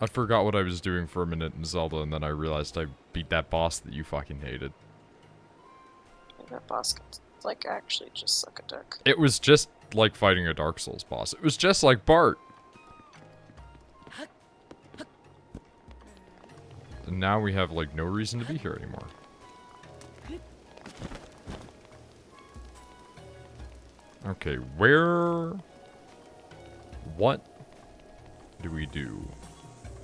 I forgot what I was doing for a minute in Zelda, and then I realized I beat that boss that you fucking hated. That boss can, like, actually just suck a dick. It was just like fighting a Dark Souls boss. It was just like Bart. And now we have, like, no reason to be here anymore. Okay, where... What do we do?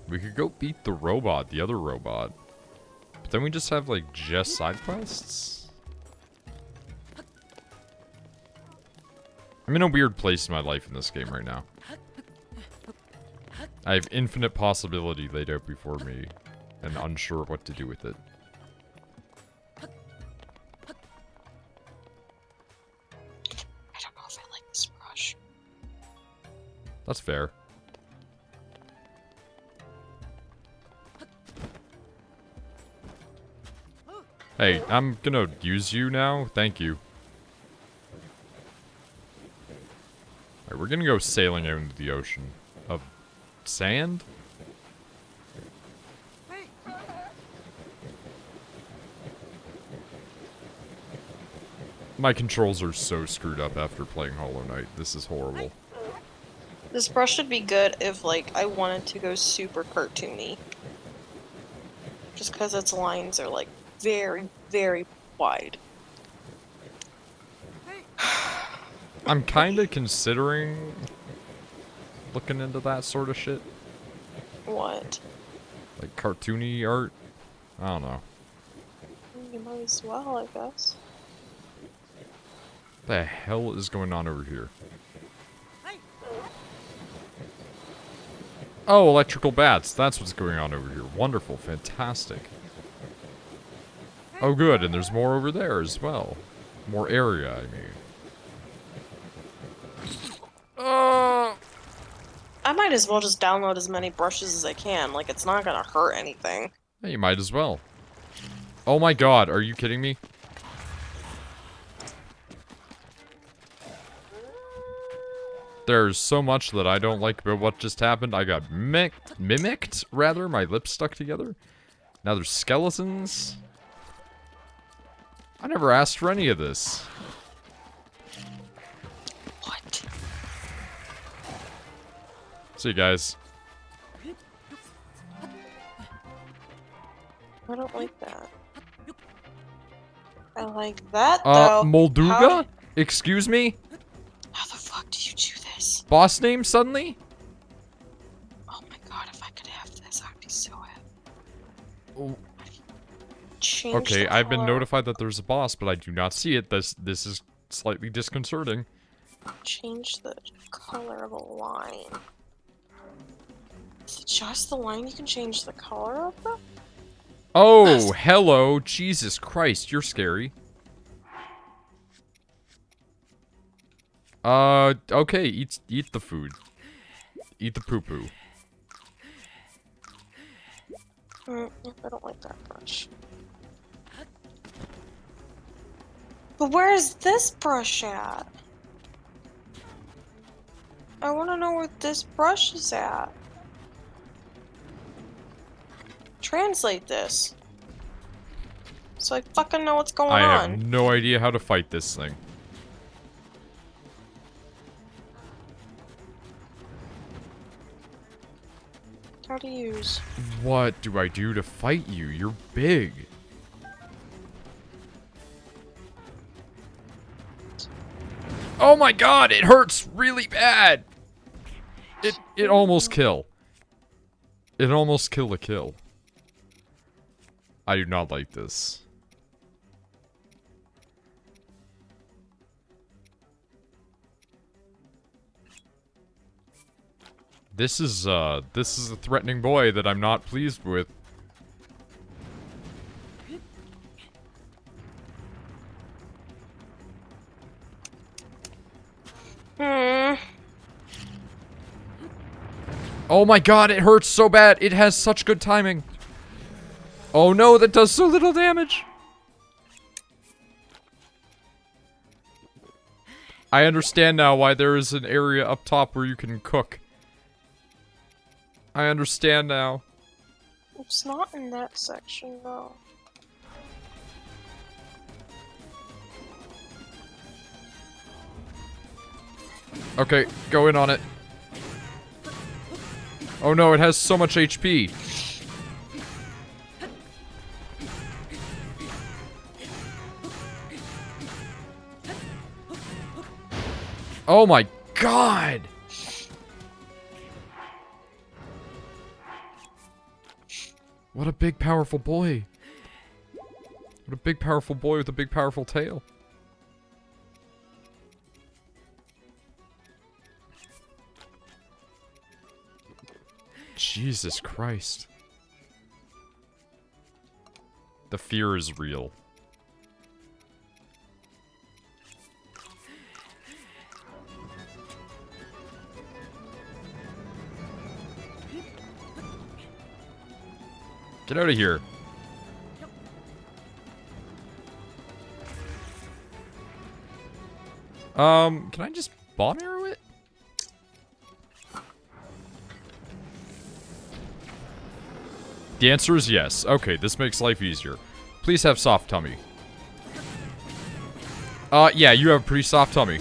We could go beat the robot, the other robot. But then we just have, like, just side quests? I'm in a weird place in my life in this game right now. I have infinite possibility laid out before me, and unsure what to do with it. I don't know if I like this brush. That's fair. Hey, I'm gonna use you now. Thank you. Alright, we're gonna go sailing out into the ocean of sand? My controls are so screwed up after playing Hollow Knight. This is horrible. This brush should be good if, like, I wanted to go super cartoony. Just because its lines are, like, very, very wide. I'm kinda considering looking into that sort of shit. What? Like cartoony art. I don't know. You might as well, I guess. What the hell is going on over here? Oh, electrical bats. That's what's going on over here. Wonderful. Fantastic. Oh, good. And there's more over there as well. More area, I mean. I might as well just download as many brushes as I can. Like, it's not gonna hurt anything. Hey, you might as well. Oh my god, are you kidding me? There's so much that I don't like about what just happened. I got mimicked, rather. My lips stuck together. Now there's skeletons. I never asked for any of this. What? See you guys. I don't like that. I like that, though. Molduga? How... Excuse me? How the fuck do you do this? Boss name suddenly? Oh my god, if I could have this, I'd be so happy. Oh. Change Okay, the I've been color. notified that there's a boss, but I do not see it. This is slightly disconcerting. Change the color of a line. Is it just the line you can change the color of them? Oh, hello. Jesus Christ, you're scary. Okay, eat the food. Eat the poo-poo. I don't like that brush. But where is this brush at? I want to know where this brush is at. Translate this. So I fucking know what's going I on. have no idea how to fight this thing. How to use. What do I do to fight you? You're big. Oh my god, it hurts really bad. It almost kill. It almost kill a kill. I do not like this. This is a threatening boy that I'm not pleased with. Oh my god, it hurts so bad. It has such good timing. Oh no, that does so little damage. I understand now why there is an area up top where you can cook. I understand now. It's not in that section, though. Okay, go in on it. Oh no, it has so much HP. Oh my god! What a big, powerful boy. What a big, powerful boy with a big, powerful tail. Jesus Christ. The fear is real. Get out of here. Can I just bomb arrow it? The answer is yes. Okay, this makes life easier. Please have soft tummy. Yeah, you have a pretty soft tummy.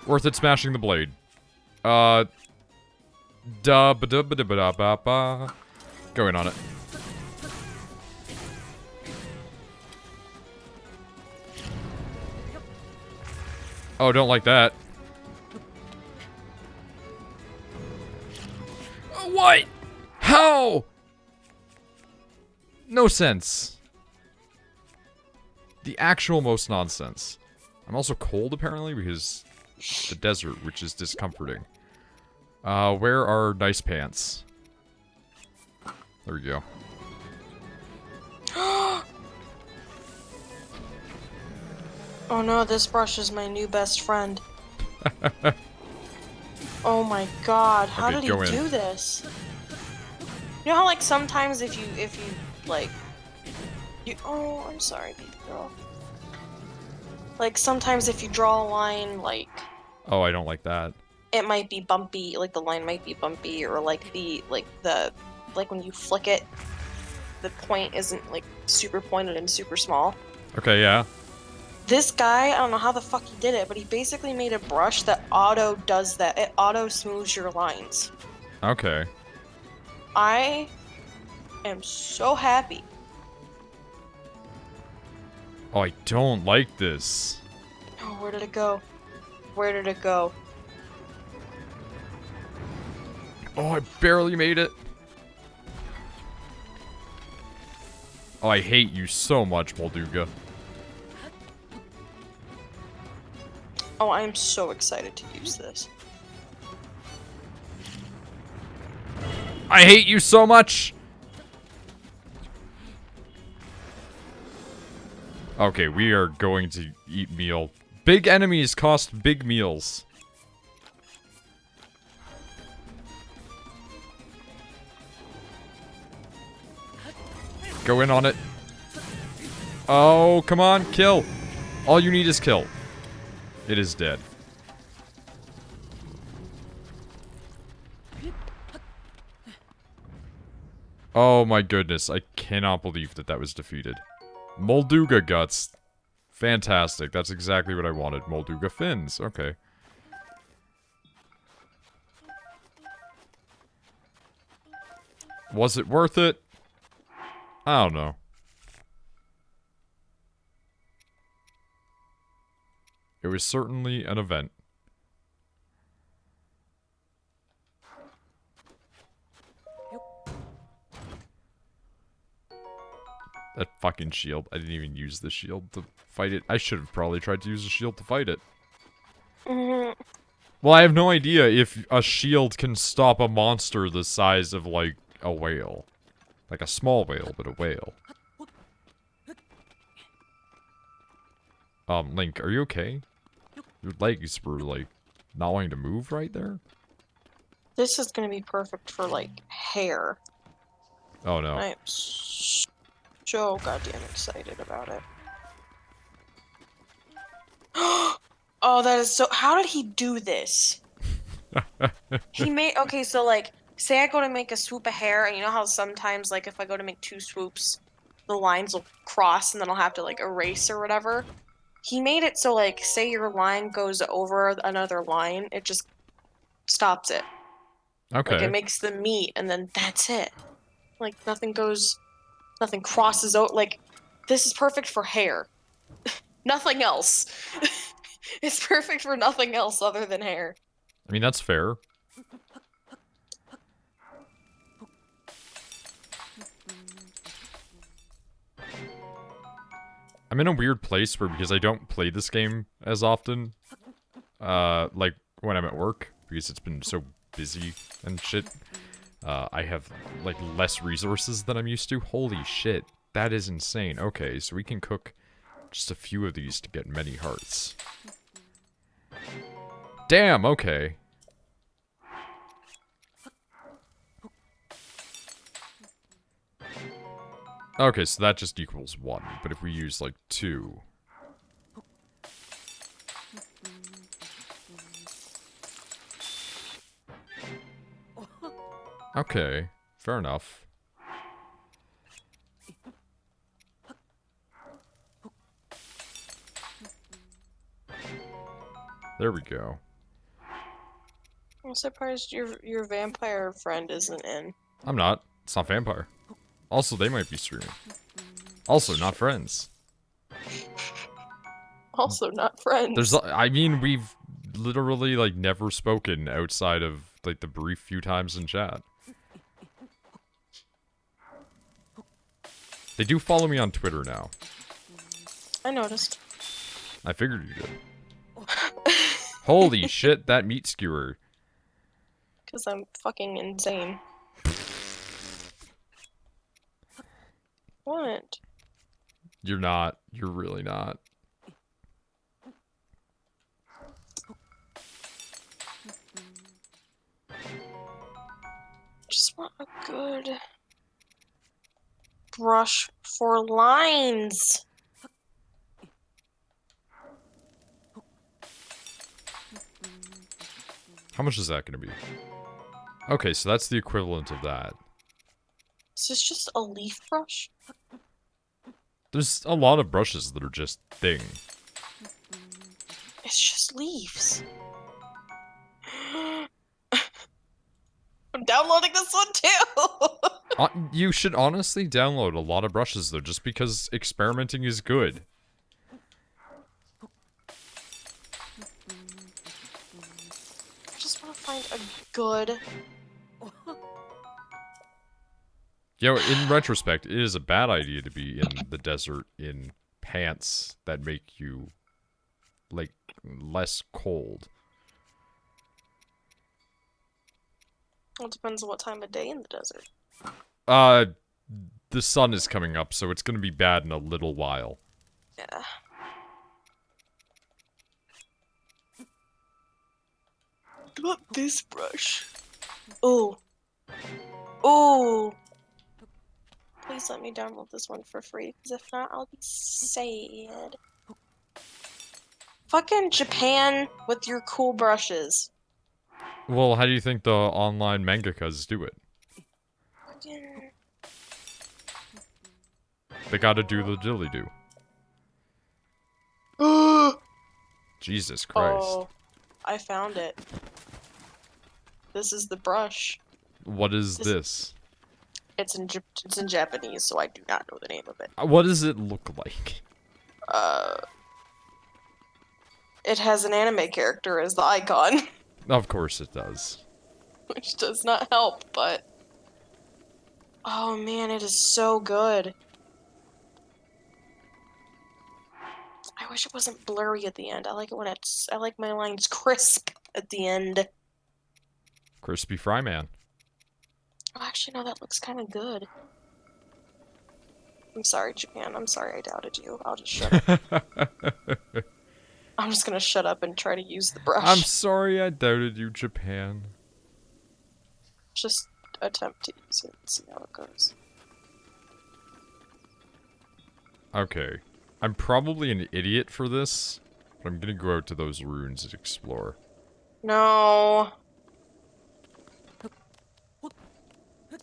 Worth it smashing the blade. Da ba da ba da ba da ba ba. Going on it. Oh, don't like that. What? How? No sense. The actual most nonsense. I'm also cold, apparently, because the desert, which is discomforting. Where are nice pants? There we go. Oh no, this brush is my new best friend. Oh my god, how Okay, did he go in. do this? You know how like sometimes if you like oh, I'm sorry, baby girl. Like sometimes if you draw a line like Oh, I don't like that. it might be bumpy, like the line might be bumpy, or like like when you flick it, the point isn't like super pointed and super small. Okay, yeah. This guy, I don't know how the fuck he did it, but he basically made a brush that auto does that. It auto smooths your lines. Okay. I am so happy. Oh, I don't like this. Oh, where did it go? Where did it go? Oh, I barely made it. Oh, I hate you so much, Molduga. Oh, I am so excited to use this. I hate you so much! Okay, we are going to eat meal. Big enemies cost big meals. Go in on it. Oh, come on, kill. All you need is kill. It is dead. Oh my goodness, I cannot believe that that was defeated. Molduga guts. Fantastic, that's exactly what I wanted. Molduga fins, okay. Was it worth it? I don't know. It was certainly an event. That fucking shield. I didn't even use the shield to fight it. I should have probably tried to use a shield to fight it. Well, I have no idea if a shield can stop a monster the size of, like, a whale. Like a small whale, but a whale. Link, are you okay? Your legs were, like, not wanting to move right there? This is gonna be perfect for, like, hair. Oh, no. I am so goddamn excited about it. Oh, that is so. How did he do this? He made. Okay, so like, say I go to make a swoop of hair, and you know how sometimes, like, if I go to make two swoops, the lines will cross, and then I'll have to like erase or whatever. He made it so like, say your line goes over another line, it just stops it. Like it Okay. makes them meet, and then that's it. Like nothing crosses out. Like this is perfect for hair. Nothing else. It's perfect for nothing else other than hair. I mean, that's fair. I'm in a weird place where, because I don't play this game as often, like when I'm at work, because it's been so busy and shit, I have like less resources than I'm used to. Holy shit, that is insane. Okay, so we can cook just a few of these to get many hearts. Damn, okay. Okay, so that just equals 1, but if we use like 2... Okay, fair enough. There we go. I'm surprised your vampire friend isn't in. I'm not. It's not vampire. Also, they might be streaming. Also, not friends. Also not friends. I mean, we've literally, like, never spoken outside of, like, the brief few times in chat. They do follow me on Twitter now. I noticed. I figured you did. Holy shit, that meat skewer. Because I'm fucking insane. What? You're not. You're really not. Just want a good brush for lines. How much is that going to be? Okay, so that's the equivalent of that. Is this just a leaf brush? There's a lot of brushes that are just thing. It's just leaves. I'm downloading this one too. You should honestly download a lot of brushes, though, just because experimenting is good. I just want to find a good... You know, in retrospect, it is a bad idea to be in the desert in pants that make you, like, less cold. Well, it depends on what time of day in the desert. The sun is coming up, so it's gonna be bad in a little while. Yeah. What about this brush? Oh. Oh. Please let me download this one for free, because if not, I'll be sad. Fucking Japan with your cool brushes. Well, how do you think the online mangakas do it? Fucking... They gotta do the dilly-do. Jesus Christ. Oh, I found it. This is the brush. What is this? It's in Japanese, so I do not know the name of it. What does it look like? It has an anime character as the icon, Of course it does. which does not help, but... Oh man, it is so good. I wish it wasn't blurry at the end. I like it when I like my lines crisp at the end. Crispy Fry Man. Oh, actually, no, that looks kind of good. I'm sorry, Japan. I'm sorry I doubted you. I'll just shut up. I'm just gonna shut up and try to use the brush. I'm sorry I doubted you, Japan. Just attempt to use it and see how it goes. Okay. I'm probably an idiot for this, But I'm gonna go out to those ruins and explore. No.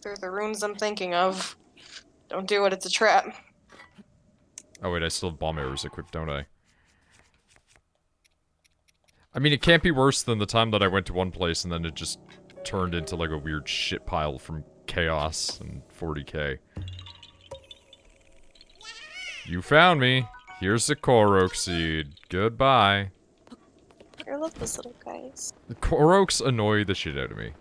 They're the runes I'm thinking of. Don't do it, it's a trap. Oh wait, I still have bomb arrows equipped, don't I? I mean, it can't be worse than the time that I went to one place and then it just turned into like a weird shit pile from chaos and 40k. You found me. Here's the Korok seed. Goodbye. I love those little guys. The Koroks annoy the shit out of me.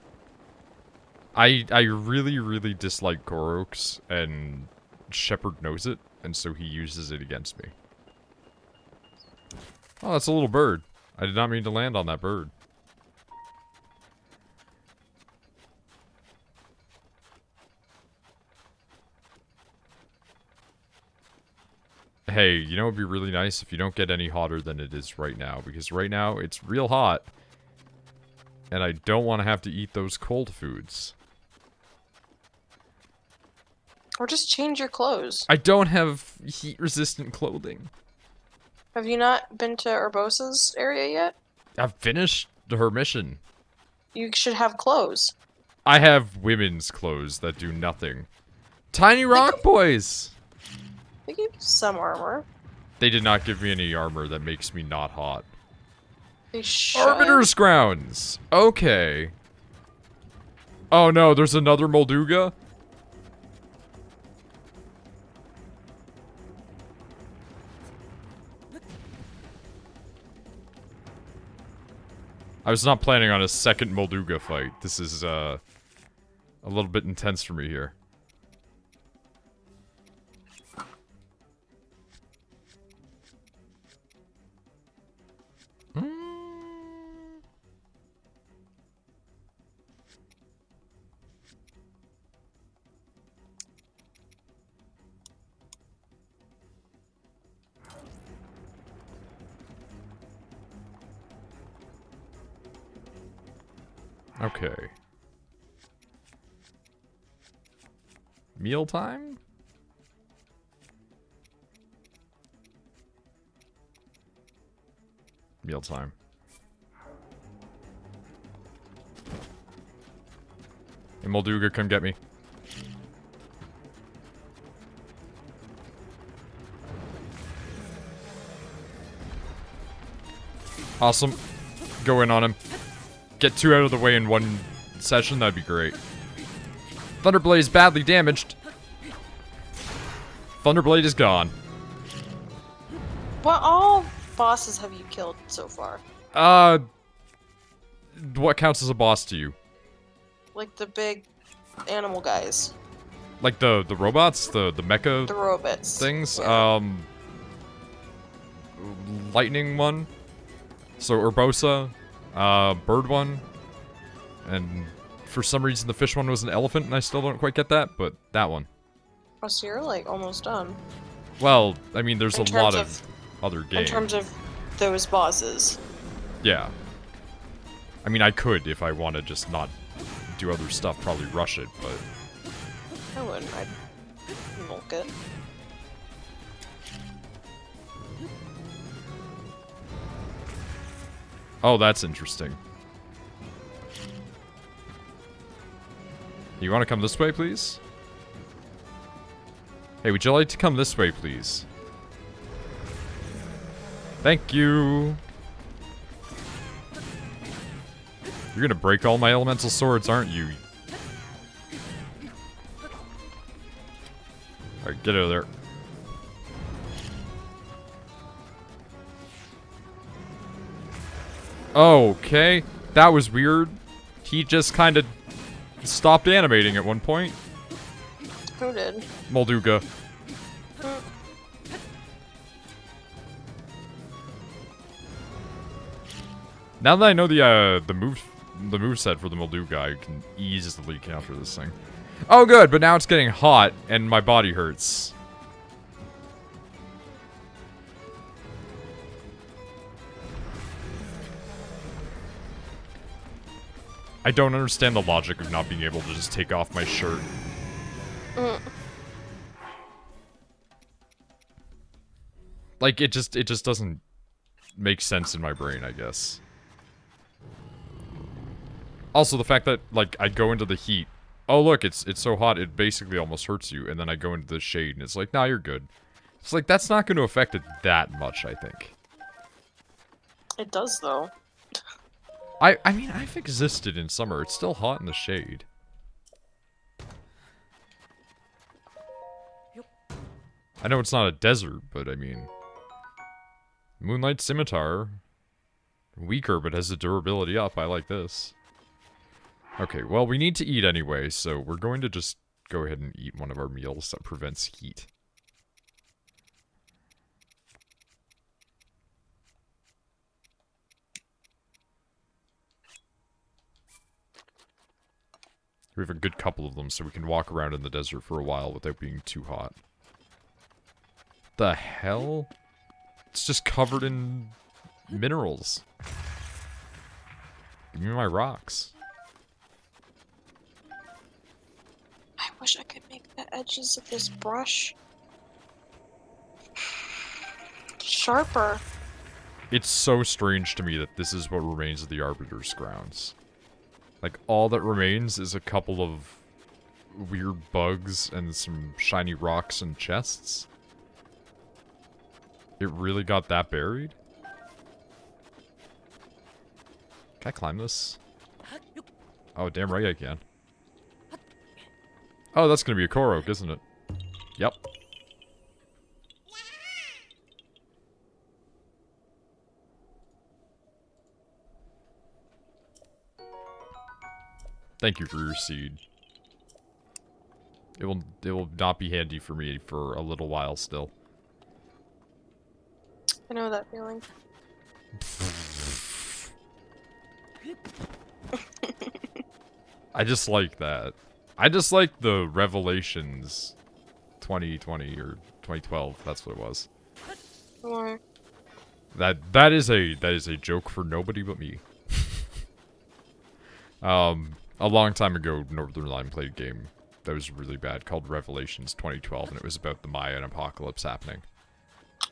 I really dislike Koroks, and Shepard knows it, and so he uses it against me. Oh, that's a little bird. I did not mean to land on that bird. Hey, you know what would be really nice if you don't get any hotter than it is right now, because right now it's real hot, and I don't want to have to eat those cold foods. Or just change your clothes. I don't have heat-resistant clothing. Have you not been to Urbosa's area yet? I've finished her mission. You should have clothes. I have women's clothes that do nothing. Tiny Rock Boys! They give you some armor. They did not give me any armor that makes me not hot. They should. Arbiter's Grounds! Okay. Oh no, there's another Molduga? I was not planning on a second Molduga fight. This is, a little bit intense for me here. Okay. Mealtime? Mealtime. Hey, Molduga, come get me. Awesome. Go in on him. Get two out of the way in one session, that'd be great. Thunderblade is badly damaged. Thunderblade is gone. What all bosses have you killed so far? What counts as a boss to you? Like the big animal guys. Like the robots? The mecha The robots. things? Yeah. Lightning one. So Urbosa. Bird one. And for some reason the fish one was an elephant, and I still don't quite get that, but that one. Oh, so you're like almost done. Well, I mean, there's In a lot terms of other games. In terms of those bosses. Yeah. I mean, I could, if I want to just not do other stuff, probably rush it, but... I wouldn't. I'd milk it. Oh, that's interesting. You want to come this way, please? Hey, would you like to come this way, please? Thank you. You're gonna break all my elemental swords, aren't you? Alright, get out of there. Okay, that was weird. He just kind of stopped animating at one point. Who did? Molduga. Now that I know the moveset for the Molduga, I can easily counter this thing. Oh good, but now it's getting hot and my body hurts. I don't understand the logic of not being able to just take off my shirt. Like, it just doesn't makes sense in my brain, I guess. Also, the fact that, like, I go into the heat. Oh, look, it's so hot, it basically almost hurts you. And then I go into the shade, and it's like, nah, you're good. It's like, that's not going to affect it that much, I think. It does, though. I mean, I've existed in summer. It's still hot in the shade. I know it's not a desert, but I mean... Moonlight Scimitar. Weaker, but has the durability up. I like this. Okay, well, we need to eat anyway, so we're going to just go ahead and eat one of our meals that prevents heat. We have a good couple of them, so we can walk around in the desert for a while without being too hot. The hell? It's just covered in minerals. Give me my rocks. I wish I could make the edges of this brush sharper. It's so strange to me that this is what remains of the Arbiter's grounds. Like, all that remains is a couple of weird bugs and some shiny rocks and chests. It really got that buried? Can I climb this? Oh, damn right I can. Oh, that's gonna be a Korok, isn't it? Yep. Thank you for your seed. It will not be handy for me for a little while still. I know that feeling. I just like that. I just like the Revelations 2020 or 2012, that's what it was. Why? That is a joke for nobody but me. A long time ago, Northern Line played a game that was really bad called Revelations 2012, and it was about the Mayan apocalypse happening.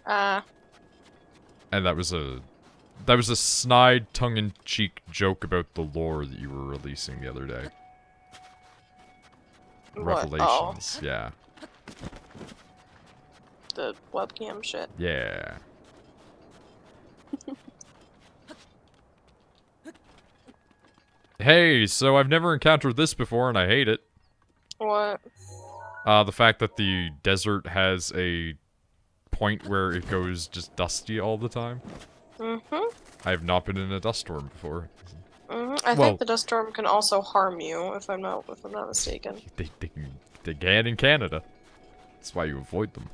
And that was a snide, tongue-in-cheek joke about the lore that you were releasing the other day. What? Revelations, Oh. yeah. The webcam shit. Yeah. Hey, so I've never encountered this before and I hate it. What? The fact that the desert has a point where it goes just dusty all the time. Mm-hmm. I have not been in a dust storm before. Mm-hmm. I Well- think the dust storm can also harm you, if I'm not mistaken. They can in Canada. That's why you avoid them.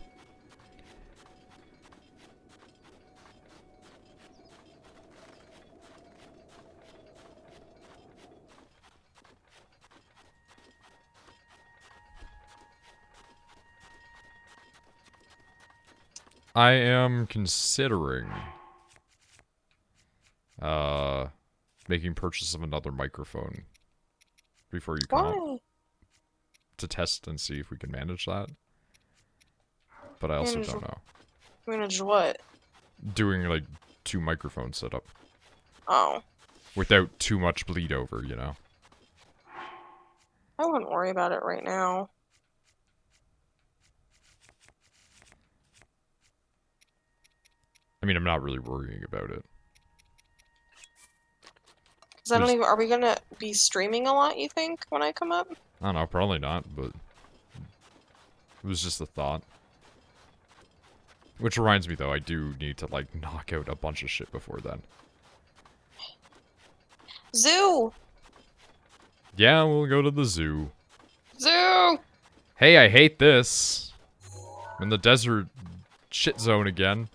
I am considering making purchase of another microphone before you come up Why? to test and see if we can manage that. But I also Manage don't know. Manage what? Doing like 2 microphone setup Oh. without too much bleed over, you know. I wouldn't worry about it right now. I mean, I'm not really worrying about it. Cause I don't even. Are we gonna be streaming a lot? You think when I come up? I don't know, probably not, but it was just a thought. Which reminds me, though, I do need to, like, knock out a bunch of shit before then. Zoo. Yeah, we'll go to the zoo. Zoo. Hey, I hate this. I'm in the desert shit zone again.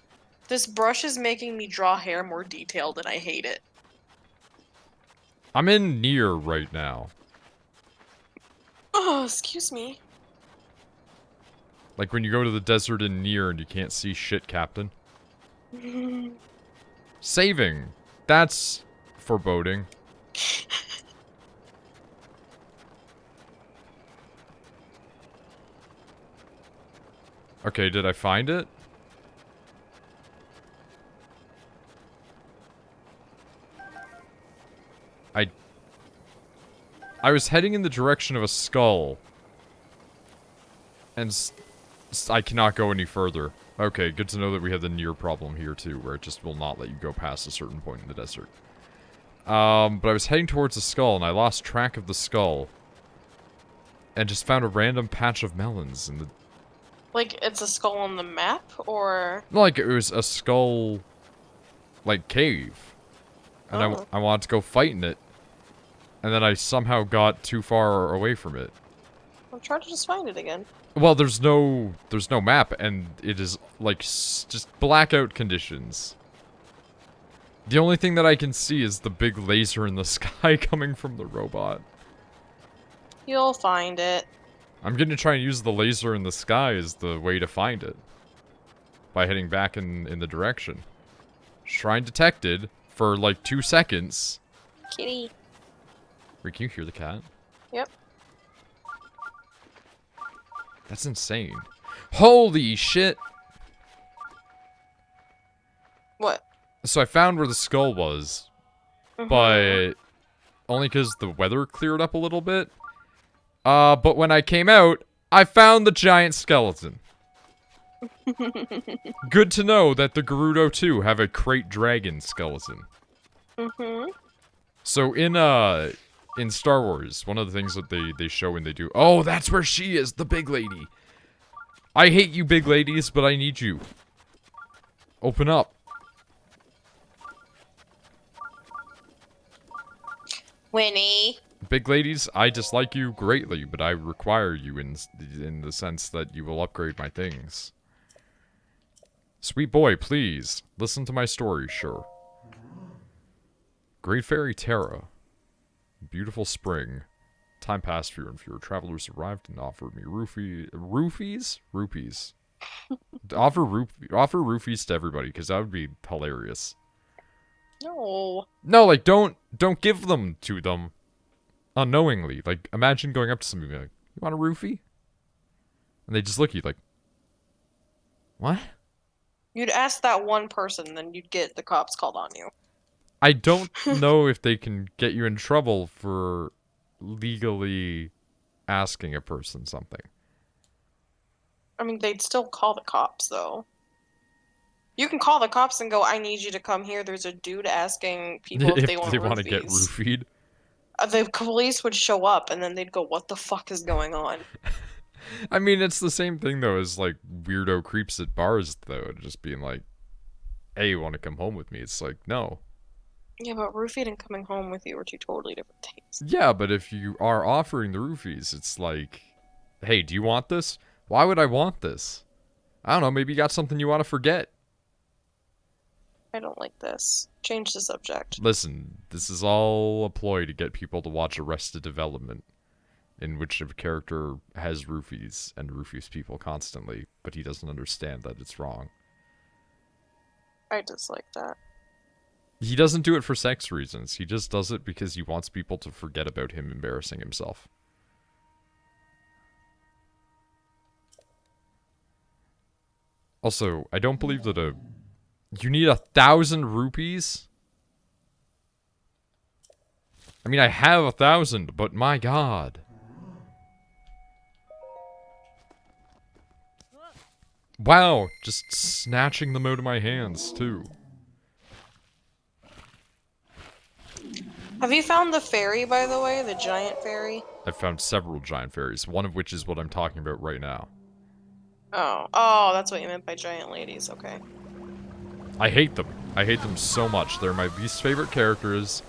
This brush is making me draw hair more detailed, and I hate it. I'm in Nier right now. Oh, excuse me. Like when you go to the desert in Nier and you can't see shit, Captain. Saving. That's foreboding. Okay, did I find it? I was heading in the direction of a skull. And I cannot go any further. Okay, good to know that we have the near problem here too, where it just will not let you go past a certain point in the desert. But I was heading towards the skull, and I lost track of the skull. And just found a random patch of melons in the... Like, it's a skull on the map, or...? Like, it was a skull... like, cave. And I wanted to go fight in it. And then I somehow got too far away from it. I'll try to just find it again. Well, there's no map, and it is, like, just blackout conditions. The only thing that I can see is the big laser in the sky coming from the robot. You'll find it. I'm gonna try and use the laser in the sky as the way to find it. By heading back in the direction. Shrine detected for, like, 2 seconds. Kitty. Wait, can you hear the cat? Yep. That's insane. Holy shit! What? So I found where the skull was, but only because the weather cleared up a little bit. But when I came out, I found the giant skeleton. Good to know that the Gerudo 2 have a crate dragon skeleton. So in Star Wars, one of the things that they show when they do... Oh, that's where she is, the big lady. I hate you big ladies, but I need you. Open up. Winnie. Big ladies, I dislike you greatly, but I require you in the sense that you will upgrade my things. Sweet boy, please, listen to my story, sure. Great Fairy Terra. Beautiful spring. Time passed, fewer and fewer travelers arrived and offered me roofies? Rupees. offer roofies to everybody, because that would be hilarious. No. No, like, don't give them to them unknowingly. Like, imagine going up to somebody and being like, you want a roofie? And they just look at you like, what? You'd ask that one person, then you'd get the cops called on you. I don't know if they can get you in trouble for legally asking a person something. I mean, they'd still call the cops, though. You can call the cops and go, I need you to come here. There's a dude asking people if they want to get roofied. The police would show up, and then they'd go, what the fuck is going on? I mean, it's the same thing, though, as, like, weirdo creeps at bars, though. Just being like, hey, you want to come home with me? It's like, no. Yeah, but roofied and coming home with you are two totally different things. Yeah, but if you are offering the roofies, it's like, hey, do you want this? Why would I want this? I don't know, maybe you got something you want to forget. I don't like this. Change the subject. Listen, this is all a ploy to get people to watch Arrested Development, in which a character has roofies and roofies people constantly, but he doesn't understand that it's wrong. I dislike that. He doesn't do it for sex reasons. He just does it because he wants people to forget about him embarrassing himself. Also, I don't believe that you need 1,000 rupees? I mean, I have 1,000, but my god. Wow, just snatching them out of my hands, too. Have you found the fairy, by the way? The giant fairy? I've found several giant fairies, one of which is what I'm talking about right now. Oh, that's what you meant by giant ladies, okay. I hate them. I hate them so much. They're my least favorite characters,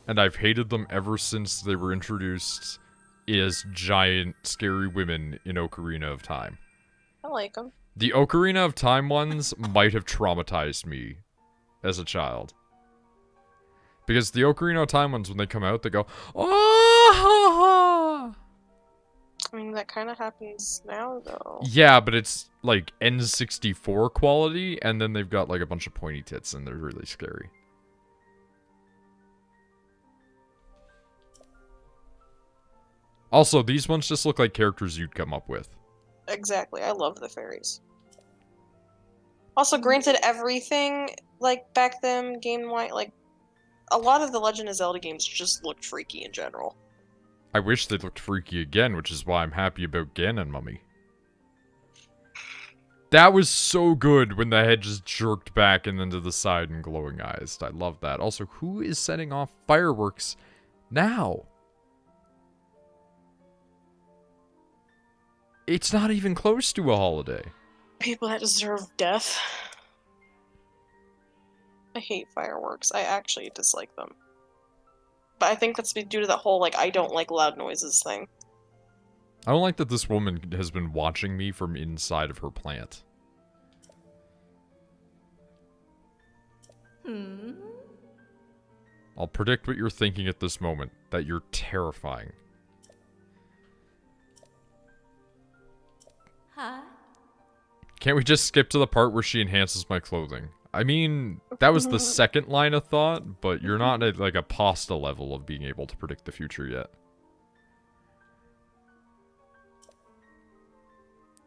and I've hated them ever since they were introduced as giant, scary women in Ocarina of Time. I like them. The Ocarina of Time ones might have traumatized me as a child. Because the Ocarina of Time ones, when they come out, they go, oh! I mean, that kind of happens now, though. Yeah, but it's, like, N64 quality, and then they've got, like, a bunch of pointy tits, and they're really scary. Also, these ones just look like characters you'd come up with. Exactly, I love the fairies. Also, granted, everything, like, back then, game-wise, like, a lot of the Legend of Zelda games just looked freaky in general. I wish they looked freaky again, which is why I'm happy about Ganon Mummy. That was so good when the head just jerked back and then to the side and glowing eyes. I love that. Also, who is setting off fireworks now? It's not even close to a holiday. People that deserve death. I hate fireworks. I actually dislike them. But I think that's due to the whole, like, I don't like loud noises thing. I don't like that this woman has been watching me from inside of her plant. I'll predict what you're thinking at this moment. That you're terrifying. Huh? Can't we just skip to the part where she enhances my clothing? I mean, that was the second line of thought, but you're not at, like, a pasta level of being able to predict the future yet.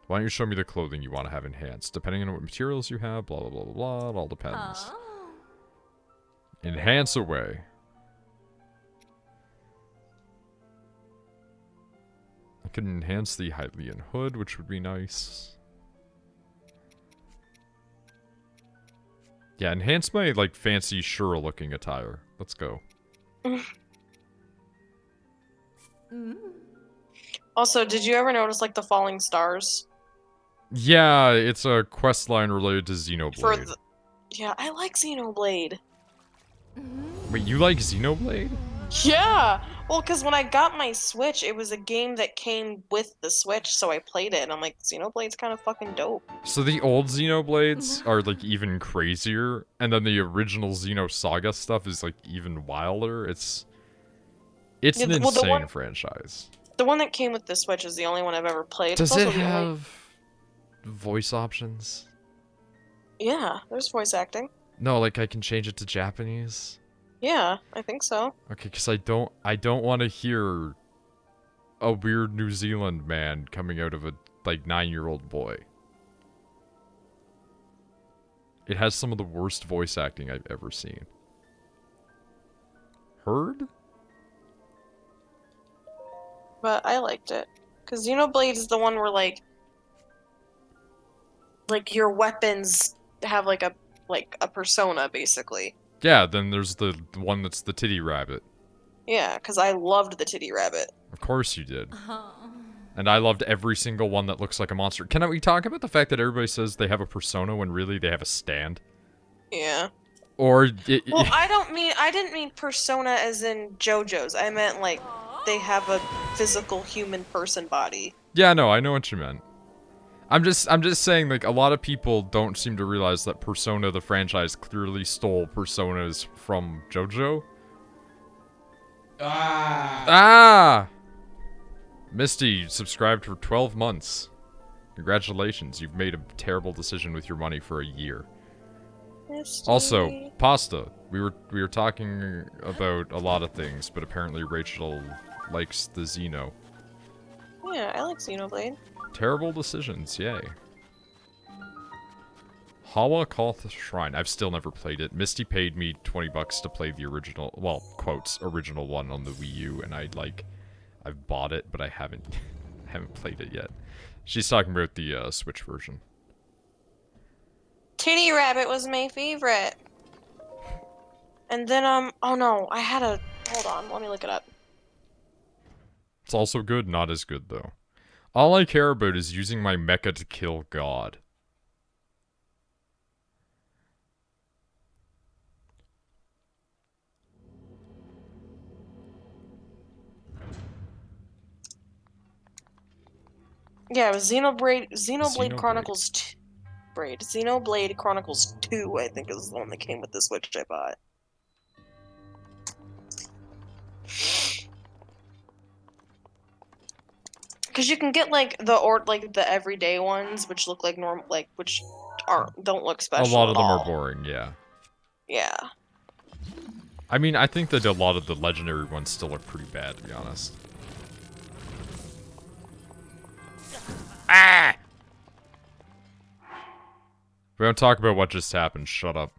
Why don't you show me the clothing you want to have enhanced? Depending on what materials you have, blah, blah, blah, blah, blah. It all depends. Oh. Enhance away. I can enhance the Hylian hood, which would be nice. Yeah, enhance my, like, fancy Shura-looking attire. Let's go. Also, did you ever notice, like, the falling stars? Yeah, it's a quest line related to Xenoblade. Yeah, I like Xenoblade. Wait, you like Xenoblade? Yeah! Well, because when I got my Switch, it was a game that came with the Switch, so I played it, and I'm like, Xenoblade's kind of fucking dope. So the old Xenoblades are, like, even crazier, and then the original Xenosaga stuff is, like, even wilder. It's Yeah, an well, insane franchise. The one that came with the Switch is the only one I've ever played. Does It's it also the only... have voice options? Yeah, there's voice acting. No, like, I can change it to Japanese? Yeah, I think so. Okay, because I don't want to hear a weird New Zealand man coming out of a, like, 9-year-old boy. It has some of the worst voice acting I've ever seen. Heard? But I liked it. Because Xenoblade is the one where, like, your weapons have, like, a persona, basically. Yeah, then there's the one that's the titty rabbit. Yeah, because I loved the titty rabbit. Of course you did. Oh. And I loved every single one that looks like a monster. Can we talk about the fact that everybody says they have a persona when really they have a stand? Yeah. Or... Well, I didn't mean persona as in JoJo's. I meant, like, they have a physical human person body. Yeah, no, I know what you meant. I'm just saying, like, a lot of people don't seem to realize that Persona, the franchise, clearly stole personas from JoJo. Ah! Misty subscribed for 12 months. Congratulations, you've made a terrible decision with your money for a year. Misty. Also, pasta. We were talking about a lot of things, but apparently Rachel likes the Xeno. Yeah, I like Xenoblade. Terrible decisions, yay. Hawa Koth Shrine. I've still never played it. Misty paid me 20 bucks to play the original, well, quotes, original one on the Wii U, and I've bought it, but I haven't played it yet. She's talking about the Switch version. Titty Rabbit was my favorite. And then, oh no, hold on, let me look it up. It's also good, not as good, though. All I care about is using my mecha to kill God. Yeah, it was Xenoblade Chronicles 2. Xenoblade Chronicles 2, I think, is the one that came with the Switch I bought. Because you can get, like, the everyday ones, which look like normal, like, which don't look special A lot of at them all. are boring, yeah. Yeah. I mean, I think that a lot of the legendary ones still look pretty bad, to be honest. Ah! We don't talk about what just happened, shut up.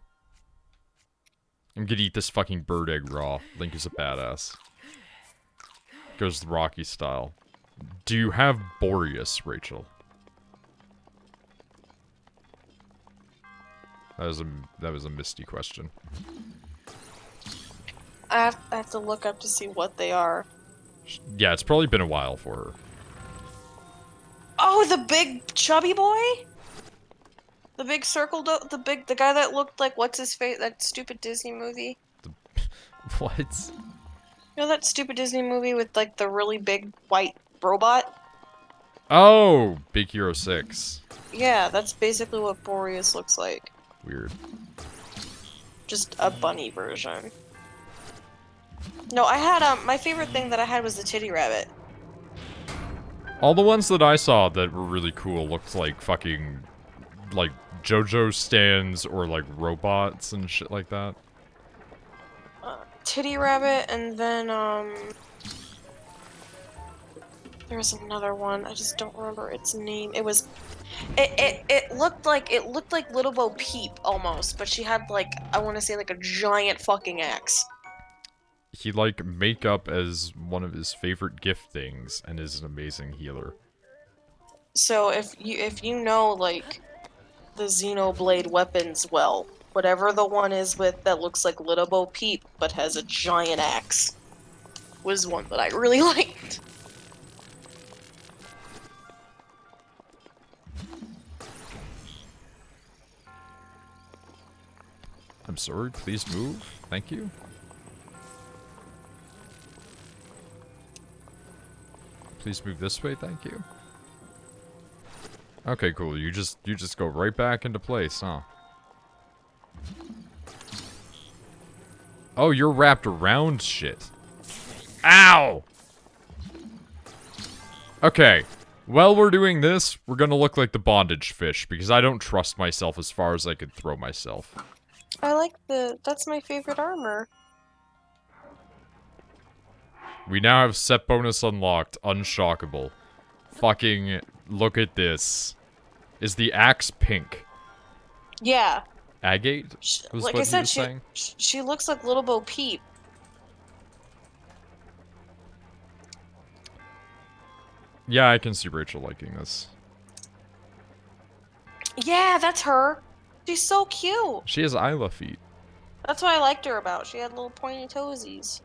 I'm gonna eat this fucking bird egg raw. Link is a badass. Goes the Rocky style. Do you have Boreas, Rachel? That was a misty question. I have to look up to see what they are. Yeah, it's probably been a while for her. Oh, the big chubby boy? The big the guy that looked like what's his face? That stupid Disney movie. What? You know that stupid Disney movie with like the really big white robot? Oh, Big Hero 6. Yeah, that's basically what Boreas looks like. Weird. Just a bunny version. No, I had my favorite thing that I had was the titty rabbit. All the ones that I saw that were really cool looked like fucking, like, JoJo stands or, like, robots and shit like that. Titty rabbit, and then, there's another one. I just don't remember its name. It was... It looked like Little Bo Peep, almost, but she had, like, I want to say, like, a giant fucking axe. He, like, makeup as one of his favorite gift things and is an amazing healer. So if you know, like, the Xenoblade weapons well, whatever the one is with that looks like Little Bo Peep but has a giant axe was one that I really liked. I'm sorry, please move. Thank you. Please move this way, thank you. Okay, cool. You just go right back into place, huh? Oh, you're wrapped around shit. Ow! Okay. While we're doing this, we're gonna look like the bondage fish, because I don't trust myself as far as I could throw myself. I like that's my favorite armor. We now have set bonus unlocked, unshockable. Fucking look at this. Is the axe pink? Yeah. Agate? Was Like what I said, you were saying? she looks like Little Bo Peep. Yeah, I can see Rachel liking this. Yeah, that's her. She's so cute. She has Isla feet. That's what I liked her about. She had little pointy toesies.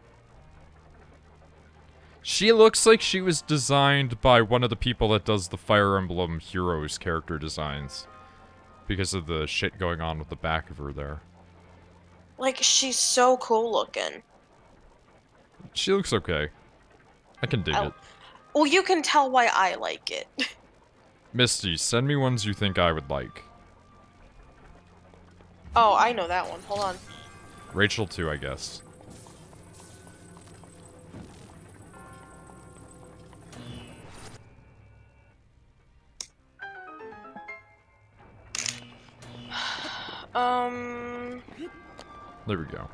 She looks like she was designed by one of the people that does the Fire Emblem Heroes character designs. Because of the shit going on with the back of her there. Like, she's so cool looking. She looks okay. I can dig it. Well, you can tell why I like it. Misty, send me ones you think I would like. Oh, I know that one. Hold on. Rachel too, I guess. There we go.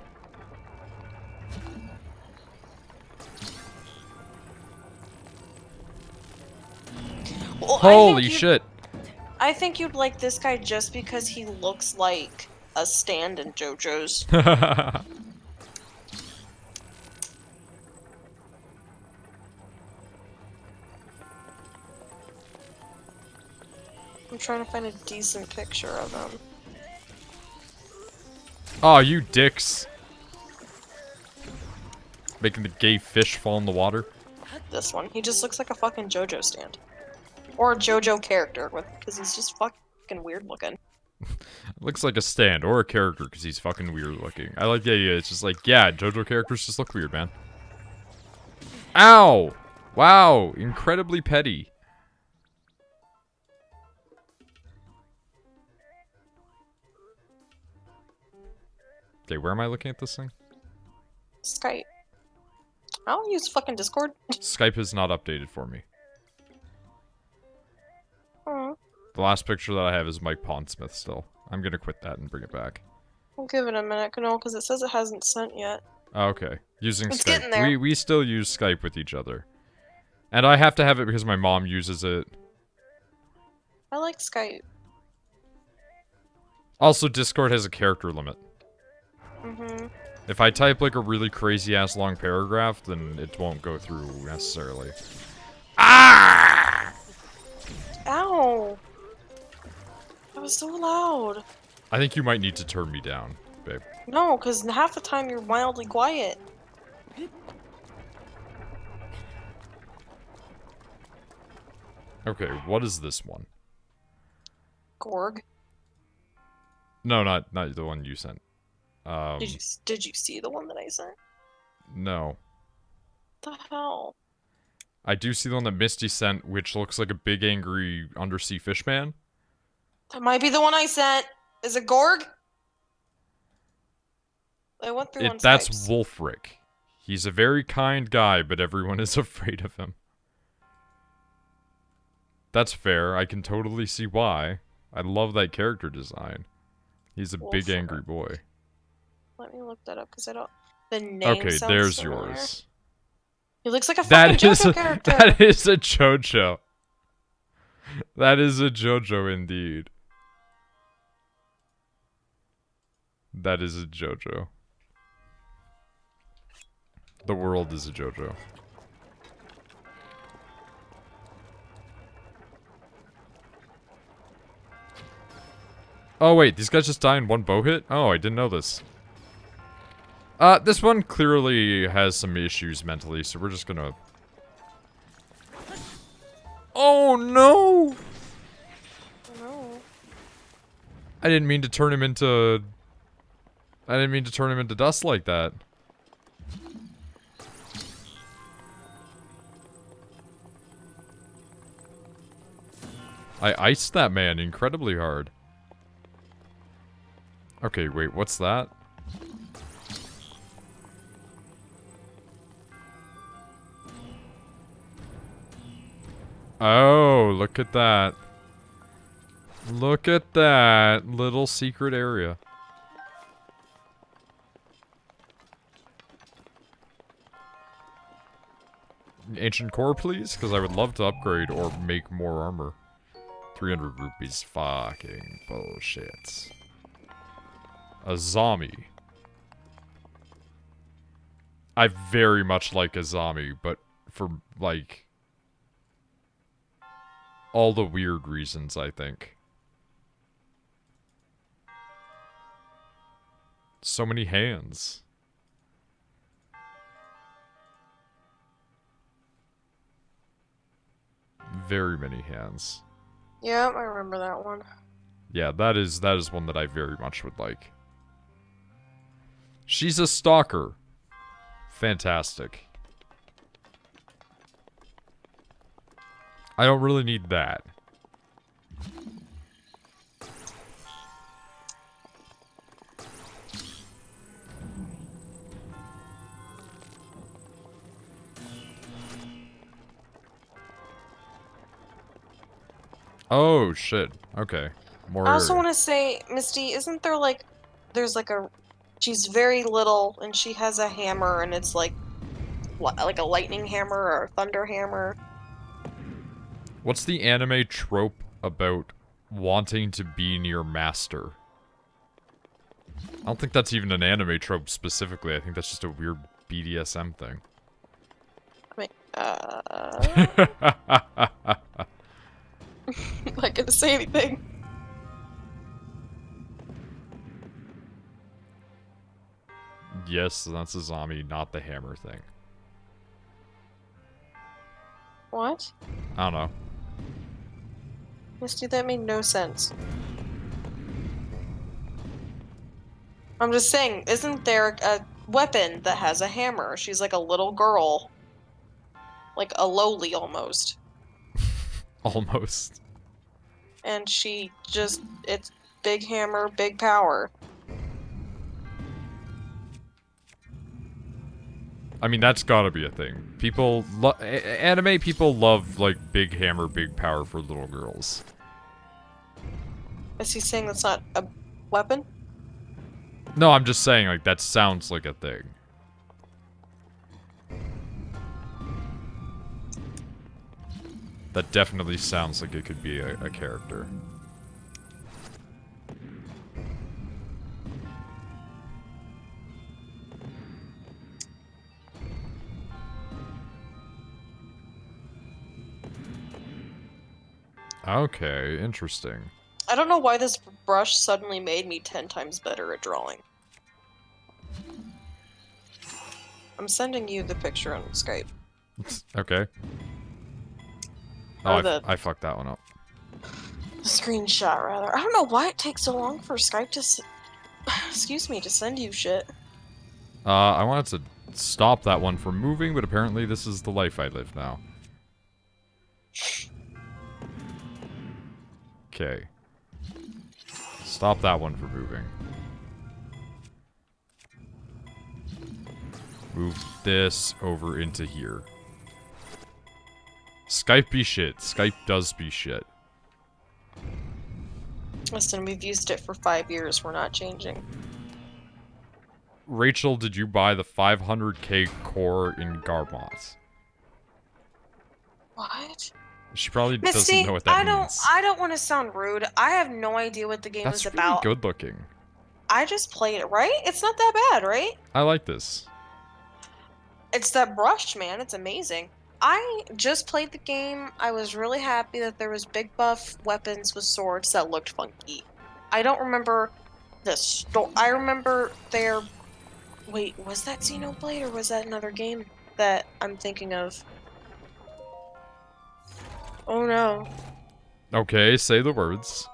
Well, Holy shit! I think you'd like this guy just because he looks like a stand in JoJo's. I'm trying to find a decent picture of him. Oh, you dicks. Making the gay fish fall in the water. This one. He just looks like a fucking JoJo stand. Or a JoJo character, because he's just fucking weird looking. Looks like a stand or a character because he's fucking weird looking. I like the idea. It's just like, yeah, JoJo characters just look weird, man. Ow! Wow, incredibly petty. Okay, where am I looking at this thing? Skype. I don't use fucking Discord. Skype is not updated for me. Hmm. The last picture that I have is Mike Pondsmith still. I'm gonna quit that and bring it back. I'll give it a minute, no, because it says it hasn't sent yet. Oh, okay. Using It's Skype. getting there. We still use Skype with each other. And I have to have it because my mom uses it. I like Skype. Also, Discord has a character limit. Mm-hmm. If I type like a really crazy ass long paragraph, then it won't go through necessarily. Ah! Ow! That was so loud. I think you might need to turn me down, babe. No, because half the time you're mildly quiet. Okay, what is this one? Gorg. No, not the one you sent. Did you see the one that I sent? No. What the hell? I do see the one that Misty sent, which looks like a big angry undersea fish man. That might be the one I sent. Is it Gorg? I went through on That's Skypes. Wolfric. He's a very kind guy, but everyone is afraid of him. That's fair. I can totally see why. I love that character design. He's a big angry boy. Let me look that up because I don't. The name Okay, sounds there's familiar. yours. He looks like a fucking JoJo character. That is a JoJo. That is a JoJo indeed. That is a JoJo. The world is a JoJo. Oh wait, these guys just die in one bow hit? Oh, I didn't know this. This one clearly has some issues mentally, so we're just gonna... Oh no! No. I didn't mean to turn him into... I didn't mean to turn him into dust like that. I iced that man incredibly hard. Okay, wait, what's that? Oh, look at that. Look at that little secret area. Ancient core, please? Because I would love to upgrade or make more armor. 300 rupees. Fucking bullshit. A zombie. I very much like a zombie, but for, like... all the weird reasons, I think. So many hands. Very many hands. Yep, I remember that one. Yeah, that is one that I very much would like. She's a stalker. Fantastic. I don't really need that. Oh, shit. Okay. More I also area. want to say, Misty, isn't there like, there's like a, she's very little and she has a hammer and it's like a lightning hammer or a thunder hammer. What's the anime trope about wanting to be near master? I don't think that's even an anime trope specifically. I think that's just a weird BDSM thing. Wait, I'm not gonna say anything. Yes, that's a zombie, not the hammer thing. What? I don't know. Misty, that made no sense. I'm just saying, isn't there a weapon that has a hammer? She's like a little girl. Like a lowly almost. Almost. And she just, it's big hammer, big power. I mean, that's gotta be a thing. People, anime people love, like, big hammer, big power for little girls. Is he saying that's not a weapon? No, I'm just saying, like, that sounds like a thing. That definitely sounds like it could be a character. Okay, interesting. I don't know why this brush suddenly made me 10 times better at drawing. I'm sending you the picture on Skype. Okay. Oh, Or the I fucked that one up. screenshot, rather. I don't know why it takes so long for Skype to excuse me, to send you shit. I wanted to stop that one from moving, but apparently this is the life I live now. Okay. Stop that one from moving. Move this over into here. Skype be shit. Skype does be shit. Listen, we've used it for 5 years. We're not changing. Rachel, did you buy the 500k core in Garmos? What? She probably doesn't Misty, know what that means. I don't want to sound rude. I have no idea what the game That's is really about. good looking. I just played it, right? It's not that bad, right? I like this. It's that brush, man. It's amazing. I just played the game. I was really happy that there was big buff weapons with swords that looked funky. I don't remember the story. I remember there. Wait, was that Xenoblade or was that another game that I'm thinking of? Oh no. Okay, say the words.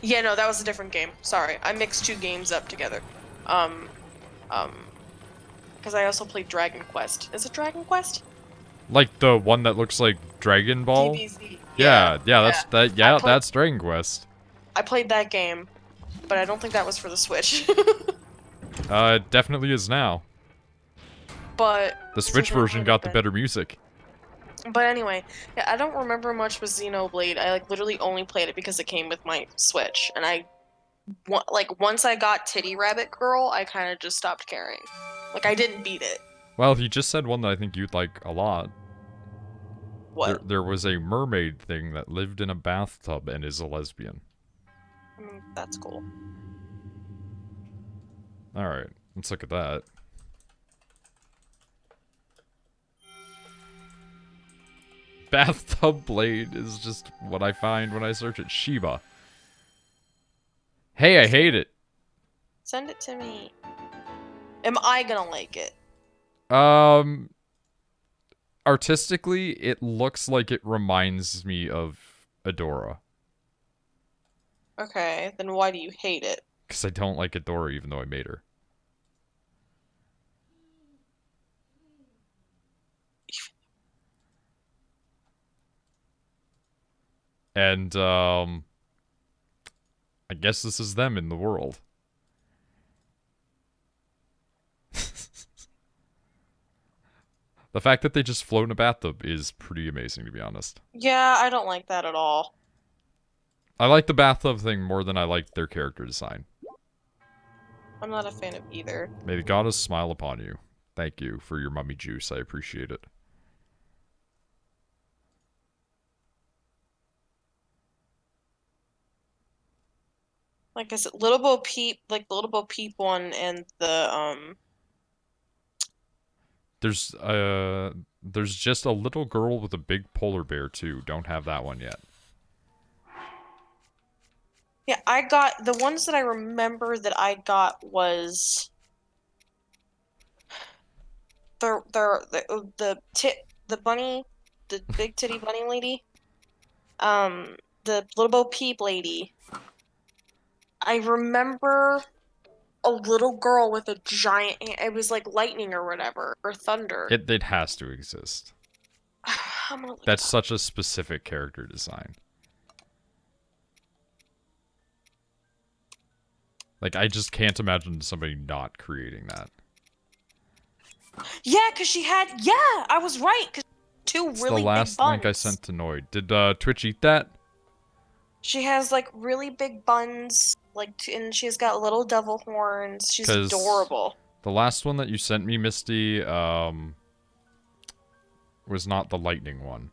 Yeah, no, that was a different game. Sorry, I mixed two games up together. Um, because I also played Dragon Quest. Is it Dragon Quest? Like the one that looks like Dragon Ball? DBZ. Yeah, that's that. Yeah, I that's Dragon Quest. I played that game, but I don't think that was for the Switch. It definitely is now. But The Switch version got the better. better music. But anyway, yeah, I don't remember much with Xenoblade. I like literally only played it because it came with my Switch, and like once I got Titty Rabbit Girl, I kind of just stopped caring. Like I didn't beat it. Well, he just said one that I think you'd like a lot. What? There was a mermaid thing that lived in a bathtub and is a lesbian. I mean, that's cool. Alright, let's look at that. Bathtub blade is just what I find when I search it. Shiba. Hey, I hate it. Send it to me. Am I gonna like it? Artistically, it looks like it reminds me of Adora. Okay, then why do you hate it? Because I don't like Adora even though I made her. And, I guess this is them in the world. The fact that they just float in a bathtub is pretty amazing, to be honest. Yeah, I don't like that at all. I like the bathtub thing more than I like their character design. I'm not a fan of either. May the goddess smile upon you. Thank you for your mummy juice. I appreciate it. Like I said, Little Bo Peep, like the Little Bo Peep one and the There's just a little girl with a big polar bear too. Don't have that one yet. yeah, I got the ones that I remember that I got was the bunny, the big titty bunny lady, the Little Bo Peep lady. I remember a little girl with a giant. It was like lightning or whatever, or thunder. It has to exist. I'm gonna look That's it up. such a specific character design. Like, I just can't imagine somebody not creating that. Yeah, cause she had. Yeah, I was right. Cause two It's really the last big buns. link I sent to Noid. Did Twitch eat that? She has like really big buns, like, and she's got little devil horns. She's 'Cause adorable. The last one that you sent me, Misty, was not the lightning one.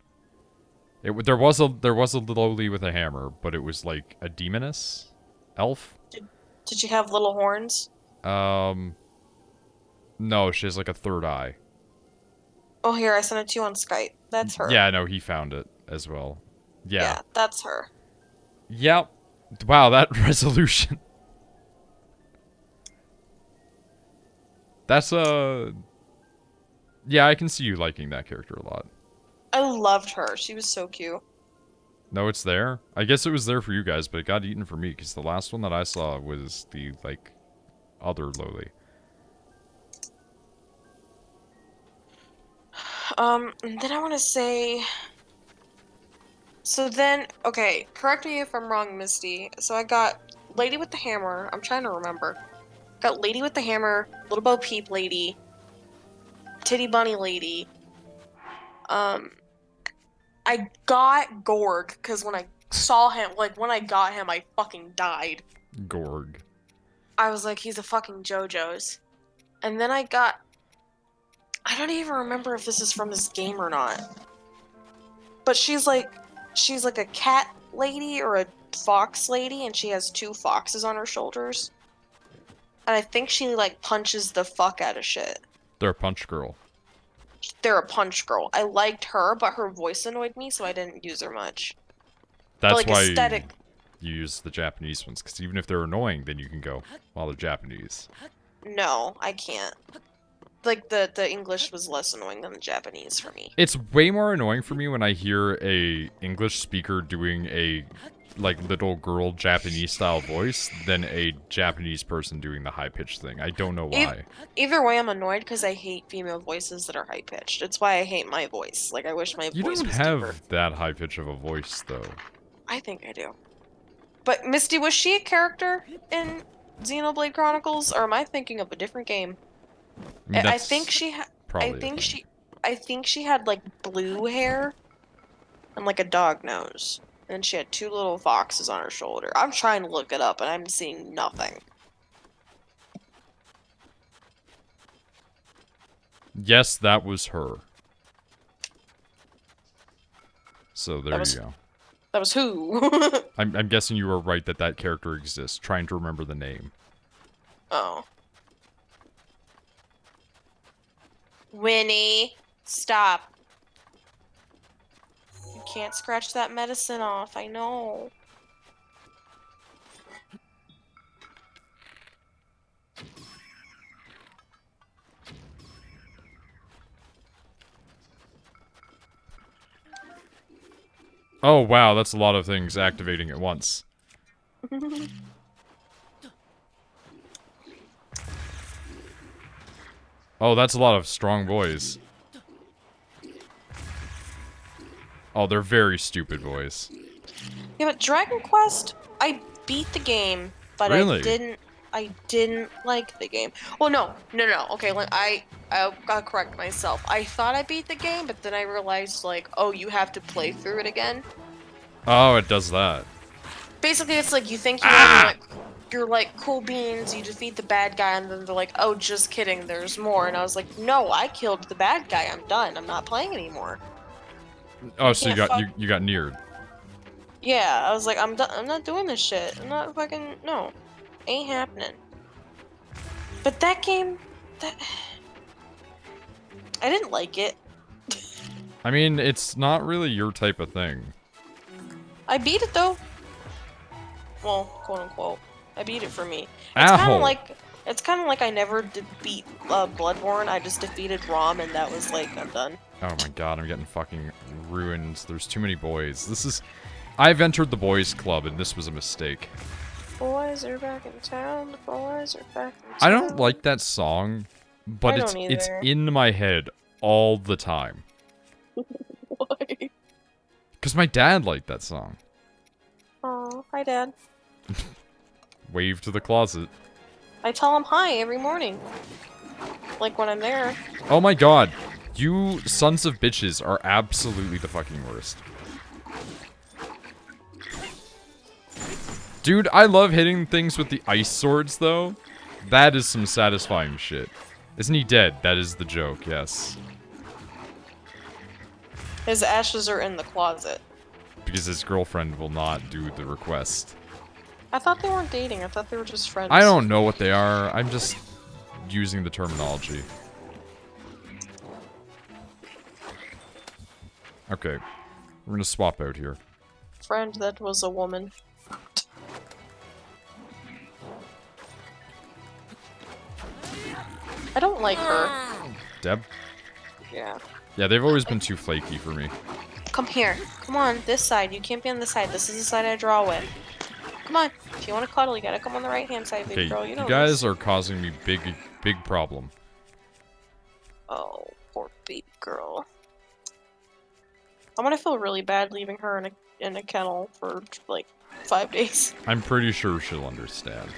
There was a lowly with a hammer, but it was like a demoness elf. Did she have little horns? No, she has like a third eye. Oh, here, I sent it to you on Skype. That's her. Yeah, no, he found it as well. Yeah. Yeah, that's her. Yep. Wow, that resolution. That's yeah, I can see you liking that character a lot. I loved her. She was so cute. No, it's there. I guess it was there for you guys, but it got eaten for me because the last one that I saw was the like other lowly. And then I want to say. So then, okay, correct me if I'm wrong, Misty. So I got Lady with the Hammer. I'm trying to remember. Got Lady with the Hammer, Little Bo Peep Lady, Titty Bunny Lady. I got Gorg because when I saw him, like when I got him, I fucking died. Gorg. I was like, he's a fucking JoJo's. And then I got. I don't even remember if this is from this game or not. But she's like a cat lady or a fox lady, and she has two foxes on her shoulders. And I think she like punches the fuck out of shit. They're a punch girl. They're a punch girl. I liked her, but her voice annoyed me, so I didn't use her much. That's but, like, why aesthetic. you use the Japanese ones, because even if they're annoying, then you can go, well, they're Japanese. No, I can't. Like the English was less annoying than the Japanese for me. It's way more annoying for me when I hear a English speaker doing a like little girl Japanese style voice than a Japanese person doing the high pitched thing. I don't know why. Either way, I'm annoyed because I hate female voices that are high pitched. It's why I hate my voice. Like I wish my You voice don't was have deeper. that high pitch of a voice though. I think I do. But Misty, was she a character in Xenoblade Chronicles, or am I thinking of a different game? I mean, I think she had. probably I think she had like blue hair and like a dog nose, and she had two little foxes on her shoulder. I'm trying to look it up, and I'm seeing nothing. Yes, that was her. So there you go. That was who? I'm guessing you were right that that character exists. Trying to remember the name. Oh. Winnie, stop. You can't scratch that medicine off, I know. Oh wow, that's a lot of things activating at once. Oh, that's a lot of strong boys. Oh, they're very stupid boys. Yeah, but Dragon Quest, I beat the game, but Really? I didn't like the game. Well, no. Okay, I gotta correct myself. I thought I beat the game, but then I realized, like, oh, you have to play through it again. Oh, it does that. Basically, it's like you think you're like cool beans, you defeat the bad guy, and then they're like, oh, just kidding, there's more. And I was like, no, I killed the bad guy. I'm done. I'm not playing anymore. Oh, so you got neared. Yeah, I was like, I'm done. I'm not doing this shit. I'm not fucking no, ain't happening. But that game, I didn't like it. I mean, it's not really your type of thing. I beat it though. Well, quote unquote, I beat it for me. Ow. It's kind of like I never did beat Bloodborne. I just defeated Rom, and that was like I'm done. Oh my god, I'm getting fucking ruined. There's too many boys. I've entered the boys club, and this was a mistake. Boys are back in town. The boys are back in town. I don't like that song, but it's in my head all the time. Why? Because my dad liked that song. Oh, hi, Dad. Wave to the closet. I tell him hi every morning. Like when I'm there. Oh my god. You sons of bitches are absolutely the fucking worst. Dude, I love hitting things with the ice swords, though. That is some satisfying shit. Isn't he dead? That is the joke, yes. His ashes are in the closet. Because his girlfriend will not do the request. I thought they weren't dating. I thought they were just friends. I don't know what they are. I'm just using the terminology. Okay. We're gonna swap out here. Friend that was a woman. I don't like her. Deb? Yeah. Yeah, they've always been too flaky for me. Come here. Come on, this side. You can't be on this side. This is the side I draw with. Come on. If you want to cuddle, you gotta come on the right-hand side, baby Okay, girl. You you know guys this. are causing me big problem. Oh, poor baby girl. I'm gonna feel really bad leaving her in a kennel for, like, 5 days. I'm pretty sure she'll understand.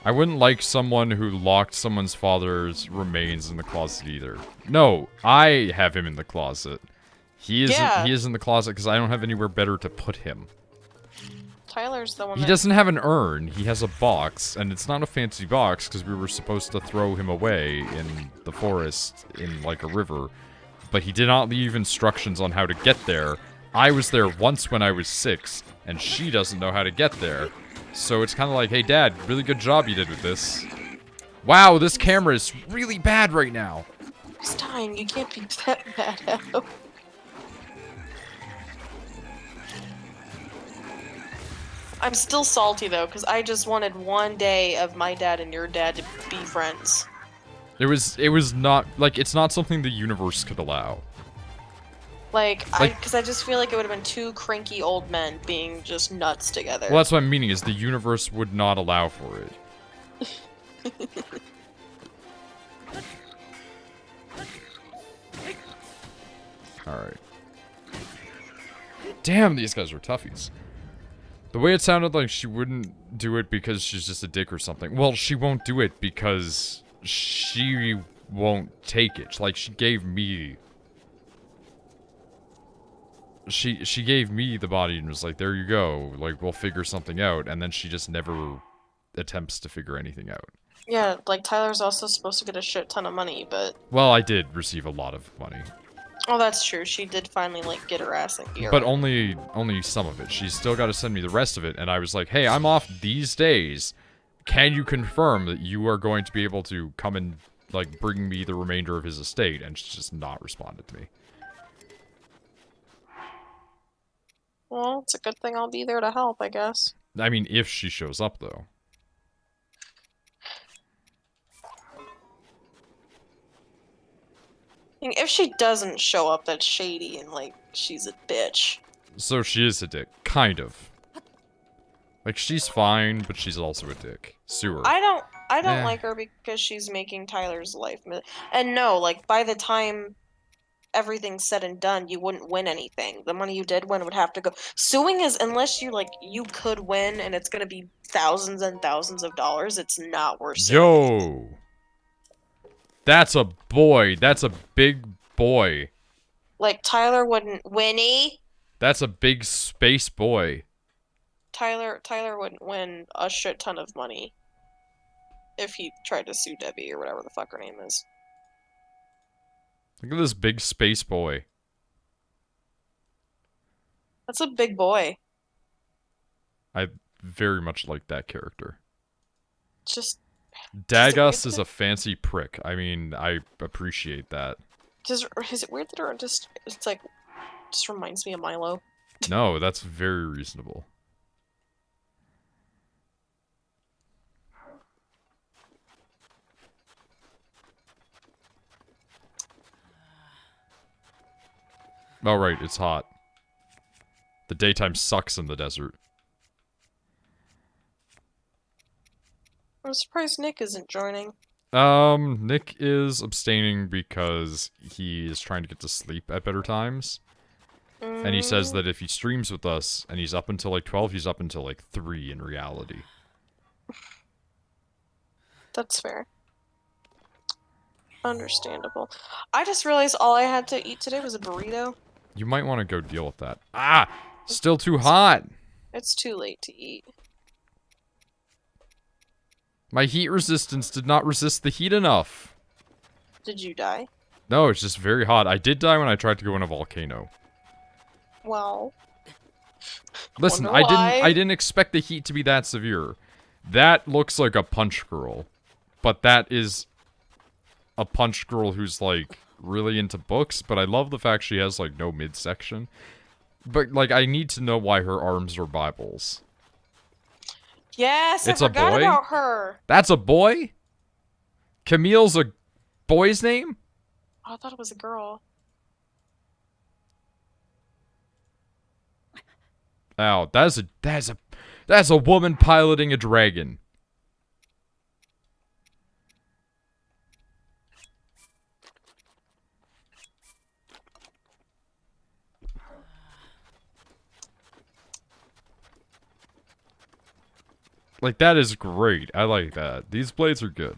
I wouldn't like someone who locked someone's father's remains in the closet either. No, I have him in the closet. He isn't. Yeah. He is in the closet because I don't have anywhere better to put him. Tyler's the one He that... doesn't have an urn. He has a box, and it's not a fancy box because we were supposed to throw him away in the forest in like a river, but he did not leave instructions on how to get there. I was there once when I was 6, and she doesn't know how to get there. So it's kind of like, hey, Dad, really good job you did with this. Wow, this camera is really bad right now. Stein, you can't be that bad at him. I'm still salty, though, because I just wanted one day of my dad and your dad to be friends. It was not, like, it's not something the universe could allow. Because I just feel like it would have been two cranky old men being just nuts together. Well, that's what I'm meaning, is the universe would not allow for it. Alright. Damn, these guys are toughies. The way it sounded like she wouldn't do it because she's just a dick or something. Well, she won't do it because she won't take it. Like, she gave me... She gave me the body and was like, there you go. Like, we'll figure something out. And then she just never attempts to figure anything out. Yeah, like, Tyler's also supposed to get a shit ton of money, but... Well, I did receive a lot of money. Oh, that's true. She did finally, like, get her ass in gear. But only some of it. She's still got to send me the rest of it. And I was like, hey, I'm off these days. Can you confirm that you are going to be able to come and, like, bring me the remainder of his estate? And she's just not responded to me. Well, it's a good thing I'll be there to help, I guess. I mean, if she shows up, though. I mean, if she doesn't show up, that's shady and, like, she's a bitch. So she is a dick. Kind of. Like, she's fine, but she's also a dick. Sue her. I don't Eh. like her because she's making Tyler's life and no, like, by the time everything's said and done, you wouldn't win anything. The money you did win would have to go. Suing is, unless you could win and it's gonna be thousands and thousands of dollars, it's not worth suing. Yo! That's a boy. That's a big boy. Like, Tyler wouldn't... Winnie? That's a big space boy. Tyler wouldn't win a shit ton of money if he tried to sue Debbie or whatever the fuck her name is. Look at this big space boy. That's a big boy. I very much like that character. Just... Dagus is a fancy prick. I mean, I appreciate that. Is it weird that her just... It's like... Just reminds me of Milo. No, that's very reasonable. Oh, right, it's hot. The daytime sucks in the desert. I'm surprised Nick isn't joining. Nick is abstaining because he is trying to get to sleep at better times. And he says that if he streams with us and he's up until like 12, he's up until like 3 in reality. That's fair. Understandable. I just realized all I had to eat today was a burrito. You might want to go deal with that. Ah! Still too hot! It's too late to eat. My heat resistance did not resist the heat enough. Did you die? No, it's just very hot. I did die when I tried to go in a volcano. Well... Listen, wonder why. I didn't expect the heat to be that severe. That looks like a punch girl. But that is a punch girl who's like really into books, but I love the fact she has, like, no midsection. But, like, I need to know why her arms are Bibles. Yes, It's I a forgot boy? about her. That's a boy? Camille's a boy's name? Oh, I thought it was a girl. Oh, that's a woman piloting a dragon. Like, that is great. I like that. These blades are good.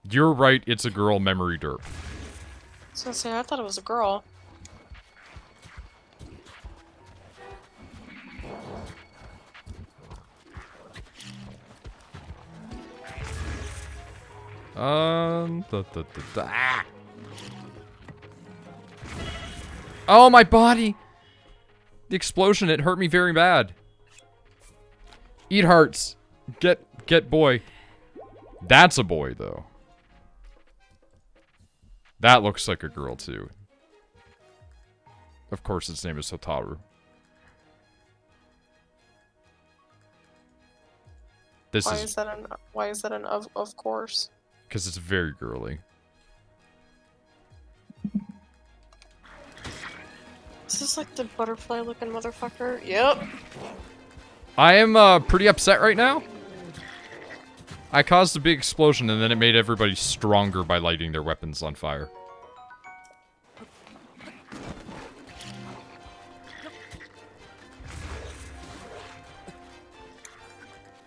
You're right, it's a girl, memory derp. I was gonna say, I thought it was a girl. Ah! Oh, my body! The explosion, it hurt me very bad. Eat hearts. Get boy. That's a boy, though. That looks like a girl, too. Of course, its name is Hotaru. Why is that an of course? Because it's very girly. Is this like the butterfly looking motherfucker? Yep. I am pretty upset right now. I caused a big explosion and then it made everybody stronger by lighting their weapons on fire.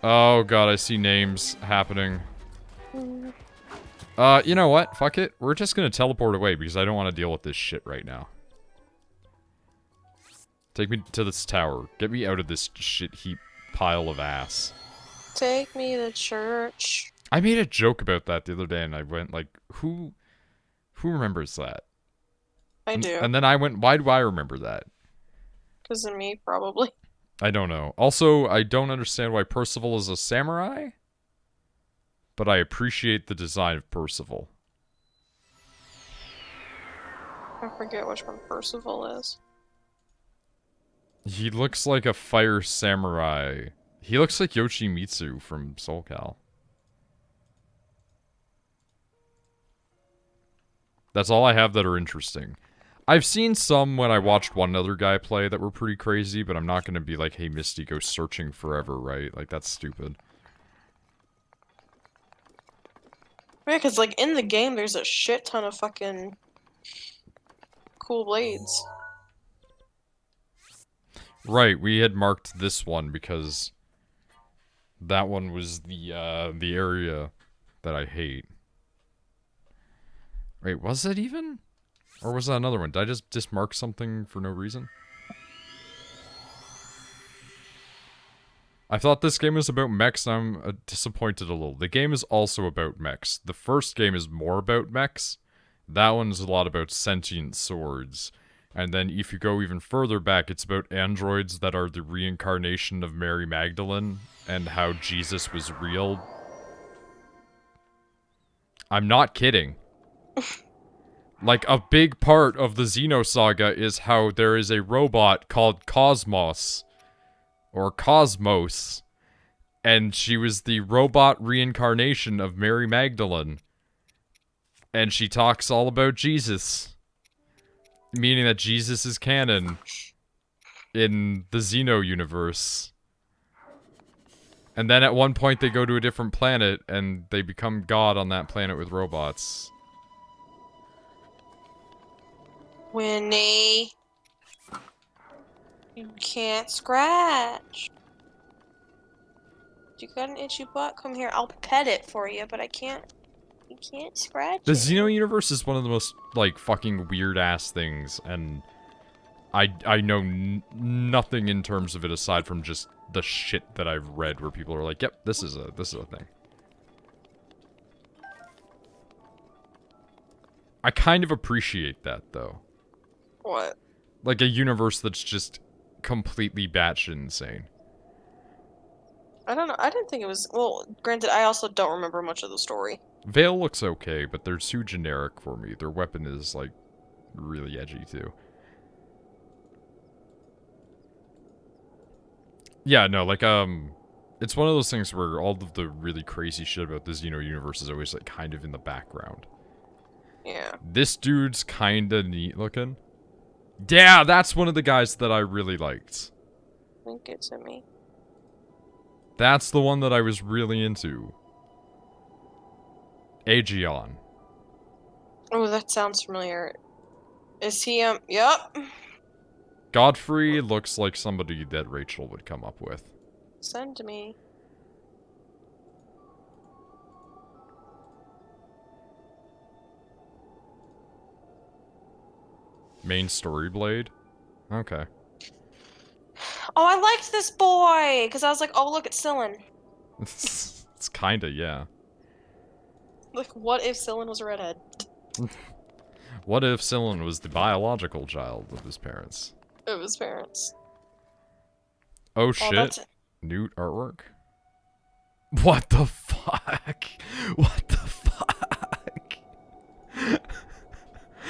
Oh god, I see names happening. You know what? Fuck it. We're just gonna teleport away because I don't want to deal with this shit right now. Take me to this tower. Get me out of this shit heap pile of ass. Take me to church. I made a joke about that the other day and I went like, who remembers that? I do. And then I went, why do I remember that? Because of me, probably. I don't know. Also, I don't understand why Percival is a samurai, but I appreciate the design of Percival. I forget which one Percival is. He looks like a fire samurai. He looks like Yoshimitsu from Soul Cal. That's all I have that are interesting. I've seen some when I watched one other guy play that were pretty crazy, but I'm not going to be like, hey, Misty, go searching forever, right? Like, that's stupid. Yeah, because, like, in the game, there's a shit ton of fucking cool blades. Right, we had marked this one because that one was the area that I hate. Wait, was it even? Or was that another one? Did I just dismark something for no reason? I thought this game was about mechs, and I'm disappointed a little. The game is also about mechs. The first game is more about mechs. That one's a lot about sentient swords. And then if you go even further back, it's about androids that are the reincarnation of Mary Magdalene and how Jesus was real. I'm not kidding. Like, a big part of the Xenosaga is how there is a robot called Cosmos. Or Cosmos. And she was the robot reincarnation of Mary Magdalene. And she talks all about Jesus. Meaning that Jesus is canon in the Xeno universe. And then at one point they go to a different planet and they become God on that planet with robots. Winnie. You can't scratch. You got an itchy butt? Come here. I'll pet it for you, but I can't. You can't scratch The it. Xeno universe is one of the most, like, fucking weird-ass things, and I know nothing in terms of it aside from just the shit that I've read where people are like, yep, this is a thing. I kind of appreciate that, though. What? Like, a universe that's just completely batshit insane. I don't know. I didn't think it was. Well, granted, I also don't remember much of the story. Veil looks okay, but they're too generic for me. Their weapon is, like, really edgy, too. Yeah, no, like, it's one of those things where all of the really crazy shit about the Xeno universe is always, like, kind of in the background. Yeah. This dude's kinda neat looking. Yeah, that's one of the guys that I really liked. Link it to me. That's the one that I was really into. Aegeon. Oh, that sounds familiar. Is he, Yup. Godfrey looks like somebody that Rachel would come up with. Send me. Main story blade? Okay. Oh, I liked this boy! Because I was like, oh, look, it's Scylla. It's kinda, yeah. Like, what if Scylla was a redhead? What if Scylla was the biological child of his parents? Of his parents. Oh Oh, shit. that's it. Newt artwork? What the fuck? What the fuck?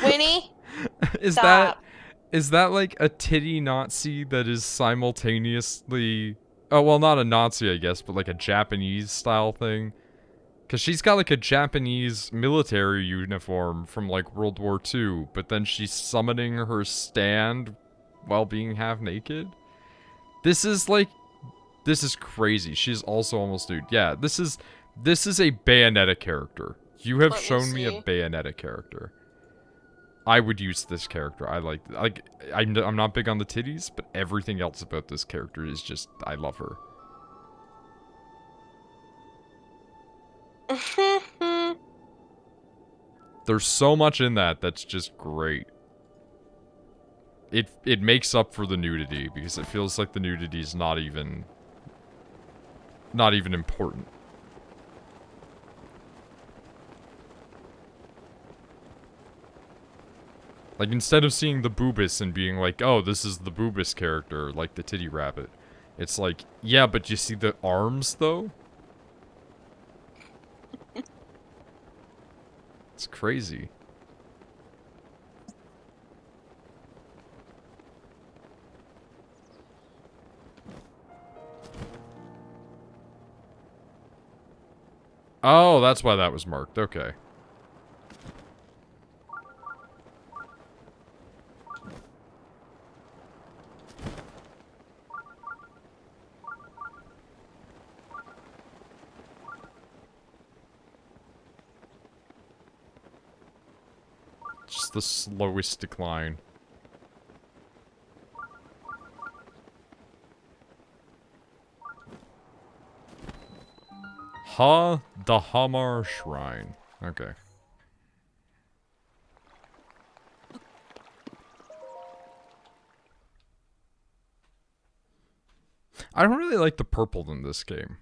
Winnie? Is Stop. that like a titty Nazi that is simultaneously... Oh, well, not a Nazi, I guess, but like a Japanese style thing? Because she's got like a Japanese military uniform from like World War II, but then she's summoning her stand while being half naked? This is like... This is crazy. She's also almost nude. Yeah, this is a Bayonetta character. You have Let me shown me a see. Bayonetta character. I would use this character. I like I'm not big on the titties, but everything else about this character is just I love her. There's so much in that that's just great. It makes up for the nudity because it feels like the nudity is not even important. Like, instead of seeing the boobus and being like, oh, this is the boobus character, like the titty rabbit, it's like, yeah, but you see the arms, though? It's crazy. Oh, that's why that was marked. Okay. Just the slowest decline. The Hamar Shrine. Okay. I don't really like the purple in this game.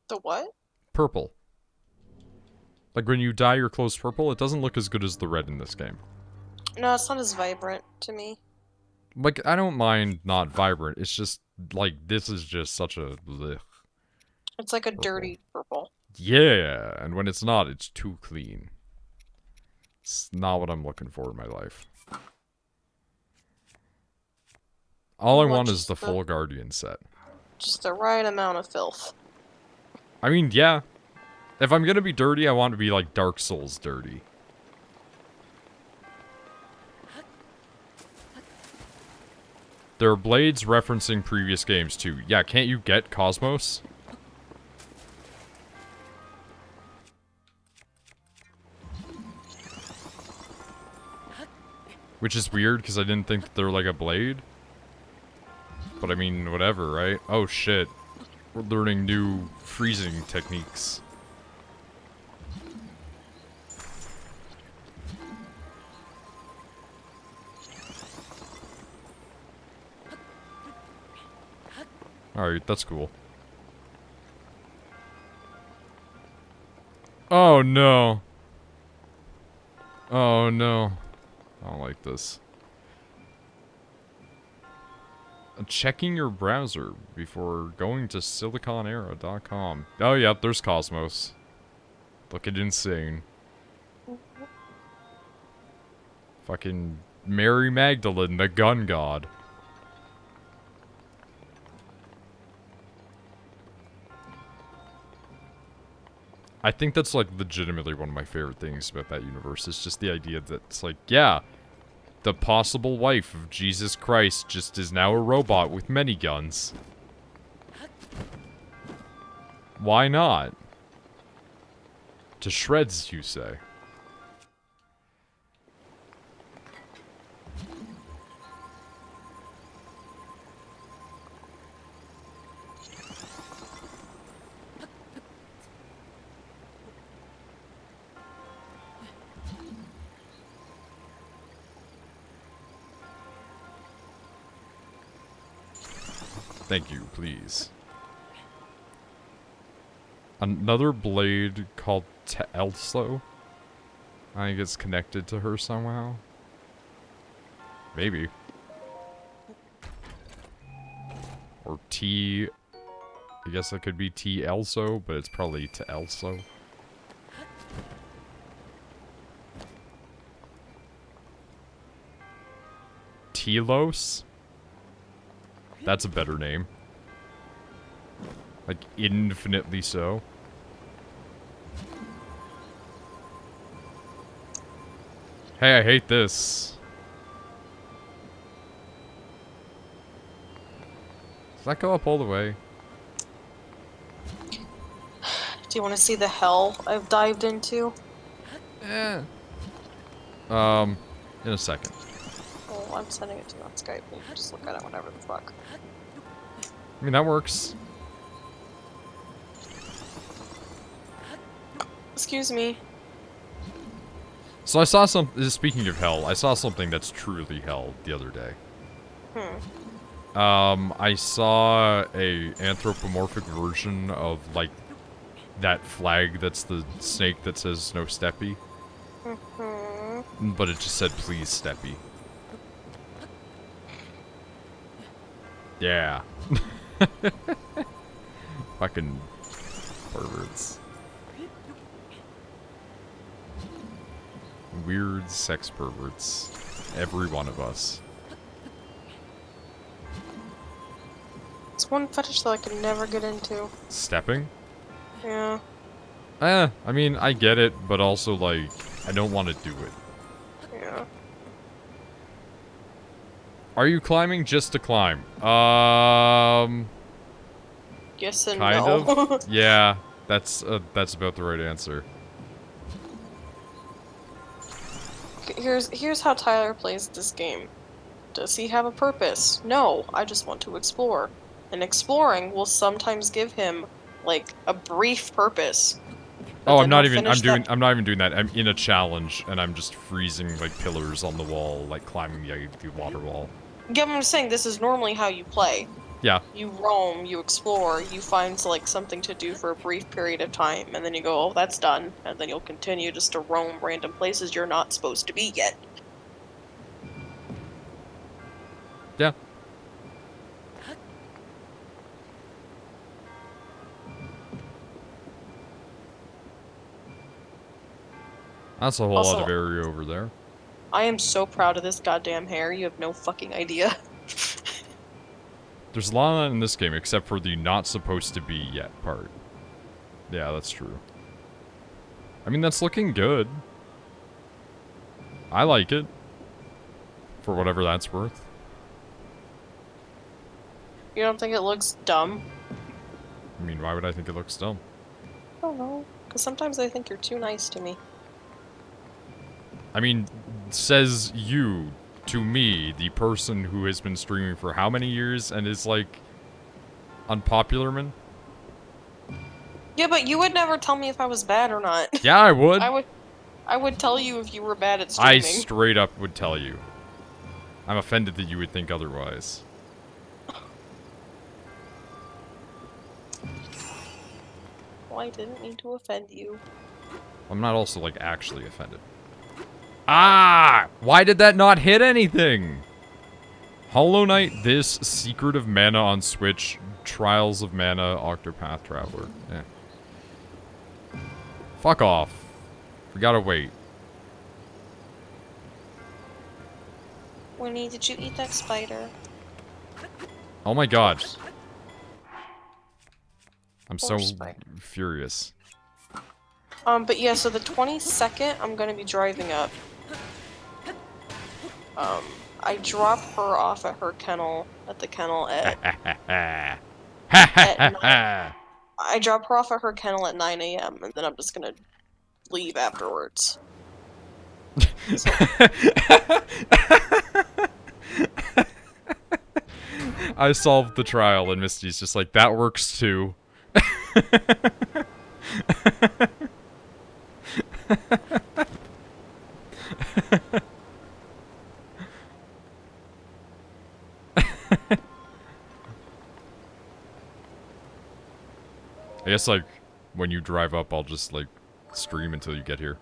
The what? Purple. Like when you dye your clothes purple, it doesn't look as good as the red in this game. No, it's not as vibrant to me. Like, I don't mind not vibrant. It's just, like, this is just such a... blech. It's like a Purple. dirty purple. Yeah, and when it's not, it's too clean. It's not what I'm looking for in my life. All I want is the full Guardian set. Just the right amount of filth. I mean, yeah. If I'm gonna be dirty, I want to be like Dark Souls dirty. There are blades referencing previous games too. Yeah, can't you get Cosmos? Which is weird, because I didn't think that they're like a blade. But I mean, whatever, right? Oh shit. We're learning new freezing techniques. Alright, that's cool. Oh no. Oh no. I don't like this. checking your browser before going to siliconera.com. Oh, yep, there's Cosmos. Looking insane. Fucking Mary Magdalene, the gun god. I think that's, like, legitimately one of my favorite things about that universe. It's just the idea that it's like, yeah, the possible wife of Jesus Christ just is now a robot with many guns. Why not? To shreds, you say? Thank you, please. Another blade called Elso? I think it's connected to her somehow. Maybe. Or T... I guess it could be T Elso, but it's probably to Elso. Telos? That's a better name. Like, infinitely so. Hey, I hate this. Does that go up all the way? Do you want to see the hell I've dived into? Eh. In a second. Oh, I'm sending it to you on Skype. You can just look at it whenever the fuck. I mean, that works. Excuse me. So I saw speaking of hell, I saw something that's truly hell the other day. I saw a anthropomorphic version of, like, that flag that's the snake that says no steppy. But it just said, please steppy. Yeah. Fucking perverts. Weird sex perverts. Every one of us. It's one fetish that I could never get into. Stepping? Yeah. I mean, I get it, but also, like, I don't want to do it. Yeah. Are you climbing just to climb? Yes and kind no. of? Yeah, that's about the right answer. Here's how Tyler plays this game. Does he have a purpose? No, I just want to explore. And exploring will sometimes give him, like, a brief purpose. Oh, I'm not even doing that. I'm in a challenge, and I'm just freezing, like, pillars on the wall, like, climbing the water wall. Yeah, I'm saying this is normally how you play. Yeah. You roam, you explore, you find, like, something to do for a brief period of time, and then you go, oh, that's done. And then you'll continue just to roam random places you're not supposed to be yet. Yeah. That's a whole lot of area over there. I am so proud of this goddamn hair, you have no fucking idea. There's a lot in this game, except for the not supposed to be yet part. Yeah, that's true. I mean, that's looking good. I like it. For whatever that's worth. You don't think it looks dumb? I mean, why would I think it looks dumb? I don't know. Because sometimes I think you're too nice to me. I mean, says you to me, the person who has been streaming for how many years and is, like, unpopular man? Yeah, but you would never tell me if I was bad or not. Yeah, I would. I would tell you if you were bad at streaming. I straight up would tell you. I'm offended that you would think otherwise. Well, I didn't mean to offend you. I'm not also, like, actually offended. Ah! Why did that not hit anything? Hollow Knight, this, Secret of Mana on Switch, Trials of Mana, Octopath Traveler. Eh. Fuck off. We gotta wait. Winnie, did you eat that spider? Oh my god. I'm Poor so spider. furious. But yeah, so the 22nd, I'm gonna be driving up. I drop her off at her kennel, at the kennel at 9. I drop her off at her kennel at 9 a.m. and then I'm just gonna leave afterwards. So, I solved the trial, and Misty's just like, that works too. I guess, like, when you drive up, I'll just, like, stream until you get here.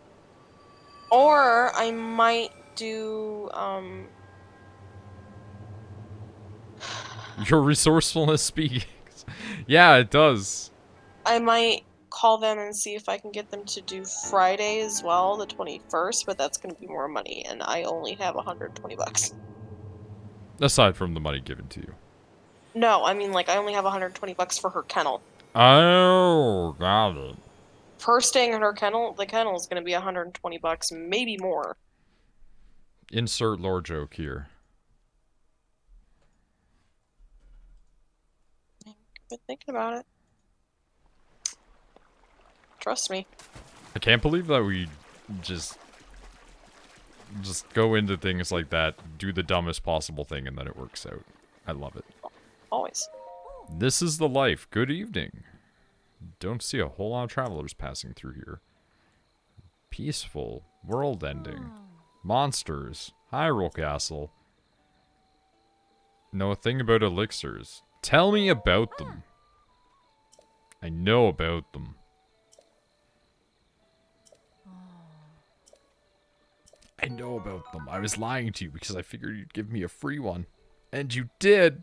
or I might do, Your resourcefulness speaks. Yeah, it does. I might call them and see if I can get them to do Friday as well, the 21st, but that's gonna be more money, and I only have 120 bucks. Aside from the money given to you. No, I mean, like, I only have 120 bucks for her kennel. Oh, got it. For her staying in her kennel, the kennel is gonna be 120 bucks, maybe more. Insert lore joke here. Been thinking about it. Trust me. I can't believe that we just go into things like that, do the dumbest possible thing, and then it works out. I love it. Always. This is the life. Good evening. Don't see a whole lot of travelers passing through here. Peaceful. World ending. Monsters. Hyrule Castle. Know a thing about elixirs. Tell me about them. I know about them. I know about them. I was lying to you because I figured you'd give me a free one. And you did!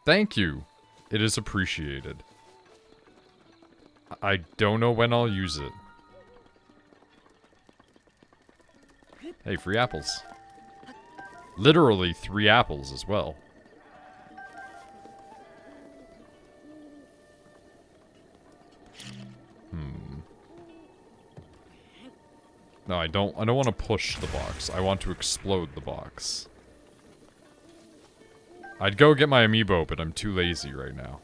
Thank you. It is appreciated. I don't know when I'll use it. Hey, free apples. Literally 3 apples as well. No, I don't want to push the box. I want to explode the box. I'd go get my amiibo, but I'm too lazy right now.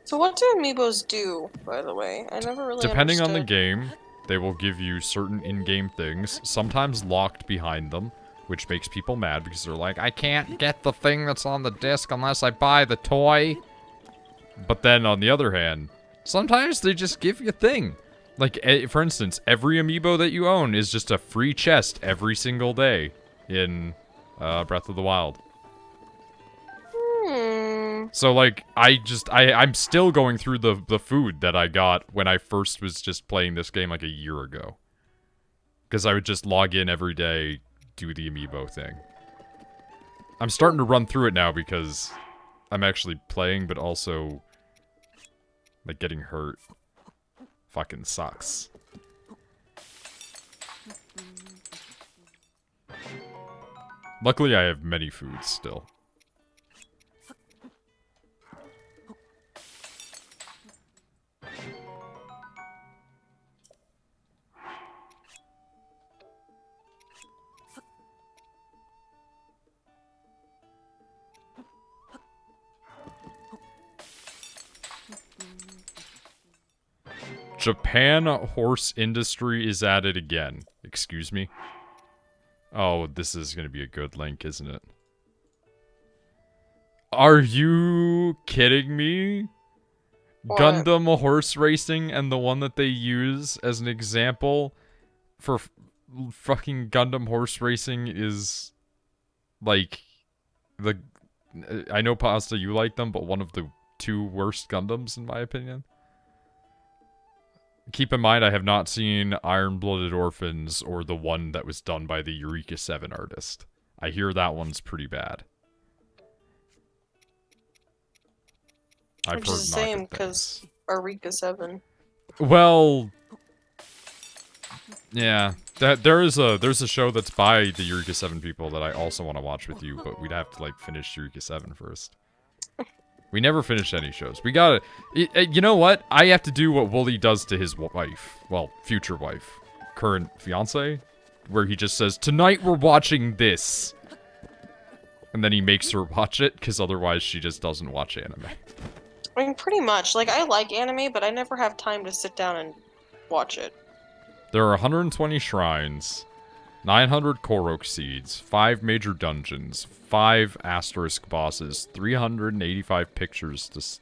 So what do amiibos do, by the way? I never really Depending on the understood. game, they will give you certain in-game things, sometimes locked behind them, which makes people mad because they're like, I can't get the thing that's on the disc unless I buy the toy. But then, on the other hand, sometimes they just give you a thing. Like, for instance, every amiibo that you own is just a free chest every single day in Breath of the Wild. So, like, I'm still going through the food that I got when I first was just playing this game like a year ago. Because I would just log in every day, do the amiibo thing. I'm starting to run through it now because I'm actually playing, but also, like, getting hurt. Fucking sucks. Luckily, I have many foods still. Japan horse industry is at it again. Excuse me? Oh, this is gonna be a good link, isn't it? Are you kidding me? What? Gundam horse racing and the one that they use as an example for fucking Gundam horse racing is like the I know Pasta you like them, but one of the 2 worst Gundams in my opinion. Keep in mind, I have not seen Iron-Blooded Orphans or the one that was done by the Eureka 7 artist. I hear that one's pretty bad. I've Which is heard the not same, good because things. Eureka 7. Well, yeah. There's a show that's by the Eureka 7 people that I also want to watch with you, but we'd have to, like, finish Eureka 7 first. We never finish any shows. We gotta... You know what? I have to do what Wooly does to his wife. Well, future wife. Current fiance? Where he just says, tonight we're watching this. And then he makes her watch it, because otherwise she just doesn't watch anime. I mean, pretty much. Like, I like anime, but I never have time to sit down and watch it. There are 120 shrines, 900 Korok seeds, 5 major dungeons, 5 asterisk bosses, 385 pictures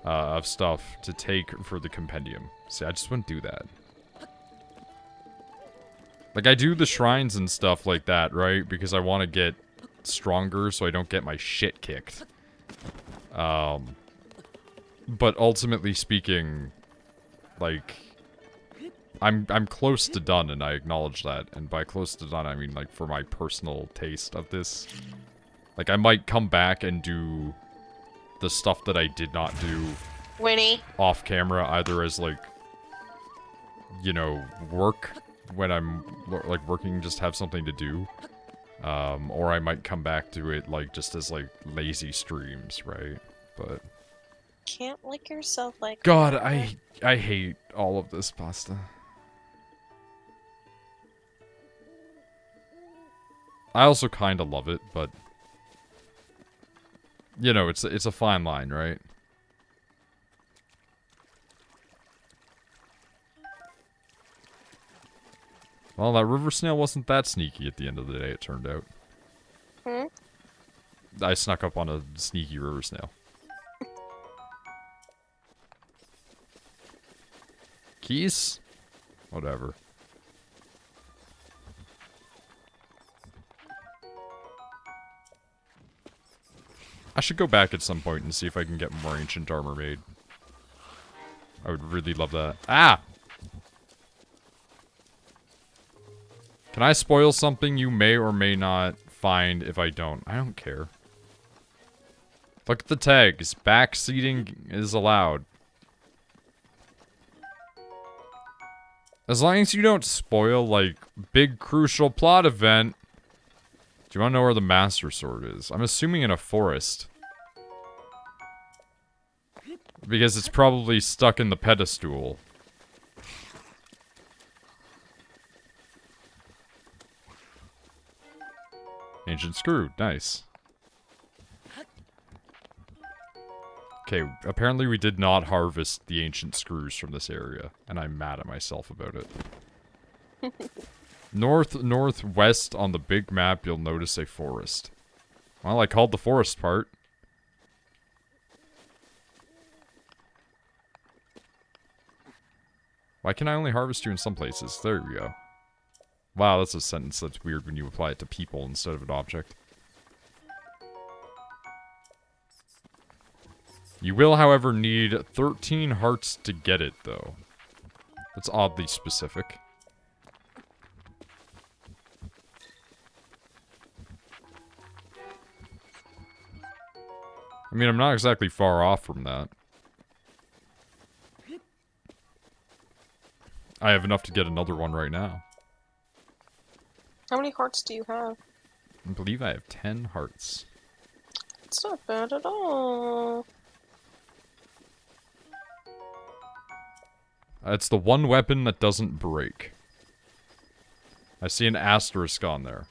of stuff to take for the compendium. See, I just wouldn't do that. Like, I do the shrines and stuff like that, right? Because I want to get stronger so I don't get my shit kicked. But ultimately speaking, like... I'm close to done, and I acknowledge that. And by close to done, I mean, like, for my personal taste of this. Like, I might come back and do the stuff that I did not do Winnie. off camera, either as, like, you know, work when I'm, like, working, just have something to do. Or I might come back to it, like, just as, like, lazy streams, right? But... Can't lick yourself like God, that. I hate all of this pasta. I also kind of love it, but... You know, it's a fine line, right? Well, that river snail wasn't that sneaky at the end of the day, it turned out. Hmm? I snuck up on a sneaky river snail. Keys? Whatever. I should go back at some point and see if I can get more ancient armor made. I would really love that. Ah! Can I spoil something you may or may not find if I don't? I don't care. Look at the tags. Backseating is allowed. As long as you don't spoil, like, big crucial plot event. Do you want to know where the Master Sword is? I'm assuming in a forest. Because it's probably stuck in the pedestal. Ancient screw. Nice. Okay, apparently we did not harvest the ancient screws from this area, and I'm mad at myself about it. Northwest on the big map, you'll notice a forest. Well, I called the forest part. Why can I only harvest you in some places? There we go. Wow, that's a sentence that's weird when you apply it to people instead of an object. You will, however, need 13 hearts to get it, though. That's oddly specific. I mean, I'm not exactly far off from that. I have enough to get another one right now. How many hearts do you have? I believe I have 10 hearts. It's not bad at all. It's the one weapon that doesn't break. I see an asterisk on there.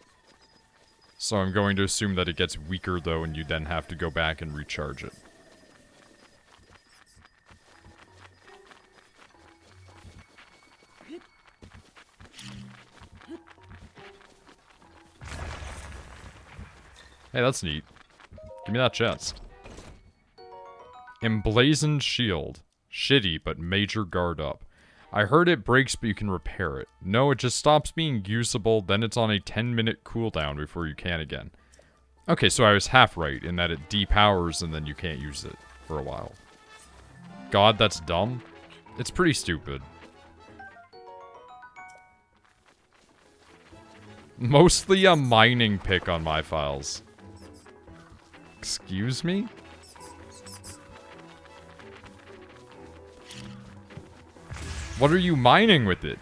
So I'm going to assume that it gets weaker, though, and you then have to go back and recharge it. Hey, that's neat. Give me that chest. Emblazoned shield. Shitty, but major guard up. I heard it breaks, but you can repair it. No, it just stops being usable, then it's on a 10-minute cooldown before you can again. Okay, so I was half right in that it depowers and then you can't use it for a while. God, that's dumb. It's pretty stupid. Mostly a mining pick on my files. Excuse me? What are you mining with it?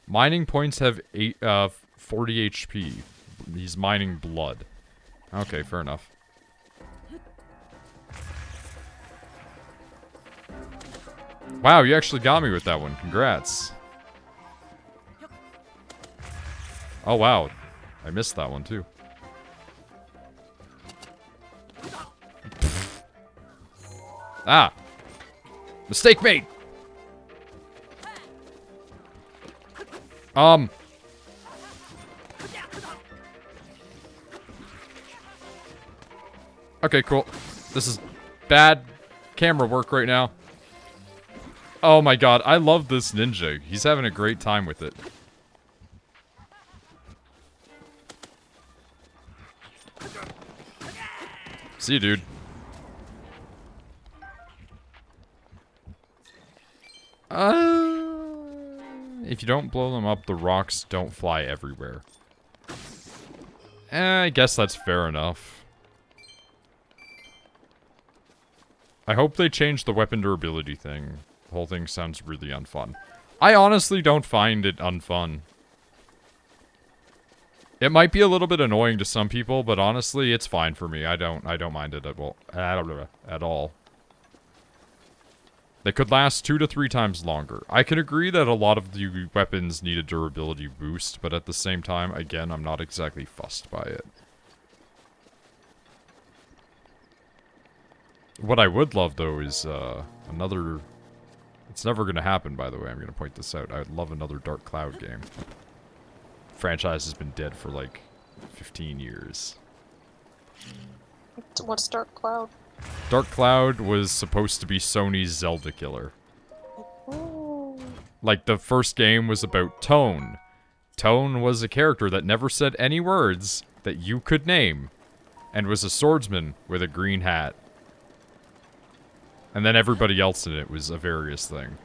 Mining points have 40 HP. He's mining blood. Okay, fair enough. Wow, you actually got me with that one. Congrats. Oh, wow. I missed that one, too. Ah! Mistake made! Okay, cool. This is bad camera work right now. Oh my god, I love this ninja. He's having a great time with it. See you, dude. If you don't blow them up, the rocks don't fly everywhere. I guess that's fair enough. I hope they change the weapon durability thing. The whole thing sounds really unfun. I honestly don't find it unfun. It might be a little bit annoying to some people, but honestly, it's fine for me. I don't mind it at all. They could last 2 to 3 times longer. I can agree that a lot of the weapons need a durability boost, but at the same time, again, I'm not exactly fussed by it. What I would love, though, is another... It's never going to happen, by the way. I'm going to point this out. I would love another Dark Cloud game. Franchise has been dead for, like, 15 years. What's Dark Cloud? Dark Cloud was supposed to be Sony's Zelda killer. Ooh. Like, the first game was about Tone. Tone was a character that never said any words that you could name, and was a swordsman with a green hat. And then everybody else in it was a various thing.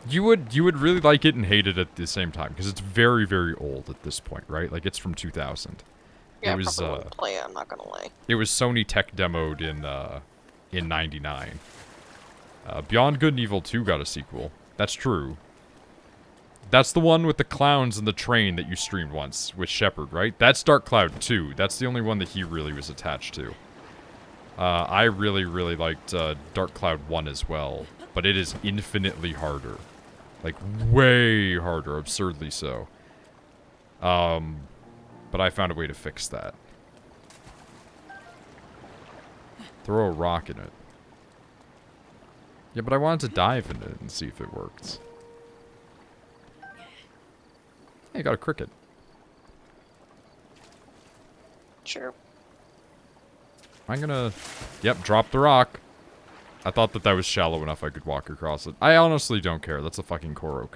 You would really like it and hate it at the same time, because it's very, very old at this point, right? Like, it's from 2000. Yeah, It was, I probably wouldn't play it, I'm not gonna lie. It was Sony tech demoed in 99. Beyond Good and Evil 2 got a sequel. That's true. That's the one with the clowns and the train that you streamed once with Shepard, right? That's Dark Cloud 2. That's the only one that he really was attached to. I really, really liked Dark Cloud 1 as well, but it is infinitely harder. Like, way harder, absurdly so. But I found a way to fix that. Throw a rock in it. Yeah, but I wanted to dive in it and see if it worked. Hey, I got a cricket. Sure. I'm gonna... Yep, drop the rock. I thought that was shallow enough I could walk across it. I honestly don't care. That's a fucking Korok.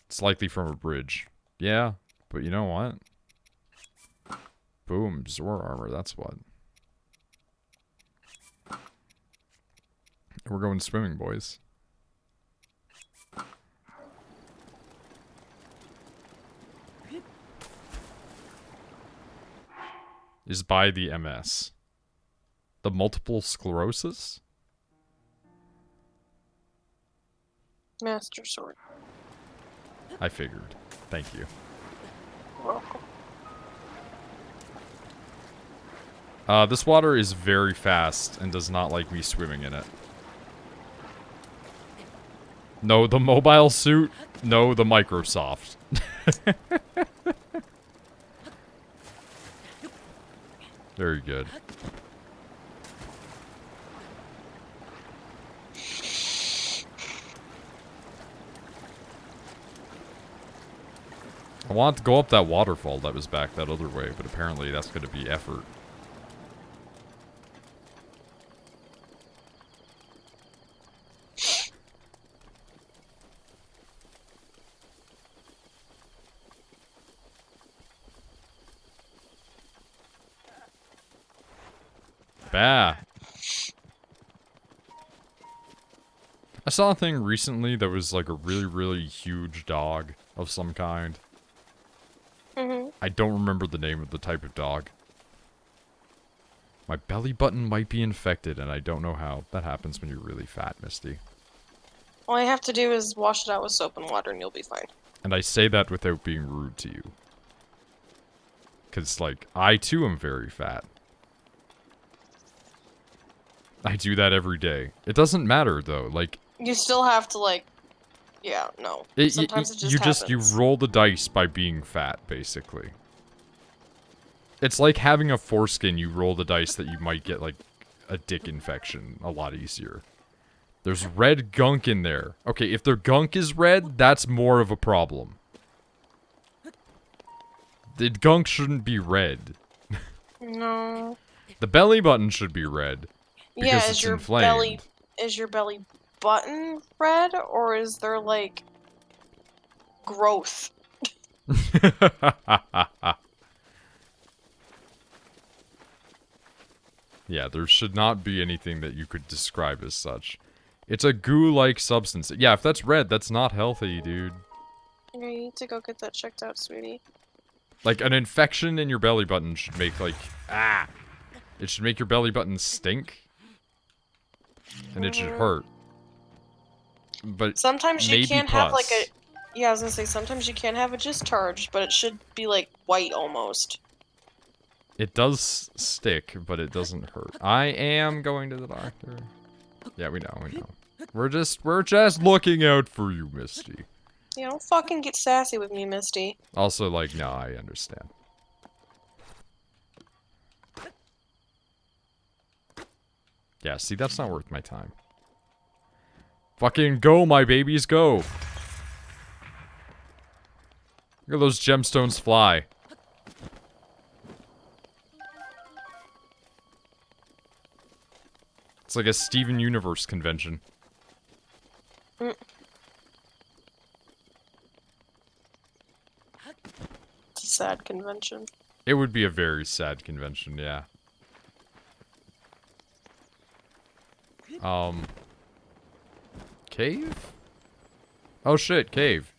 It's likely from a bridge. Yeah, but you know what? Boom, Zor armor, that's what. We're going swimming, boys. Is by the MS. The multiple sclerosis? Master Sword. I figured. Thank you. Welcome. This water is very fast and does not like me swimming in it. No, the mobile suit. No, the Microsoft. Very good. I want to go up that waterfall that was back that other way, but apparently that's going to be effort. Bah. I saw a thing recently that was like a really, really huge dog of some kind. Mm-hmm. I don't remember the name of the type of dog. My belly button might be infected, and I don't know how. That happens when you're really fat, Misty. All you have to do is wash it out with soap and water and you'll be fine. And I say that without being rude to you. Because, like, I too am very fat. I do that every day. It doesn't matter, though. Like, You still have to, like, yeah, no. Sometimes it just happens. you roll the dice by being fat, basically. It's like having a foreskin, you roll the dice that you might get, like, a dick infection a lot easier. There's red gunk in there. Okay, if their gunk is red, that's more of a problem. The gunk shouldn't be red. No. The belly button should be red. Because Yeah, it's inflamed. Is your belly button red, or is there, like, growth? Yeah, there should not be anything that you could describe as such. It's a goo-like substance. Yeah, if that's red, that's not healthy, dude. You need to go get that checked out, sweetie. Like, an infection in your belly button should make, like, it should make your belly button stink. And it should hurt. But sometimes you maybe can't pus. have, like, a... Yeah, I was gonna say, sometimes you can't have a discharge, but it should be, like, white almost. It does stick, but it doesn't hurt. I am going to the doctor. Yeah, we know. We're just looking out for you, Misty. Yeah, don't fucking get sassy with me, Misty. Also, like, no, I understand. Yeah, see, that's not worth my time. Fucking go, my babies, go! Look at those gemstones fly. It's like a Steven Universe convention. It's a sad convention. It would be a very sad convention, yeah. Cave? Oh shit, cave.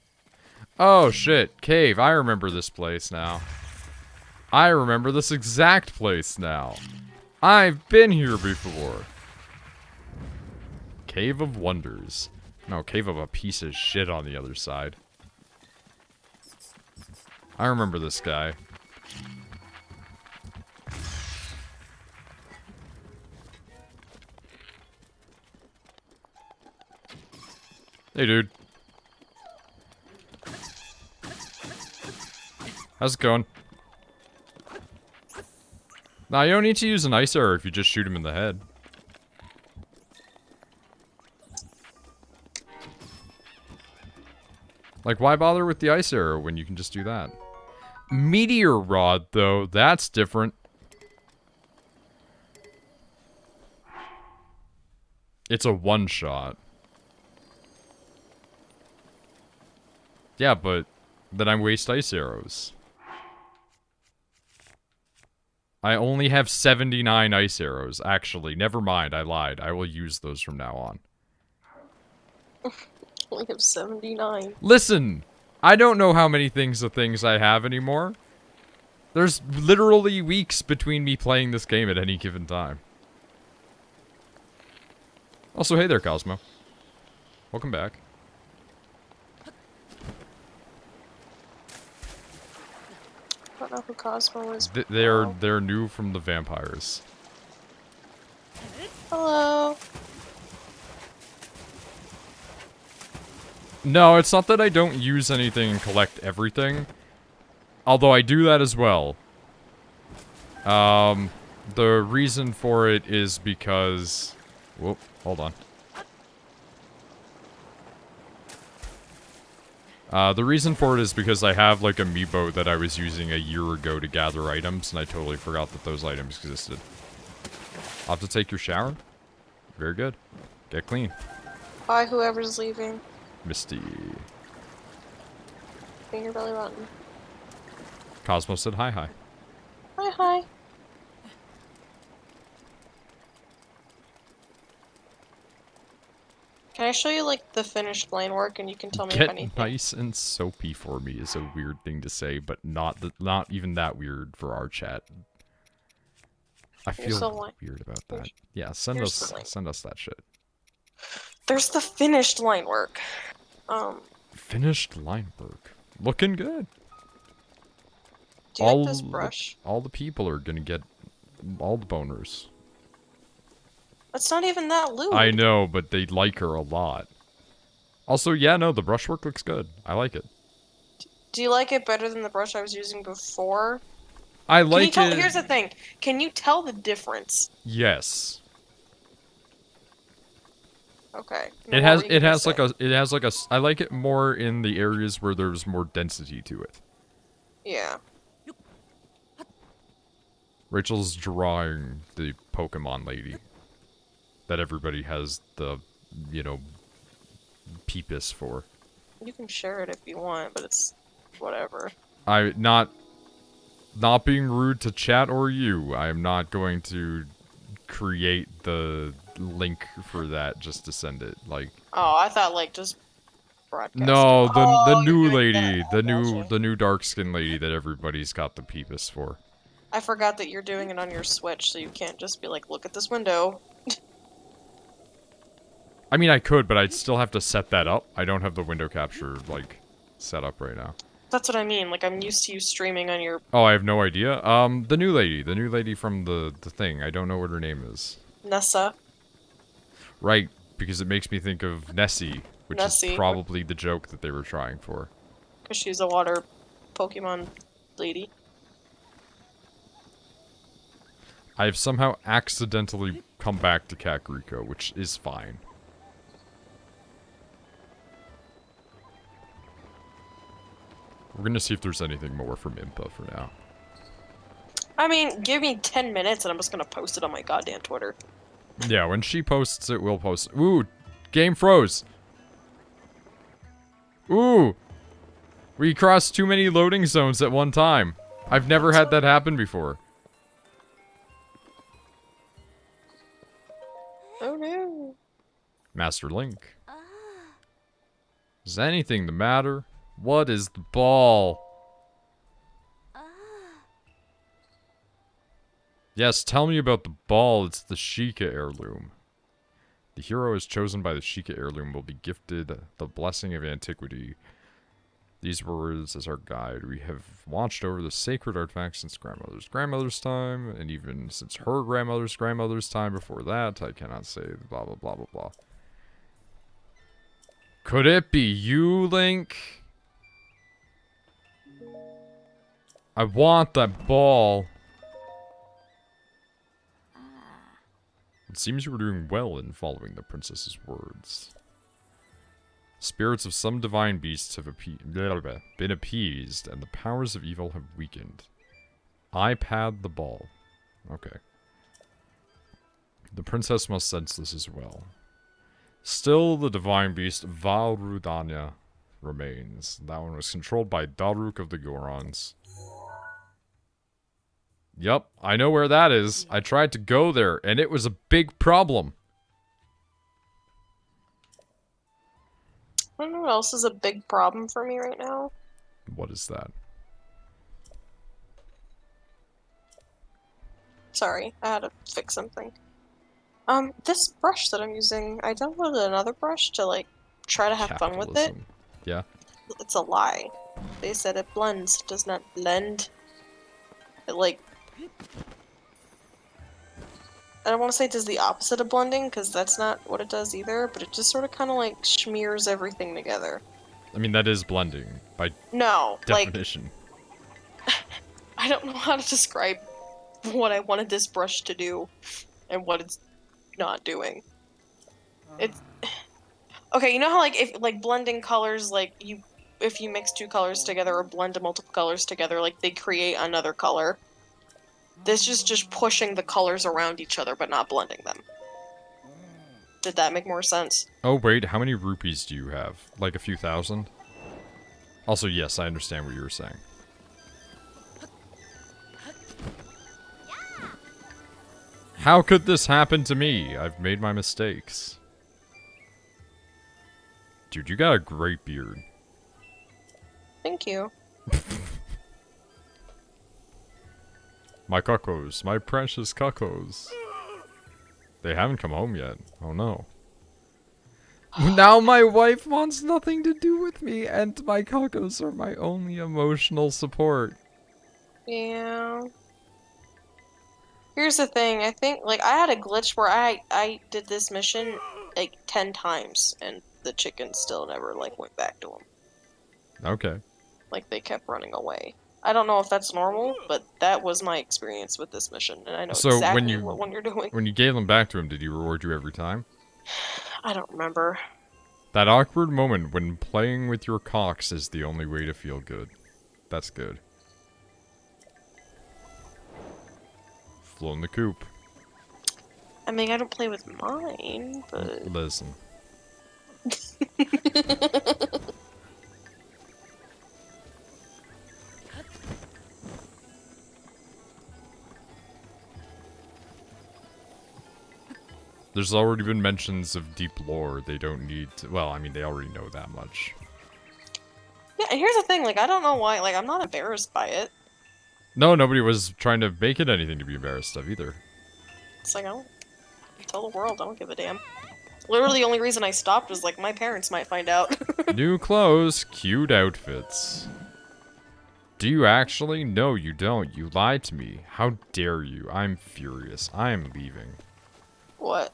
Oh shit, cave. I remember this place now. I remember this exact place now. I've been here before. Cave of Wonders. No, Cave of a piece of shit on the other side. I remember this guy. Hey, dude. How's it going? Nah, you don't need to use an ice arrow if you just shoot him in the head. Like, why bother with the ice arrow when you can just do that? Meteor rod, though, that's different. It's a one-shot. Yeah, but then I waste ice arrows. I only have 79 ice arrows. Actually, never mind, I lied. I will use those from now on. We have 79. Listen! I don't know how many things I have anymore. There's literally weeks between me playing this game at any given time. Also, hey there, Cosmo. Welcome back. I don't know who Cosmo is. They're new from the vampires. Hello. No, it's not that I don't use anything and collect everything. Although I do that as well. The reason for it is because... Whoop, hold on. The reason for it is because I have, like, amiibo that I was using a year ago to gather items, and I totally forgot that those items existed. I'll have to take your shower. Very good. Get clean. Bye, whoever's leaving. Misty. Finger belly button. Cosmo said hi. Hi. Can I show you like the finished line work and you can tell me if Get anything? nice and soapy for me is a weird thing to say, but not even that weird for our chat. I Here's the feel line. weird about that. Yeah, send Here's the us that shit. There's the finished line work. Finished line work. Looking good. Do you like this brush? All the people are gonna get all the boners. It's not even that lewd. I know, but they like her a lot. Also, yeah, no, the brushwork looks good. I like it. Do you like it better than the brush I was using before? I like it. Here's the thing. Can you tell the difference? Yes. Okay. It has like a I like it more in the areas where there's more density to it. Yeah. Rachel's drawing the Pokemon lady that everybody has the, you know, peepus for. You can share it if you want, but it's whatever. Not being rude to chat or you, I am not going to create the link for that just to send it. Like, Oh, I thought like just broadcast. no, the new you're doing lady, that. the new dark skin lady that everybody's got the peepus for. I forgot that you're doing it on your Switch, so you can't just be like, look at this window. I mean, I could, but I'd still have to set that up. I don't have the window capture, like, set up right now. That's what I mean. Like, I'm used to you streaming on your... Oh, I have no idea. The new lady from the thing. I don't know what her name is. Nessa. Right, because it makes me think of Nessie, which is probably the joke that they were trying for. Because she's a water Pokemon lady. I have somehow accidentally come back to Kakariko, which is fine. We're gonna see if there's anything more from Impa for now. I mean, give me 10 minutes and I'm just gonna post it on my goddamn Twitter. Yeah, when she posts it, we'll post. Ooh, game froze. Ooh, we crossed too many loading zones at one time. I've never had that happen before. Oh no. Master Link. Is anything the matter? What is the ball? Yes, tell me about the ball. It's the Sheikah heirloom. The hero is chosen by the Sheikah heirloom will be gifted the blessing of antiquity. These words as our guide. We have watched over the sacred artifacts since grandmother's time, and even since her grandmother's time before that. I cannot say blah blah blah blah blah. Could it be you, Link? I want that ball. It seems you were doing well in following the princess's words. Spirits of some divine beasts have been appeased, and the powers of evil have weakened. I pad the ball. Okay. The princess must sense this as well. Still, the divine beast Valrudanya remains. That one was controlled by Daruk of the Gorons. Yup, I know where that is. I tried to go there, and it was a big problem. I don't know what else is a big problem for me right now. What is that? Sorry, I had to fix something. This brush that I'm using, I downloaded another brush to, like, try to have fun with it. Yeah. It's a lie. They said it blends, does not blend. It, like... I don't want to say it does the opposite of blending, because that's not what it does either, but it just sort of kind of, like, smears everything together. I mean, that is blending, by definition. Like, I don't know how to describe what I wanted this brush to do, and what it's not doing. It's... Okay, you know how, like, if, like, blending colors, like, if you mix two colors together or blend multiple colors together, like, they create another color? This is just pushing the colors around each other, but not blending them. Did that make more sense? Oh, wait, how many rupees do you have? Like a few thousand? Also, yes, I understand what you were saying. How could this happen to me? I've made my mistakes. Dude, you got a great beard. Thank you. My cuckoos. My precious cuckoos. They haven't come home yet. Oh no. Now my wife wants nothing to do with me, and my cuckoos are my only emotional support. Yeah. Here's the thing, I think, like, I had a glitch where I did this mission, like, 10 times, and the chickens still never, like, went back to them. Okay. Like, they kept running away. I don't know if that's normal, but that was my experience with this mission, and I know So when exactly what you one you're doing. when you gave them back to him, did he reward you every time? I don't remember. That awkward moment when playing with your cocks is the only way to feel good. That's good. Flown the coop. I mean, I don't play with mine, but... Listen. There's already been mentions of deep lore. They don't need to... Well, I mean, they already know that much. Yeah, and here's the thing, like, I don't know why, like, I'm not embarrassed by it. No, nobody was trying to make it anything to be embarrassed of either. It's like, I don't... Tell the world, I don't give a damn. Literally the only reason I stopped was, like, my parents might find out. New clothes, cute outfits. Do you actually? No, you don't. You lied to me. How dare you? I'm furious. I'm leaving. What?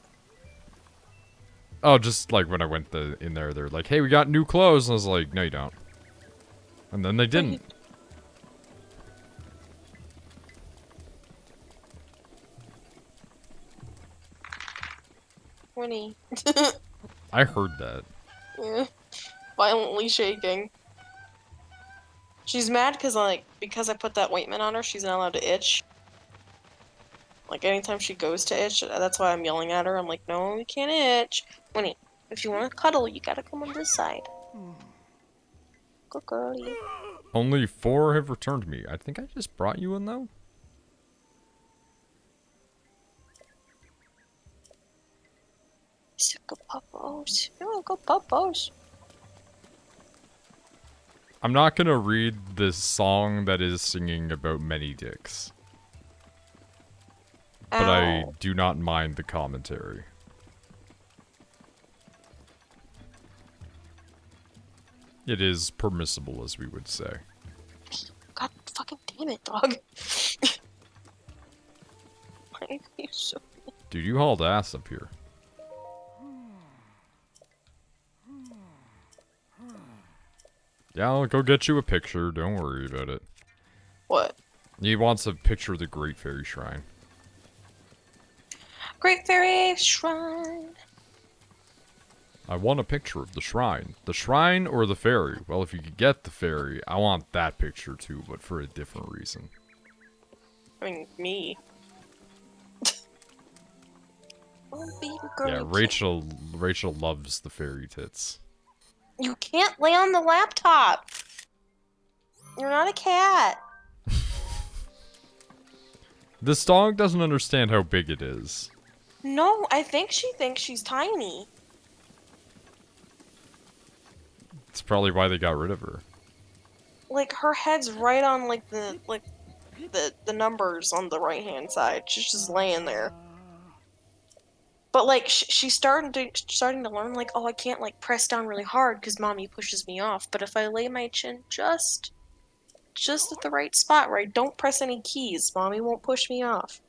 Oh, just like when I went in there, they're like, hey, we got new clothes. And I was like, no, you don't. And then they didn't. Winnie. I heard that. Yeah. Violently shaking. She's mad because, like, because I put that ointment on her, she's not allowed to itch. Like, anytime she goes to itch, that's why I'm yelling at her. I'm like, no, you can't itch. Winnie, if you want to cuddle, you gotta come on this side. Good girlie. Only 4 have returned me. I think I just brought you in, though. Go puppos. Go puppos. I'm not gonna read this song that is singing about many dicks. But I do not mind the commentary. It is permissible, as we would say. God fucking damn it, dog. Why are you so... Dude, you hauled ass up here. Yeah, I'll go get you a picture. Don't worry about it. What? He wants a picture of the Great Fairy Shrine. Great Fairy Shrine. I want a picture of the shrine. The shrine or the fairy? Well, if you could get the fairy, I want that picture too, but for a different reason. I mean, me. Oh, baby girl. Yeah, Rachel loves the fairy tits. You can't lay on the laptop. You're not a cat. This dog doesn't understand how big it is. No, I think she thinks she's tiny. It's probably why they got rid of her. Like, her head's right on, like, the numbers on the right-hand side. She's just laying there. But, like, she's starting to learn, like, oh, I can't, like, press down really hard because mommy pushes me off. But if I lay my chin just at the right spot where I don't press any keys, mommy won't push me off.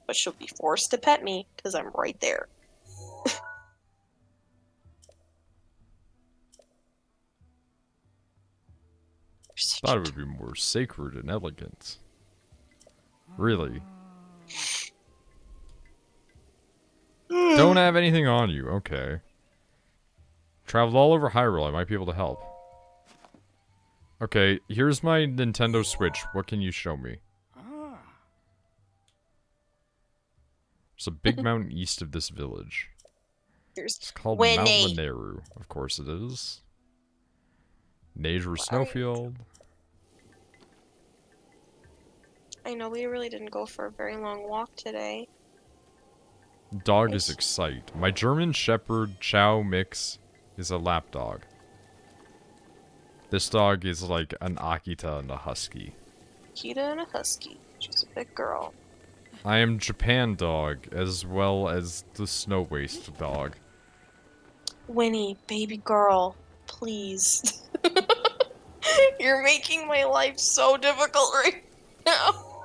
But she'll be forced to pet me because I'm right there. Thought it would be more sacred and elegant. Really? Don't have anything on you, okay. Traveled all over Hyrule, I might be able to help. Okay, here's my Nintendo Switch. What can you show me? There's a big mountain east of this village. It's called Mount Laneru. Of course it is. Nature Snowfield. I know we really didn't go for a very long walk today. Dog is Excite. My German Shepherd Chow mix is a lapdog. This dog is like an Akita and a Husky. Akita and a Husky. She's a big girl. I am Japan dog, as well as the Snow Waste dog. Winnie, baby girl, please. You're making my life so difficult right now.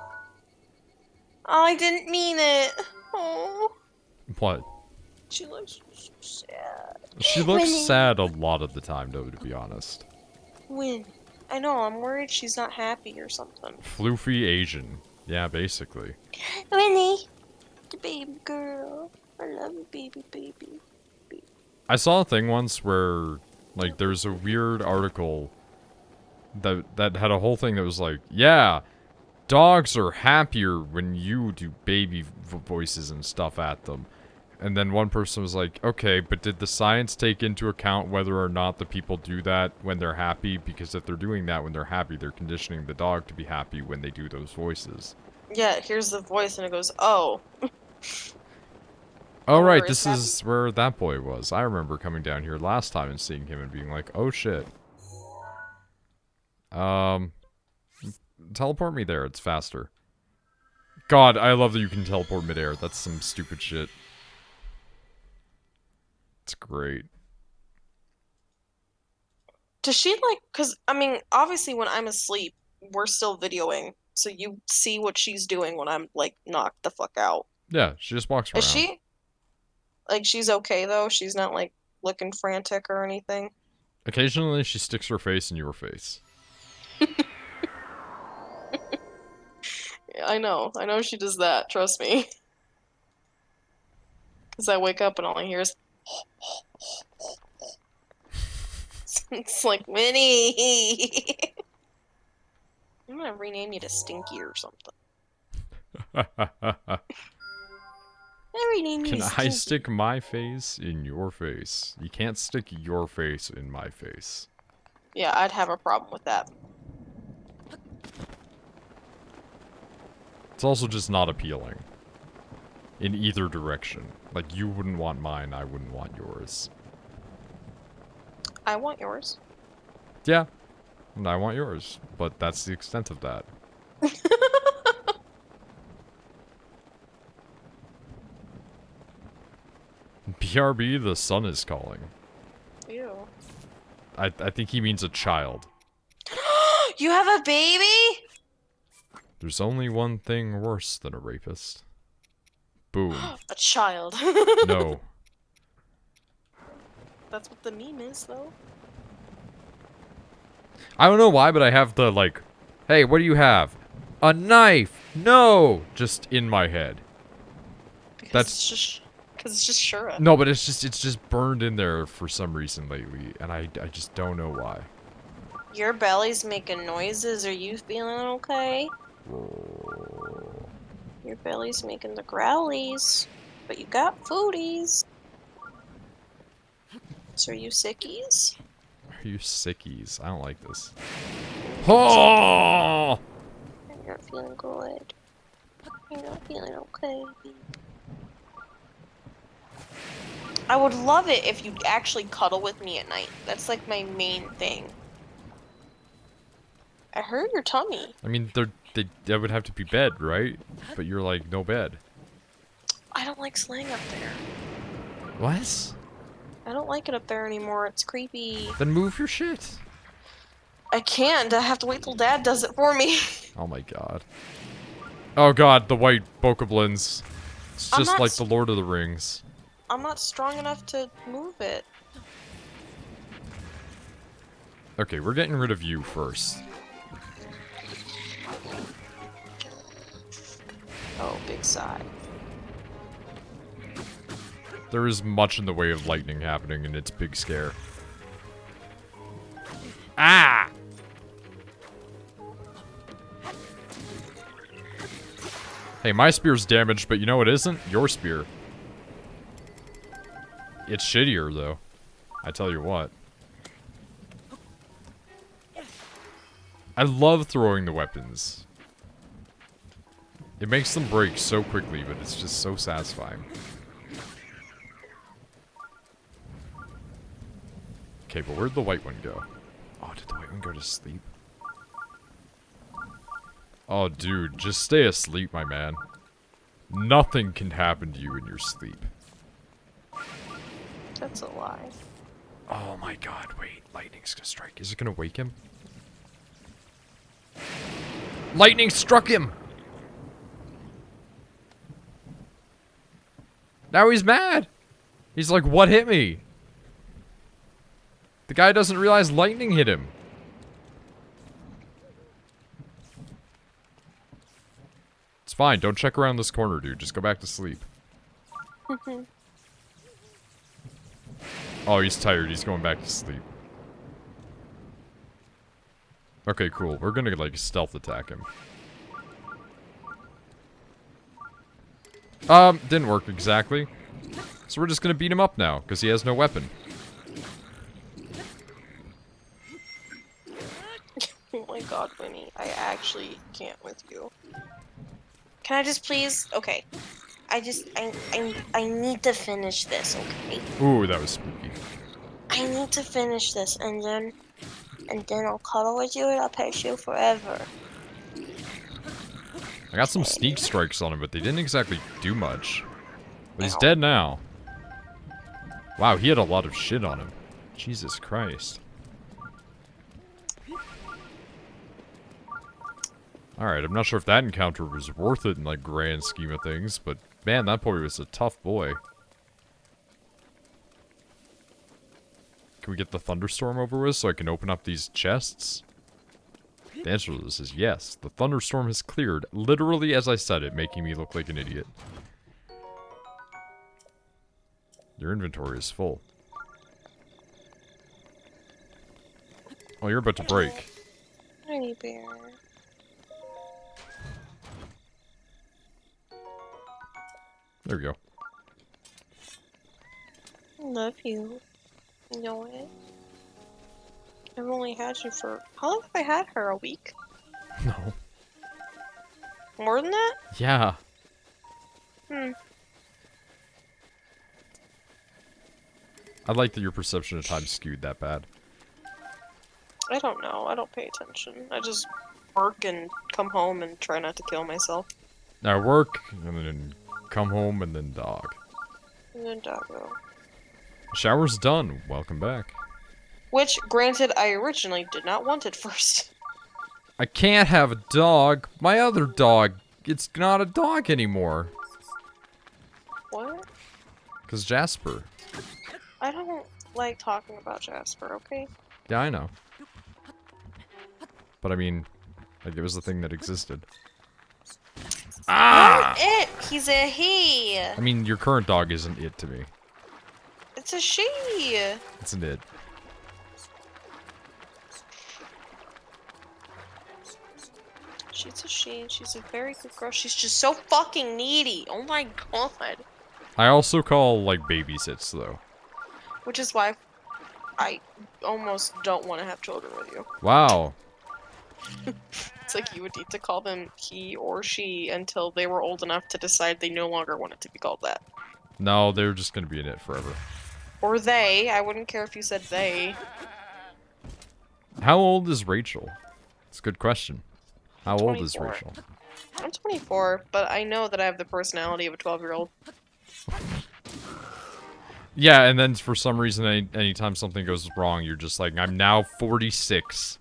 I didn't mean it. Oh, What? she looks so sad. She looks Winnie. sad a lot of the time, though, to be honest. Winnie. I know, I'm worried she's not happy or something. Floofy Asian. Yeah, basically. Winnie, the baby girl. I love you, baby. I saw a thing once where, like, there's a weird article that had a whole thing that was like, yeah, dogs are happier when you do baby voices and stuff at them. And then one person was like, okay, but did the science take into account whether or not the people do that when they're happy? Because if they're doing that when they're happy, they're conditioning the dog to be happy when they do those voices. Yeah, here's the voice and it goes, oh. Oh, right, Or this happy. is where that boy was. I remember coming down here last time and seeing him and being like, oh shit. Teleport me there, it's faster. God, I love that you can teleport midair. That's some stupid shit. It's great. Does she like, because, I mean, obviously when I'm asleep, we're still videoing, so you see what she's doing when I'm, like, knocked the fuck out. Yeah, she just walks around. Is she? Like, she's okay, though? She's not, like, looking frantic or anything? Occasionally, she sticks her face in your face. Yeah, I know she does that, trust me. Because I wake up and all I hear is... It's like, Winnie! I'm gonna rename you to Stinky or something. Can I stick my face in your face? You can't stick your face in my face. Yeah, I'd have a problem with that. It's also just not appealing. In either direction. Like, you wouldn't want mine, I wouldn't want yours. I want yours. Yeah, and I want yours. But that's the extent of that. BRB, the sun is calling. Ew. I think he means a child. You have a baby? There's only one thing worse than a rapist. Boom. A child. No. That's what the meme is, though. I don't know why, but I have the, like, hey, what do you have? A knife! No! Just in my head. Because it's just Shura. No, but it's just burned in there for some reason lately, and I just don't know why. Your belly's making noises. Are you feeling okay? Your belly's making the growlies, but you got foodies. So are you sickies? Are you sickies? I don't like this. Oh! You're not feeling good. You're not feeling okay. I would love it if you'd actually cuddle with me at night. That's like my main thing. I hurt your tummy. I mean, that would have to be bed, right? But you're like, no bed. I don't like slaying up there. What? I don't like it up there anymore. It's creepy. Then move your shit. I can't. I have to wait till Dad does it for me. Oh my god. Oh god, the white bokoblins. It's just like the Lord of the Rings. I'm not strong enough to move it. Okay, we're getting rid of you first. Oh, big sigh. There is much in the way of lightning happening, and it's big scare. Ah! Hey, my spear's damaged, but you know what isn't? Your spear. It's shittier, though. I tell you what. I love throwing the weapons. It makes them break so quickly, but it's just so satisfying. Okay, but where'd the white one go? Oh, did the white Can't we go to sleep? Oh, dude, just stay asleep, my man. Nothing can happen to you in your sleep. That's a lie. Oh my god, wait. Lightning's gonna strike. Is it gonna wake him? Lightning struck him! Now he's mad! He's like, what hit me? The guy doesn't realize lightning hit him. It's fine, don't check around this corner, dude. Just go back to sleep. Oh, he's tired. He's going back to sleep. Okay, cool. We're gonna, like, stealth attack him. Didn't work exactly. So we're just gonna beat him up now, because he has no weapon. Oh my god, Winnie. I actually can't with you. Can I just please? Okay. I need to finish this, okay? Ooh, that was spooky. I need to finish this, and then I'll cuddle with you and I'll pet you forever. I got some sneak strikes on him, but they didn't exactly do much. But he's Ow. dead now. Wow, he had a lot of shit on him. Jesus Christ. Alright, I'm not sure if that encounter was worth it in, like, grand scheme of things, but man, that boy was a tough boy. Can we get the thunderstorm over with so I can open up these chests? The answer to this is yes. The thunderstorm has cleared, literally as I said it, making me look like an idiot. Your inventory is full. Oh, you're about to break. Tiny bear. There we go. Love you. You know it. I've only had you for... How long have I had her? A week? No. More than that? Yeah. Hmm. I like that your perception of time skewed that bad. I don't know. I don't pay attention. I just work and come home and try not to kill myself. I work, and then come home, and then dog. And then doggo. Shower's done. Welcome back. Which, granted, I originally did not want it first. I can't have a dog. My other dog, it's not a dog anymore. What? Because Jasper. I don't like talking about Jasper, okay? Yeah, I know. But I mean, like, it was the thing that existed. Ah! Not it! He's a he! I mean, your current dog isn't it to me. It's a she! It's an it. She's a she, and she's a very good girl. She's just so fucking needy. Oh my god. I also call, like, babysits, though. Which is why I almost don't want to have children with you. Wow. It's like you would need to call them he or she until they were old enough to decide they no longer wanted to be called that. No, they're just gonna be in it forever. Or they. I wouldn't care if you said they. How old is Rachel? It's a good question. How old is 24. Rachel? I'm 24, but I know that I have the personality of a 12-year-old. Yeah, and then for some reason, anytime something goes wrong, you're just like, I'm now 46.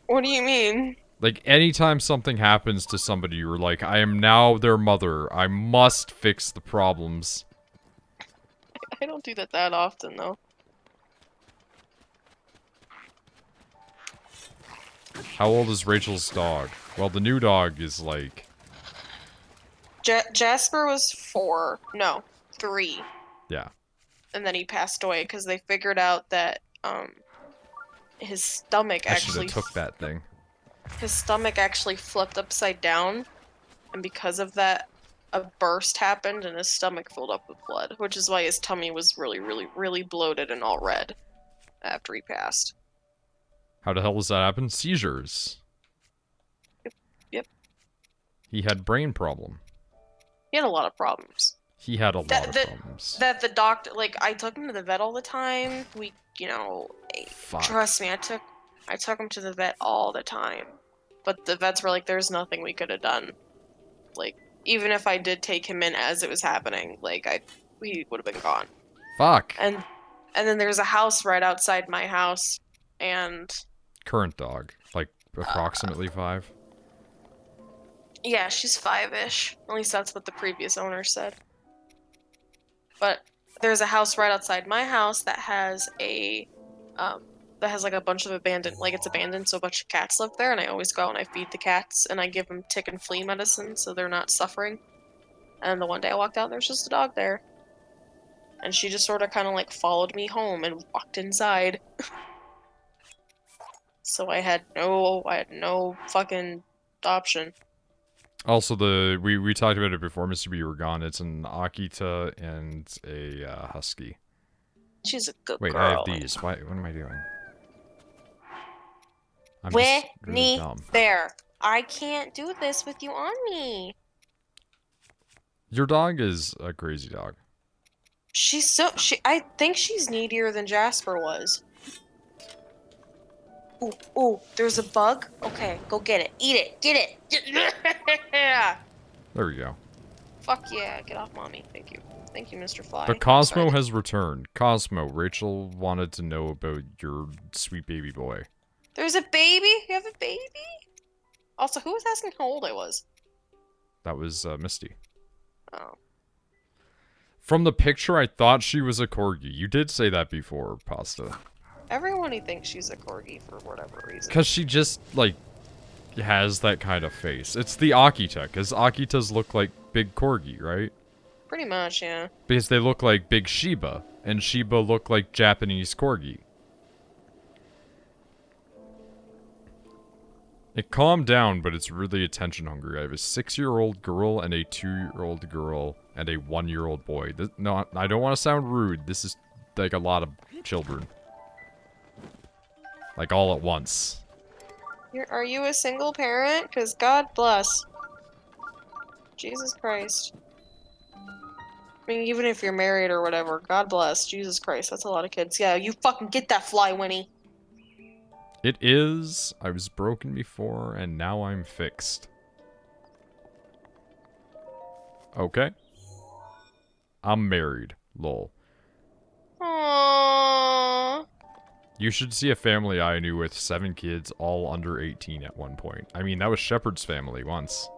What do you mean? Like, anytime something happens to somebody, you're like, I am now their mother. I must fix the problems. I don't do that often, though. How old is Rachel's dog? Well, the new dog is like... Jasper was 4. No, 3. Yeah. And then he passed away because they figured out that, his stomach I should actually... have took that thing. His stomach actually flipped upside down, and because of that, a burst happened and his stomach filled up with blood, which is why his tummy was really, really, really bloated and all red after he passed. How the hell does that happen? Seizures. Yep. He had brain problem. He had a lot of problems. He had a lot of problems. That the doctor, like, I took him to the vet all the time. We, you know, Fuck. trust me, I took I took him to the vet all the time. But the vets were like, there's nothing we could have done. Like, even if I did take him in as it was happening, like, he would have been gone. Fuck. And then there's a house right outside my house, and Current dog. Like, approximately 5? yeah, she's 5-ish. At least that's what the previous owner said. But there's a house right outside my house that has like a bunch of abandoned, like it's abandoned, so a bunch of cats live there, and I always go out and I feed the cats, and I give them tick and flea medicine so they're not suffering. And the one day I walked out, there's just a dog there. And she just sort of kind of like followed me home and walked inside. So I had no fucking option. Also, we talked about it before, Mr. B, you were gone. It's an Akita and a Husky. She's a good Wait, girl. I have these. What am I doing? I'm just really dumb. There. I can't do this with you on me. Your dog is a crazy dog. I think she's needier than Jasper was. Ooh, there's a bug? Okay, go get it. Eat it. Get it. Yeah. There we go. Fuck yeah, get off mommy. Thank you. Thank you, Mr. Fly. But Cosmo has returned. Cosmo, Rachel wanted to know about your sweet baby boy. There's a baby? You have a baby? Also, who was asking how old I was? That was Misty. Oh. From the picture, I thought she was a corgi. You did say that before, Pasta. Everyone thinks she's a corgi for whatever reason. Because she just, like, has that kind of face. It's the Akita, because Akitas look like big corgi, right? Pretty much, yeah. Because they look like big Shiba, and Shiba look like Japanese corgi. It calmed down, but it's really attention hungry. I have a 6-year-old girl and a 2-year-old girl and a 1-year-old boy. No, I don't want to sound rude. This is like a lot of children. Like all at once. Are you a single parent? Because God bless. Jesus Christ. I mean, even if you're married or whatever, God bless. Jesus Christ, that's a lot of kids. Yeah, you fucking get that fly, Winnie. It is. I was broken before, and now I'm fixed. Okay. I'm married. Lol. Aww. You should see a family I knew with 7 kids, all under 18 at one point. I mean, that was Shepard's family once.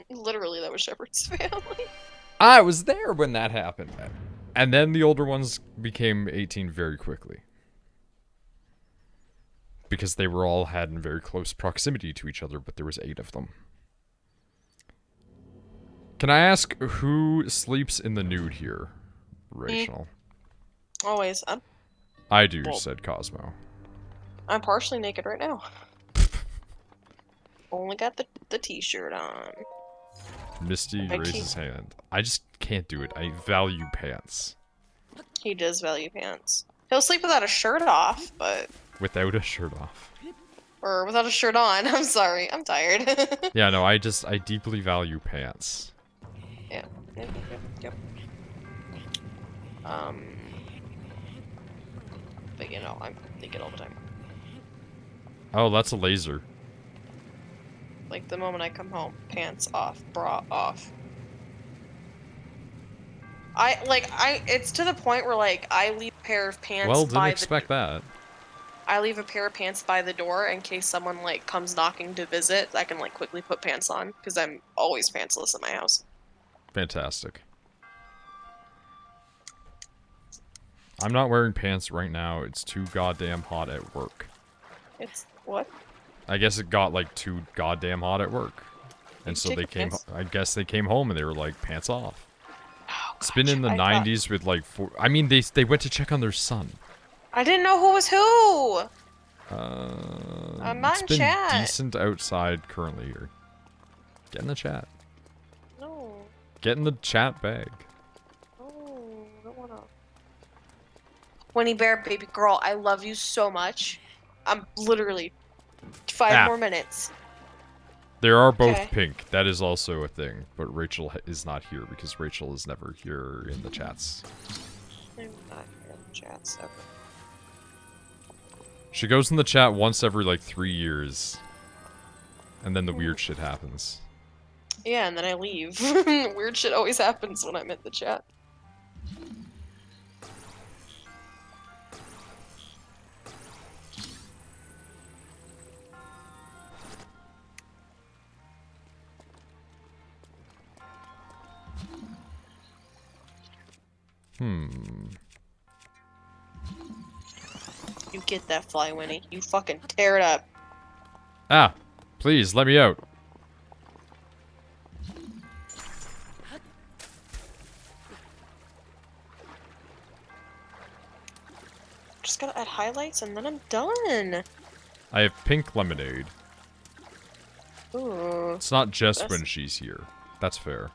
Literally, that was Shepard's family. I was there when that happened. And then the older ones became 18 very quickly. Because they were all had in very close proximity to each other, but there was 8 of them. Can I ask who sleeps in the nude here, Rachel? Always. I do, said Cosmo. I'm partially naked right now. Only got the t-shirt on. Misty raises hand. I just can't do it. I value pants. He does value pants. He'll sleep without a shirt off, but... Without a shirt off. Or without a shirt on. I'm sorry. I'm tired. Yeah, no, I deeply value pants. Yeah. Yep. But you know, I'm naked all the time. Oh, that's a laser. Like the moment I come home, pants off, bra off. It's to the point where like I leave a pair of pants. Well, didn't expect that. I leave a pair of pants by the door in case someone like comes knocking to visit. I can like quickly put pants on because I'm always pantsless at my house. Fantastic. I'm not wearing pants right now. It's too goddamn hot at work. It's what? I guess it got like too goddamn hot at work. And so they came, I guess they came home and they were like, pants off. Oh, it's been in the 90s with like, I mean, they went to check on their son. I didn't know who was who! I'm not in chat. It's been decent outside currently here. Get in the chat. No. Get in the chat bag. Oh, I don't wanna. Winnie Bear, baby girl, I love you so much. I'm literally 5 more minutes. There are both pink. That is also a thing. But Rachel is not here because Rachel is never here in the chats. I'm not here in the chats ever. She goes in the chat once every, like, 3 years. And then the weird shit happens. Yeah, and then I leave. Weird shit always happens when I'm in the chat. You get that fly, Winnie. You fucking tear it up. Ah! Please, let me out. Just gotta add highlights and then I'm done. I have pink lemonade. Ooh. It's not just when she's here. That's fair.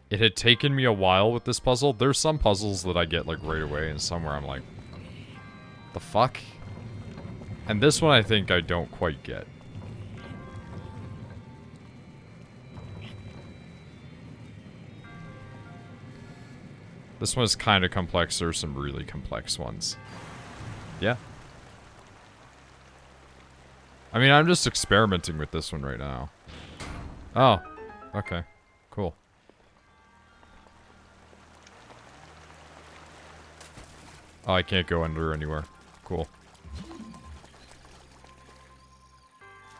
It had taken me a while with this puzzle. There's some puzzles that I get, like, right away, and some where I'm like, the fuck? And this one I think I don't quite get. This one is kind of complex. There's some really complex ones. Yeah. I mean, I'm just experimenting with this one right now. Oh. Okay. Cool. Oh, I can't go under anywhere. Cool.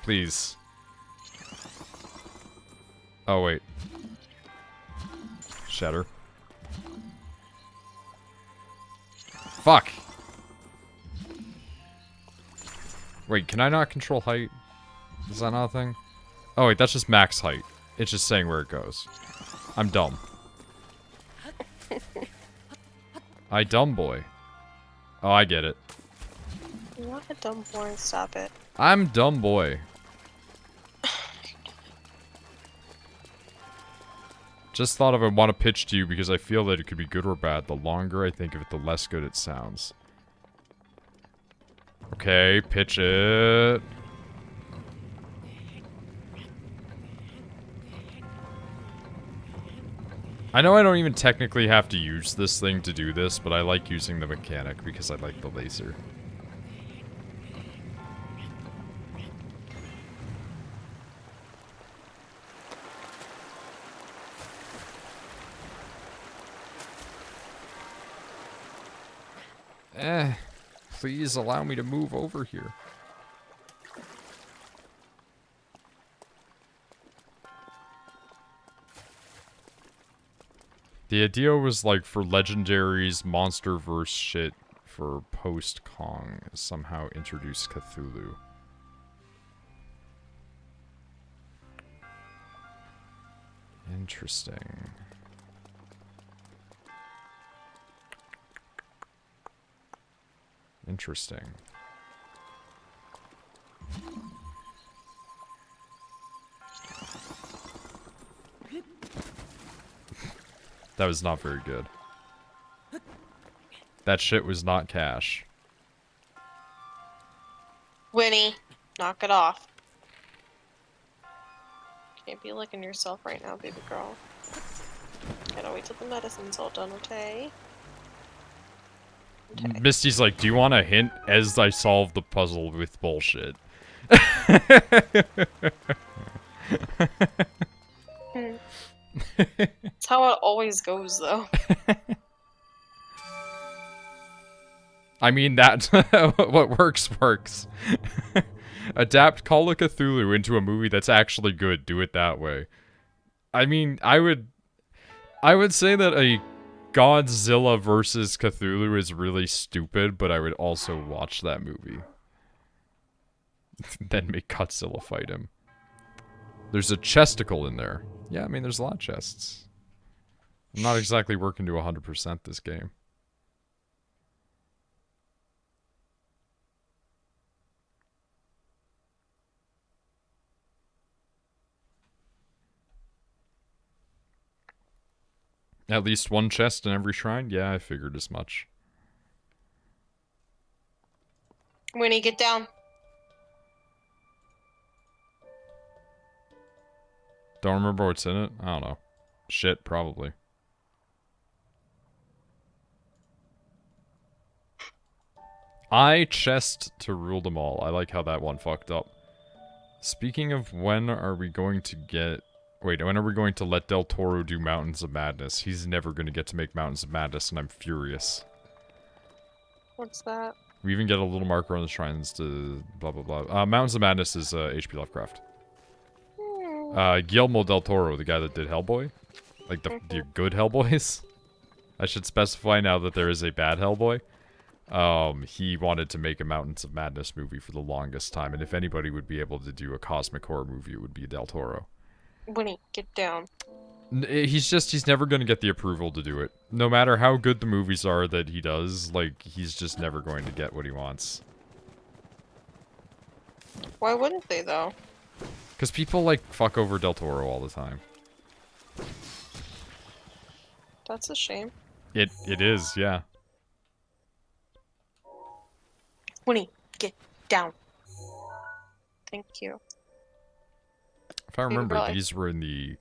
Please. Oh, wait. Shatter. Fuck! Wait, can I not control height? Is that not a thing? Oh, wait, that's just max height. It's just saying where it goes. I'm dumb. I dumb boy. Oh, I get it. You're not a dumb boy, stop it. I'm dumb boy. Just thought of I want to pitch to you because I feel that it could be good or bad. The longer I think of it, the less good it sounds. Okay, pitch it. I know I don't even technically have to use this thing to do this, but I like using the mechanic because I like the laser. Please allow me to move over here. The idea was like for legendaries, monsterverse shit for post-Kong, somehow introduce Cthulhu. Interesting. Interesting. That was not very good. That shit was not cash. Winnie, knock it off. Can't be licking yourself right now, baby girl. Gotta wait till the medicine's all done, okay? Okay. Misty's like, do you want a hint as I solve the puzzle with bullshit? That's how it always goes, though. I mean, that what works, works. Adapt Call of Cthulhu into a movie that's actually good. Do it that way. I mean, I would say that a Godzilla versus Cthulhu is really stupid, but I would also watch that movie. Then make Godzilla fight him. There's a chesticle in there. Yeah, I mean, there's a lot of chests. I'm not exactly working to 100% this game. At least one chest in every shrine? Yeah, I figured as much. Winnie, get down. Don't remember what's in it? I don't know. Shit, probably. I chest to rule them all. I like how that one fucked up. Speaking of when are we going to get... Wait, when are we going to let Del Toro do Mountains of Madness? He's never going to get to make Mountains of Madness, and I'm furious. What's that? We even get a little marker on the shrines to blah blah blah. Mountains of Madness is H.P. Lovecraft. Guillermo del Toro, the guy that did Hellboy. Like the good Hellboys. I should specify now that there is a bad Hellboy. He wanted to make a Mountains of Madness movie for the longest time, and if anybody would be able to do a cosmic horror movie, it would be Del Toro. Winnie, get down. He's never going to get the approval to do it. No matter how good the movies are that he does, like, he's just never going to get what he wants. Why wouldn't they, though? Because people, like, fuck over Del Toro all the time. That's a shame. It is, yeah. Winnie, get down. Thank you. If I remember, these were in the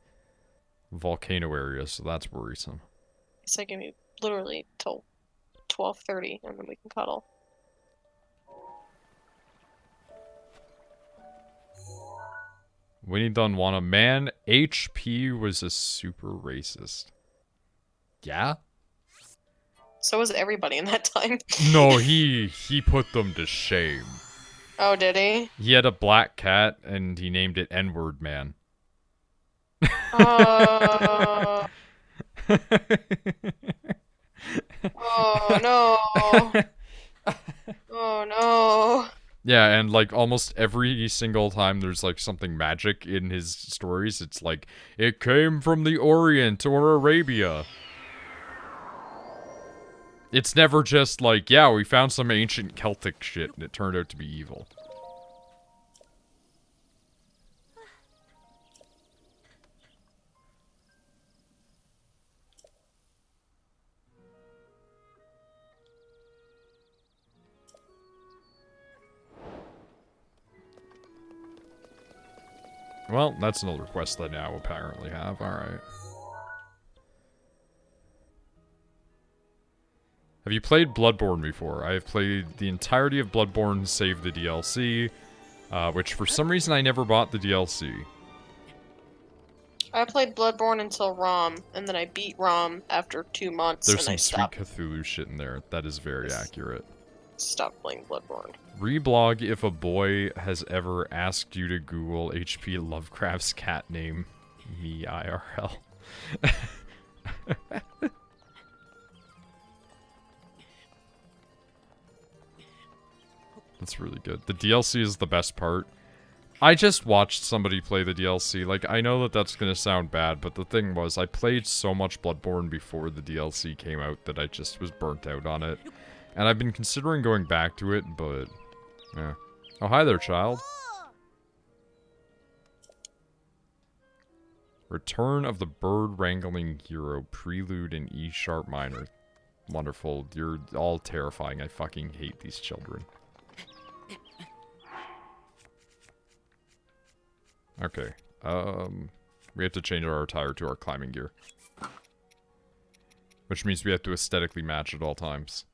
volcano area, so that's worrisome. So give me literally till 12:30, and then we can cuddle. Winnie done want a man. HP was a super racist. Yeah? So was everybody in that time. No, he put them to shame. Oh, did he? He had a black cat, and he named it N-word man. Oh. Oh no. Oh no. Yeah, and like almost every single time there's like something magic in his stories, it's like, it came from the Orient or Arabia. It's never just like, yeah, we found some ancient Celtic shit and it turned out to be evil. Well, that's another quest I now apparently have. Alright. Have you played Bloodborne before? I have played the entirety of Bloodborne save the DLC, which for some reason I never bought the DLC. I played Bloodborne until ROM, and then I beat ROM after 2 months, There's and I some sweet stopped. Cthulhu shit in there. That is very accurate. Stopped playing Bloodborne. Reblog if a boy has ever asked you to Google H.P. Lovecraft's cat name. Me IRL. That's really good. The DLC is the best part. I just watched somebody play the DLC. Like, I know that that's gonna sound bad, but the thing was, I played so much Bloodborne before the DLC came out that I just was burnt out on it. And I've been considering going back to it, but... yeah. Oh, hi there, child. Return of the Bird-Wrangling Hero, Prelude in E-sharp minor. Wonderful. You're all terrifying. I fucking hate these children. Okay. We have to change our attire to our climbing gear. Which means we have to aesthetically match at all times.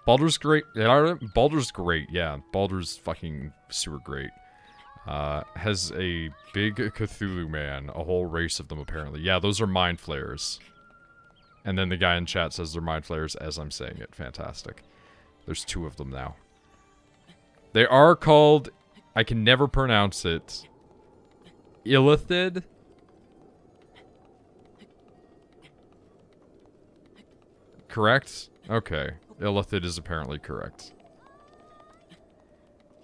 Baldur's great. Baldur's great, yeah. Baldur's fucking super great. Has a big Cthulhu man. A whole race of them, apparently. Yeah, those are mind flayers. And then the guy in chat says they're mind flayers as I'm saying it. Fantastic. There's 2 of them now. They are called... I can never pronounce it. Illithid? Correct? Okay. Illithid is apparently correct.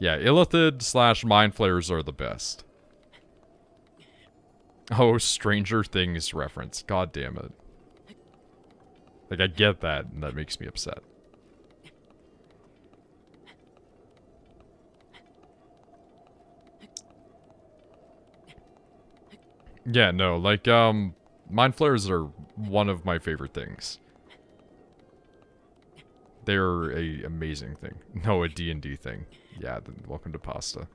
Yeah, Illithid / Mind Flayers are the best. Oh, Stranger Things reference. God damn it. Like, I get that, and that makes me upset. Yeah, no, like, Mind Flayers are one of my favorite things. They're a amazing thing. No, a D&D thing. Yeah, then welcome to Pasta.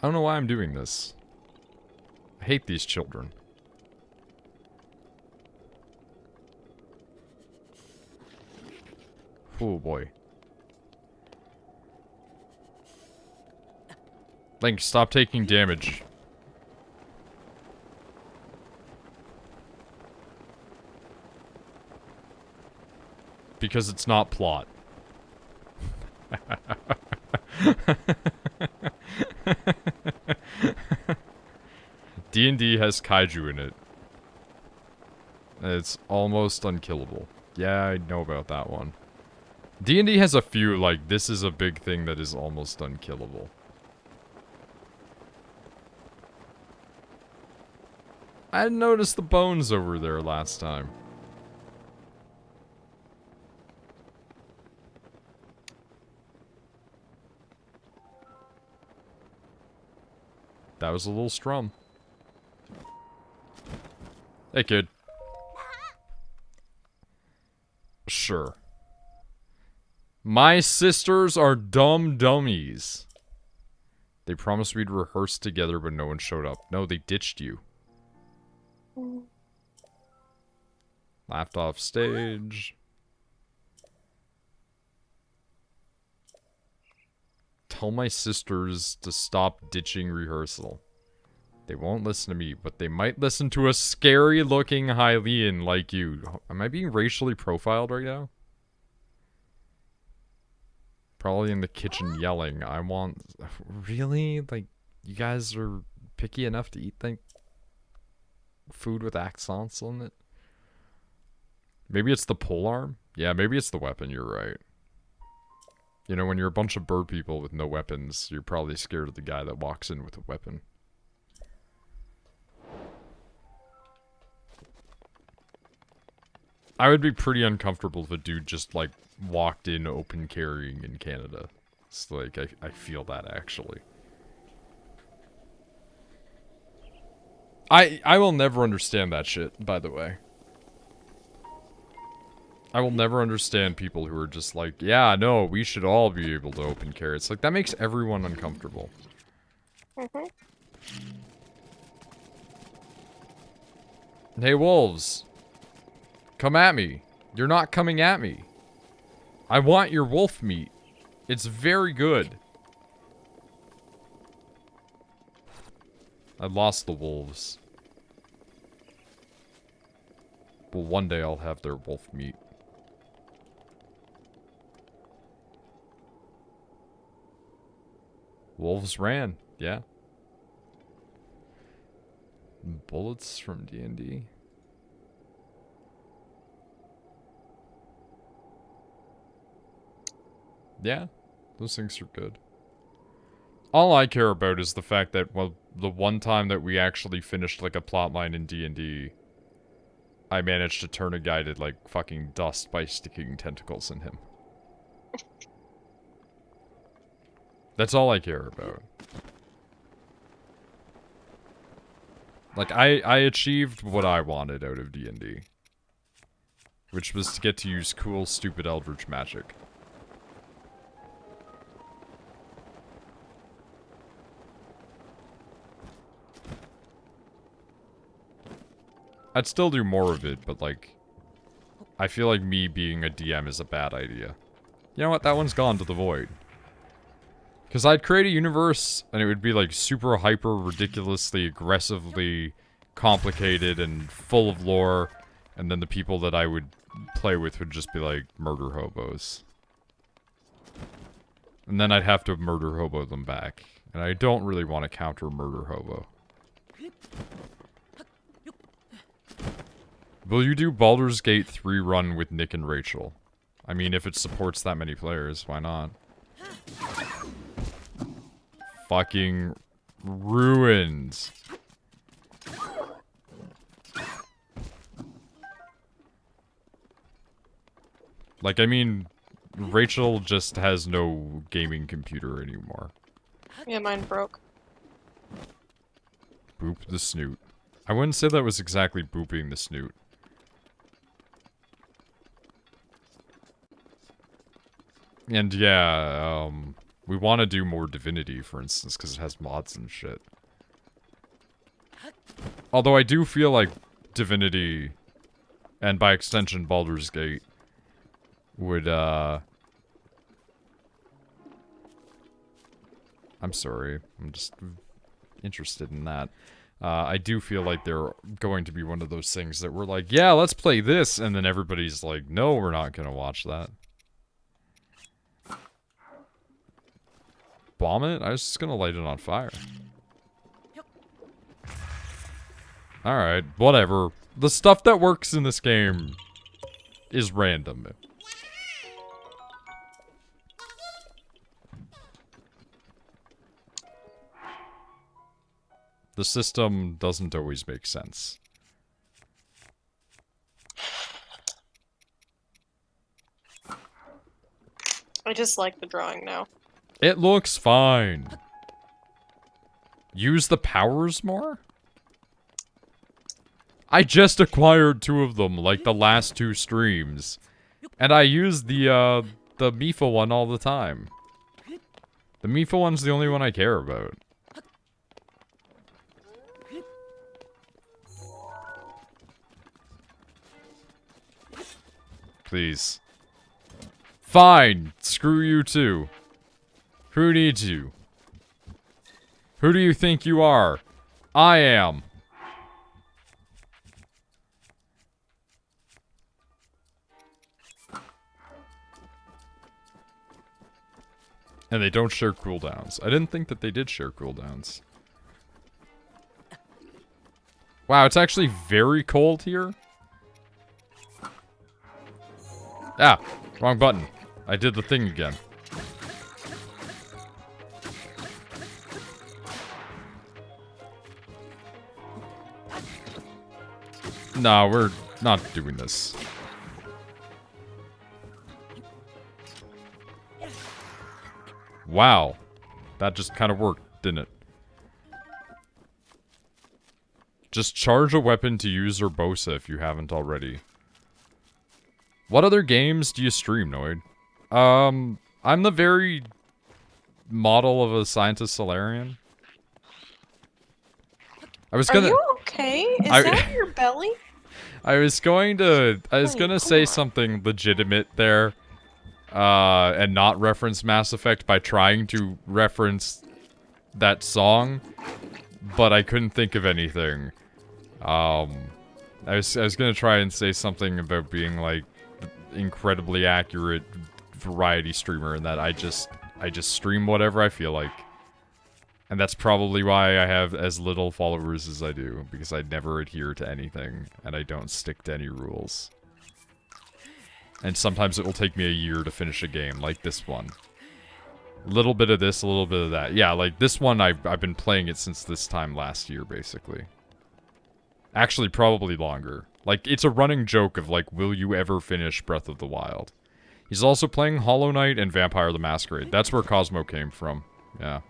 I don't know why I'm doing this. I hate these children. Oh boy. Link, stop taking damage. Because it's not plot. D&D has kaiju in it. It's almost unkillable. Yeah, I know about that one. D&D has a few, like, this is a big thing that is almost unkillable. I didn't notice the bones over there last time. That was a little strum. Hey, kid. Sure. My sisters are dumb dummies. They promised we'd rehearse together, but no one showed up. No, they ditched you. Laughed off stage. Tell my sisters to stop ditching rehearsal. They won't listen to me, but they might listen to a scary-looking Hylian like you. Am I being racially profiled right now? Probably in the kitchen yelling. I want... Really? Like, you guys are picky enough to eat, like, food with accents on it? Maybe it's the polearm? Yeah, maybe it's the weapon, you're right. You know, when you're a bunch of bird people with no weapons, you're probably scared of the guy that walks in with a weapon. I would be pretty uncomfortable if a dude just, like, walked in open carrying in Canada. It's like, I feel that, actually. I will never understand that shit, by the way. I will never understand people who are just like, yeah, no, we should all be able to open carry. It's like, that makes everyone uncomfortable. Mm-hmm. Hey, wolves. Come at me. You're not coming at me. I want your wolf meat. It's very good. I lost the wolves. But one day I'll have their wolf meat. Wolves ran, yeah. Bullets from D&D. Yeah, those things are good. All I care about is the fact that, well, the one time that we actually finished, like, a plotline in D&D, I managed to turn a guy to, like, fucking dust by sticking tentacles in him. That's all I care about. Like, I achieved what I wanted out of D&D. Which was to get to use cool, stupid eldritch magic. I'd still do more of it, but, like, I feel like me being a DM is a bad idea. You know what? That one's gone to the void. Because I'd create a universe, and it would be, like, super hyper, ridiculously, aggressively complicated and full of lore, and then the people that I would play with would just be, like, murder hobos. And then I'd have to murder hobo them back. And I don't really want to counter murder hobo. Will you do Baldur's Gate 3 run with Nick and Rachel? I mean, if it supports that many players, why not? Fucking ruined. Like, I mean, Rachel just has no gaming computer anymore. Yeah, mine broke. Boop the snoot. I wouldn't say that was exactly booping the snoot. And yeah, We want to do more Divinity, for instance, because it has mods and shit. Although I do feel like Divinity, and by extension Baldur's Gate, would, I'm sorry. I'm just interested in that. I do feel like they're going to be one of those things that we're like, yeah, let's play this, and then everybody's like, no, we're not gonna watch that. Bomb it? I was just gonna light it on fire. Alright, whatever. The stuff that works in this game is random. The system doesn't always make sense. I just like the drawing now. It looks fine. Use the powers more? I just acquired 2 of them, like the last 2 streams. And I use the Mifa one all the time. The Mifa one's the only one I care about. Please. Fine. Screw you too. Who needs you? Who do you think you are? I am. And they don't share cooldowns. I didn't think that they did share cooldowns. Wow, it's actually very cold here. Ah, wrong button. I did the thing again. Nah, we're not doing this. Wow. That just kind of worked, didn't it? Just charge a weapon to use Urbosa if you haven't already. What other games do you stream, Noid? I'm the very model of a scientist Solarian. I was gonna. Are you okay? Is that your belly? I was gonna say something legitimate there, and not reference Mass Effect by trying to reference that song, but I couldn't think of anything. I was gonna try and say something about being like incredibly accurate variety streamer, and that I just stream whatever I feel like. And that's probably why I have as little followers as I do, because I never adhere to anything, and I don't stick to any rules. And sometimes it will take me a year to finish a game, like this one. A little bit of this, a little bit of that. Yeah, like this one, I've been playing it since this time last year, basically. Actually, probably longer. Like, it's a running joke of, like, will you ever finish Breath of the Wild? He's also playing Hollow Knight and Vampire the Masquerade. That's where Cosmo came from. Yeah.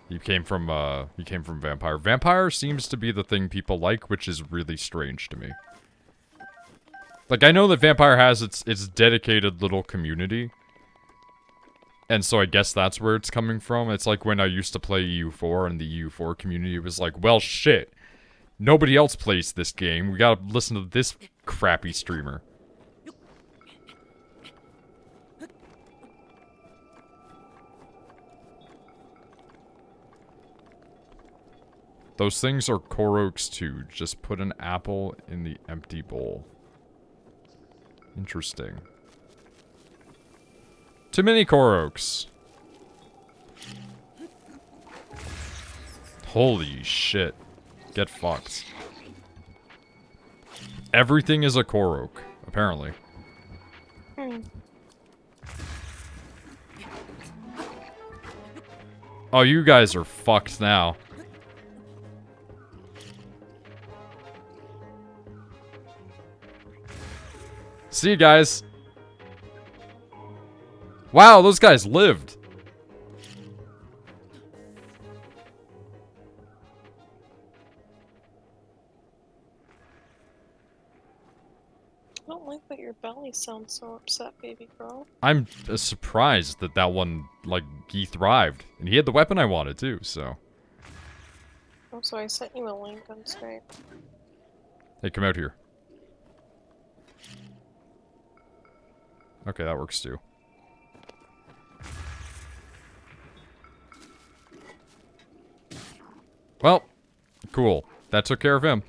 He came from Vampire. Vampire seems to be the thing people like, which is really strange to me. Like, I know that Vampire has its dedicated little community. And so I guess that's where it's coming from. It's like when I used to play EU4, and the EU4 community was like, well, shit. Nobody else plays this game. We gotta listen to this crappy streamer. Those things are Koroks too. Just put an apple in the empty bowl. Interesting. Too many Koroks. Holy shit. Get fucked. Everything is a Korok, apparently. Oh, you guys are fucked now. See you guys. Wow, those guys lived. I don't like that your belly sounds so upset, baby girl. I'm surprised that that one, like, he thrived. And he had the weapon I wanted, too, so. Also, I sent you a link on Skype. Hey, come out here. Okay, that works, too. Well, cool. That took care of him.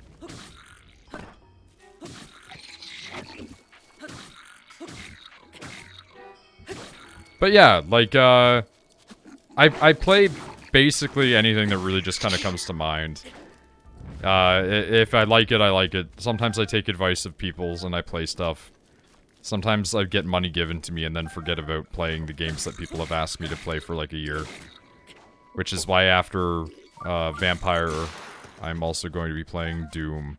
But yeah, like, I play basically anything that really just kind of comes to mind. If I like it, I like it. Sometimes I take advice of people's and I play stuff. Sometimes I get money given to me and then forget about playing the games that people have asked me to play for like a year. Which is why after Vampire, I'm also going to be playing Doom.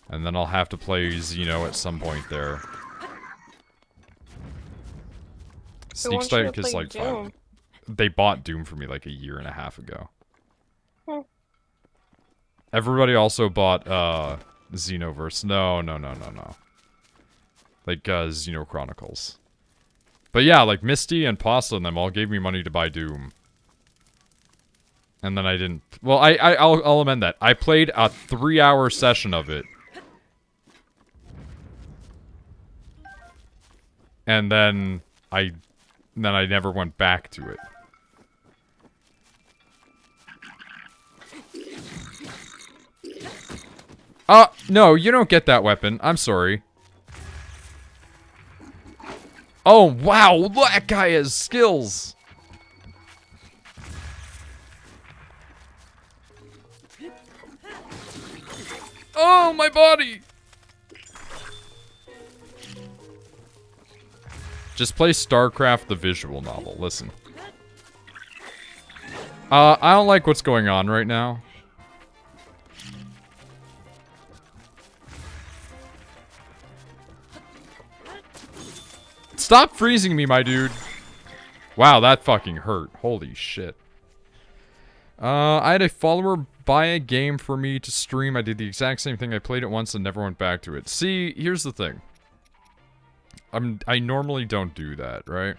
And then I'll have to play Xeno at some point there. Sneak Strike is like fun. They bought Doom for me like a year and a half ago. Hmm. Everybody also bought Xenoverse. No. Like Xeno Chronicles. But yeah, like Misty and Pasta and them all gave me money to buy Doom. And then I didn't. Well, I'll amend that. I played a 3-hour session of it. And then I never went back to it. No, you don't get that weapon. I'm sorry. Oh, wow, that guy has skills. Oh, my body. Just play StarCraft the visual novel. Listen. I don't like what's going on right now. Stop freezing me, my dude. Wow, that fucking hurt. Holy shit. I had a follower buy a game for me to stream. I did the exact same thing. I played it once and never went back to it. See, here's the thing. I normally don't do that, right?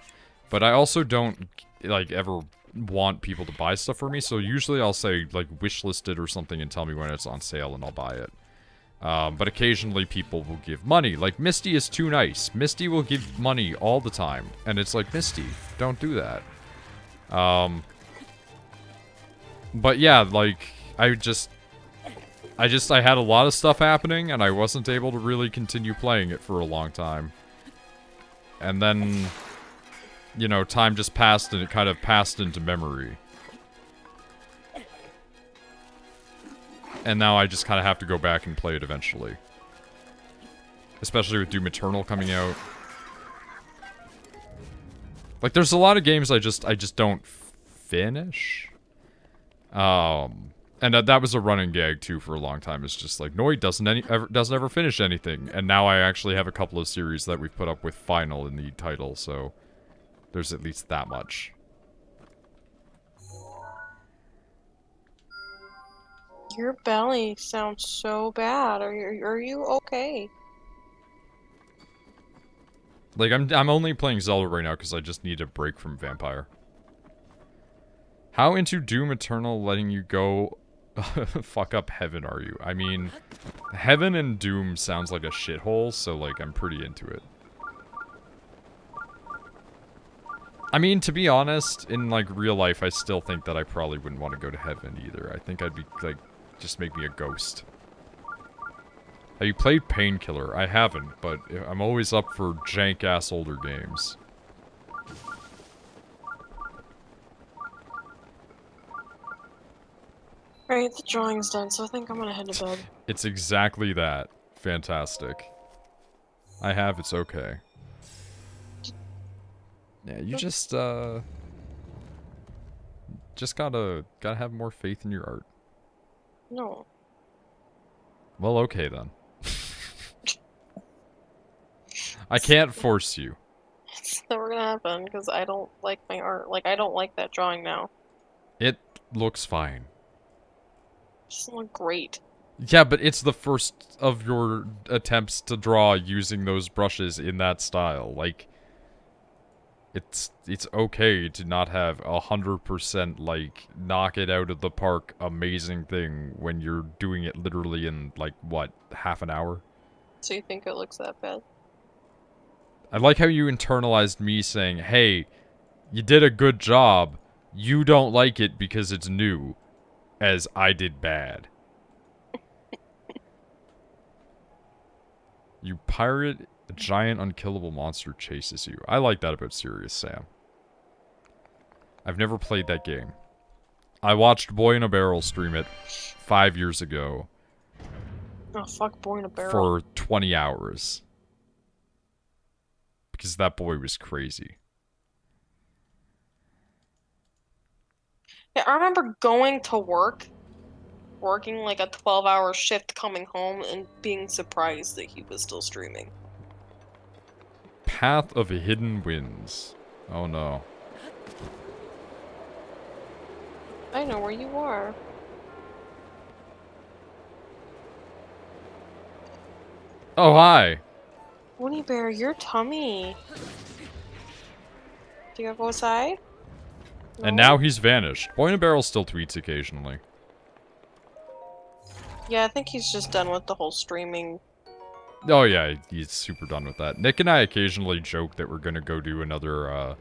But I also don't, like, ever want people to buy stuff for me. So usually I'll say, like, wishlist it or something and tell me when it's on sale and I'll buy it. But occasionally people will give money. Like, Misty is too nice. Misty will give money all the time. And it's like, Misty, don't do that. But yeah, like, I had a lot of stuff happening, and I wasn't able to really continue playing it for a long time. And then, you know, time just passed, and it kind of passed into memory. And now I just kind of have to go back and play it eventually. Especially with Doom Eternal coming out. Like, there's a lot of games I just don't finish. And that was a running gag, too, for a long time. It's just like, Noid doesn't ever finish anything. And now I actually have a couple of series that we've put up with Final in the title, so there's at least that much. Your belly sounds so bad. Are you okay? Like, I'm only playing Zelda right now because I just need a break from Vampire. How into Doom Eternal letting you go fuck up Heaven are you? I mean, Heaven and Doom sounds like a shithole, so, like, I'm pretty into it. I mean, to be honest, in, like, real life, I still think that I probably wouldn't want to go to Heaven either. I think I'd be, like, just make me a ghost. Have you played Painkiller? I haven't, but I'm always up for jank-ass older games. Alright, the drawing's done, so I think I'm gonna head to bed. It's exactly that. Fantastic. I have, it's okay. Yeah, you just gotta have more faith in your art. No. Well, okay then. I can't force you. It's never gonna happen, because I don't like my art. Like, I don't like that drawing now. It looks fine. It doesn't look great. Yeah, but it's the first of your attempts to draw using those brushes in that style. Like, it's okay to not have 100% like knock it out of the park amazing thing when you're doing it literally in like what, half an hour? So you think it looks that bad? I like how you internalized me saying, "Hey, you did a good job. You don't like it because it's new," as I did bad. You pirate, a giant unkillable monster chases you. I like that about Serious Sam. I've never played that game. I watched Boy in a Barrel stream it 5 years ago Oh fuck, boy in a barrel. for 20 hours. Because that boy was crazy. Yeah, I remember going to work, working like a 12-hour shift, coming home and being surprised that he was still streaming. Path of Hidden Winds. Oh no. I know where you are. Oh, hi! Woody Bear, your tummy. Do you gotta go outside? And No? now he's vanished. Boy in a Barrel still tweets occasionally. Yeah, I think he's just done with the whole streaming. Oh yeah, he's super done with that. Nick and I occasionally joke that we're gonna go do another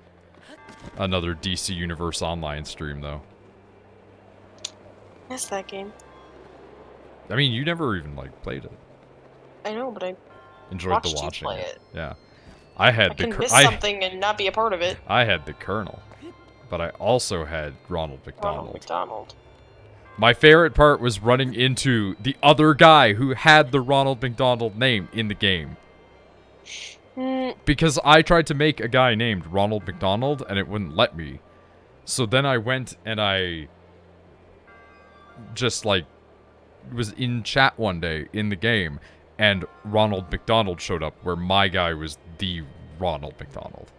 DC Universe Online stream, though. Miss that game. I mean, you never even, like, played it. I know, but I Enjoyed the watched you watching play it. it. Yeah. I had I the can miss I something and not be a part of it. I had the Colonel, but I also had Ronald Ronald McDonald. McDonald. My favorite part was running into the other guy who had the Ronald McDonald name in the game. Because I tried to make a guy named Ronald McDonald and it wouldn't let me. So then I went and I just like was in chat one day in the game and Ronald McDonald showed up where my guy was the Ronald McDonald.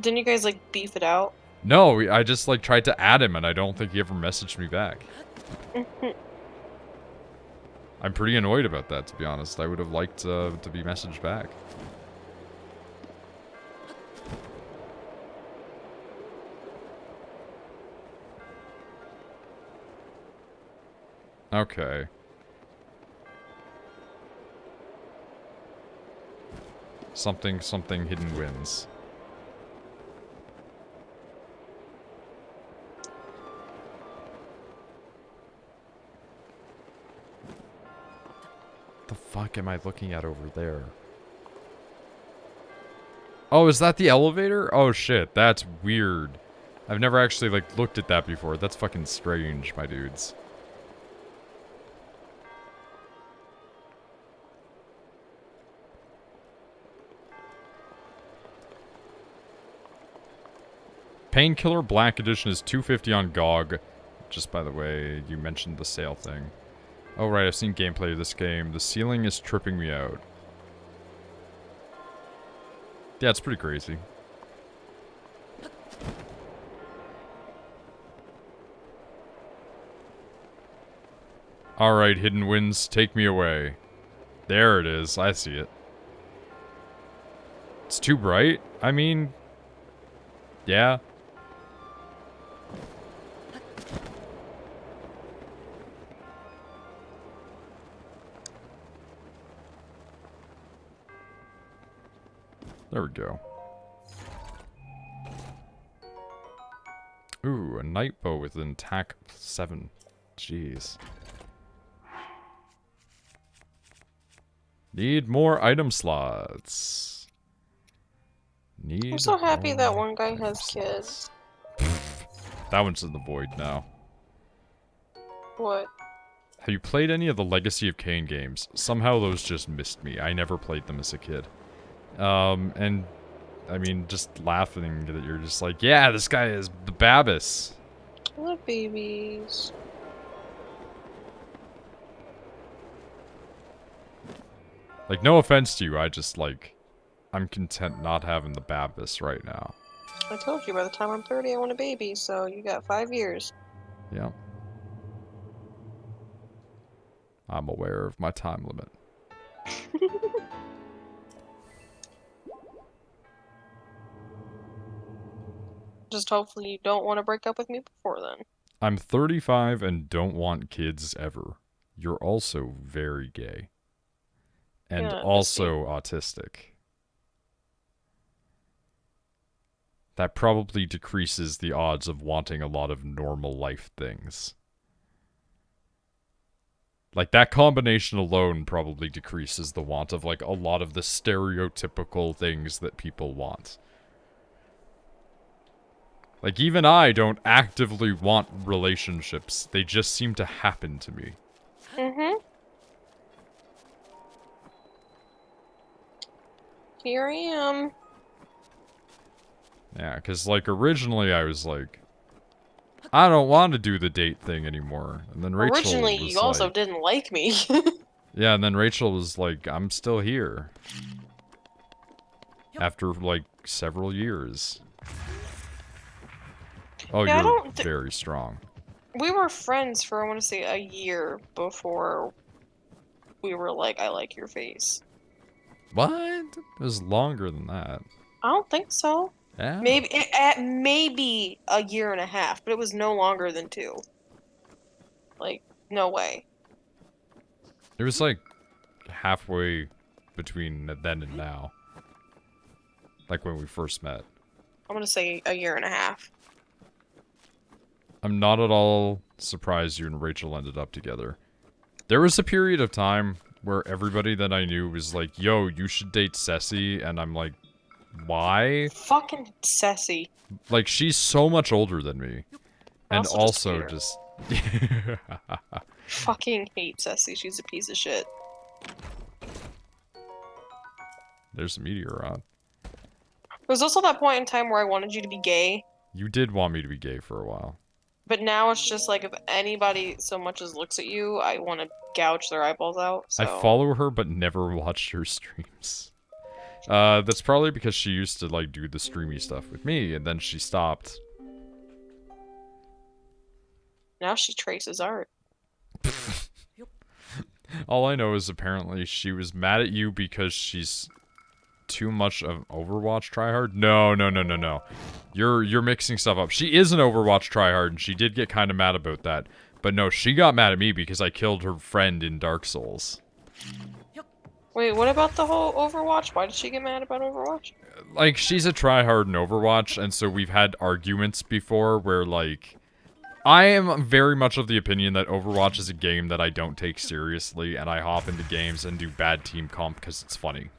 Didn't you guys like beef it out? No, I just like tried to add him and I don't think he ever messaged me back. I'm pretty annoyed about that, to be honest. I would have liked to be messaged back. Okay. Something, something hidden wins. The fuck am I looking at over there? Oh, is that the elevator? Oh shit, that's weird. I've never actually like looked at that before. That's fucking strange, my dudes. Painkiller Black Edition is $250 on GOG. Just by the way, you mentioned the sale thing. Oh right, I've seen gameplay of this game. The ceiling is tripping me out. Yeah, it's pretty crazy. Alright, Hidden Winds, take me away. There it is, I see it. It's too bright? I mean... yeah. There we go. Ooh, a night bow with an attack 7. Jeez. Need more item slots. I'm so happy that one guy has kids. That one's in the void now. What? Have you played any of the Legacy of Kain games? Somehow those just missed me. I never played them as a kid. And I mean, just laughing that you're just like, yeah, this guy is the Babis. I love babies. Like, no offense to you, I just, like, I'm content not having the Babis right now. I told you by the time I'm 30 I want a baby, so you got 5 years. Yeah. I'm aware of my time limit. Just hopefully you don't want to break up with me before then. I'm 35 and don't want kids ever. You're also very gay. And Yeah, also autistic. That probably decreases the odds of wanting a lot of normal life things. Like, that combination alone probably decreases the want of, like, a lot of the stereotypical things that people want. Like, even I don't actively want relationships. They just seem to happen to me. Mm-hmm. Here I am. Yeah, because, like, originally I was like, I don't want to do the date thing anymore. And then Rachel Originally, was you also like... didn't like me. Yeah, and then Rachel was like, I'm still here. After, like, several years. Oh, Yeah, I you're don't very strong. we were friends for, I want to say, a year before we were like, I like your face. What? It was longer than that. I don't think so. Yeah? Maybe a year and a half, but it was no longer than 2. Like, no way. It was, like, halfway between then and now. Like, when we first met. I'm gonna say a year and a half. I'm not at all surprised you and Rachel ended up together. There was a period of time where everybody that I knew was like, yo, you should date Ceci, and I'm like, why? Fucking sassy. Like, she's so much older than me. I And also also just just... fucking hate Ceci. She's a piece of shit. There's a meteor on. There was also that point in time where I wanted you to be gay, You did want me to be gay for a while. but now it's just like if anybody so much as looks at you, I want to gouge their eyeballs out. I So follow her, but never watched her streams. That's probably because she used to, like, do the streamy stuff with me, and then she stopped. now she traces art. All I know is apparently she was mad at you because she's too much of Overwatch tryhard. No. You're mixing stuff up. She is an Overwatch tryhard, and she did get kind of mad about that. But no, she got mad at me because I killed her friend in Dark Souls. Wait, what about the whole Overwatch? Why did she get mad about Overwatch? Like, she's a tryhard in Overwatch, and so we've had arguments before where, like... I am very much of the opinion that Overwatch is a game that I don't take seriously, and I hop into games and do bad team comp because it's funny.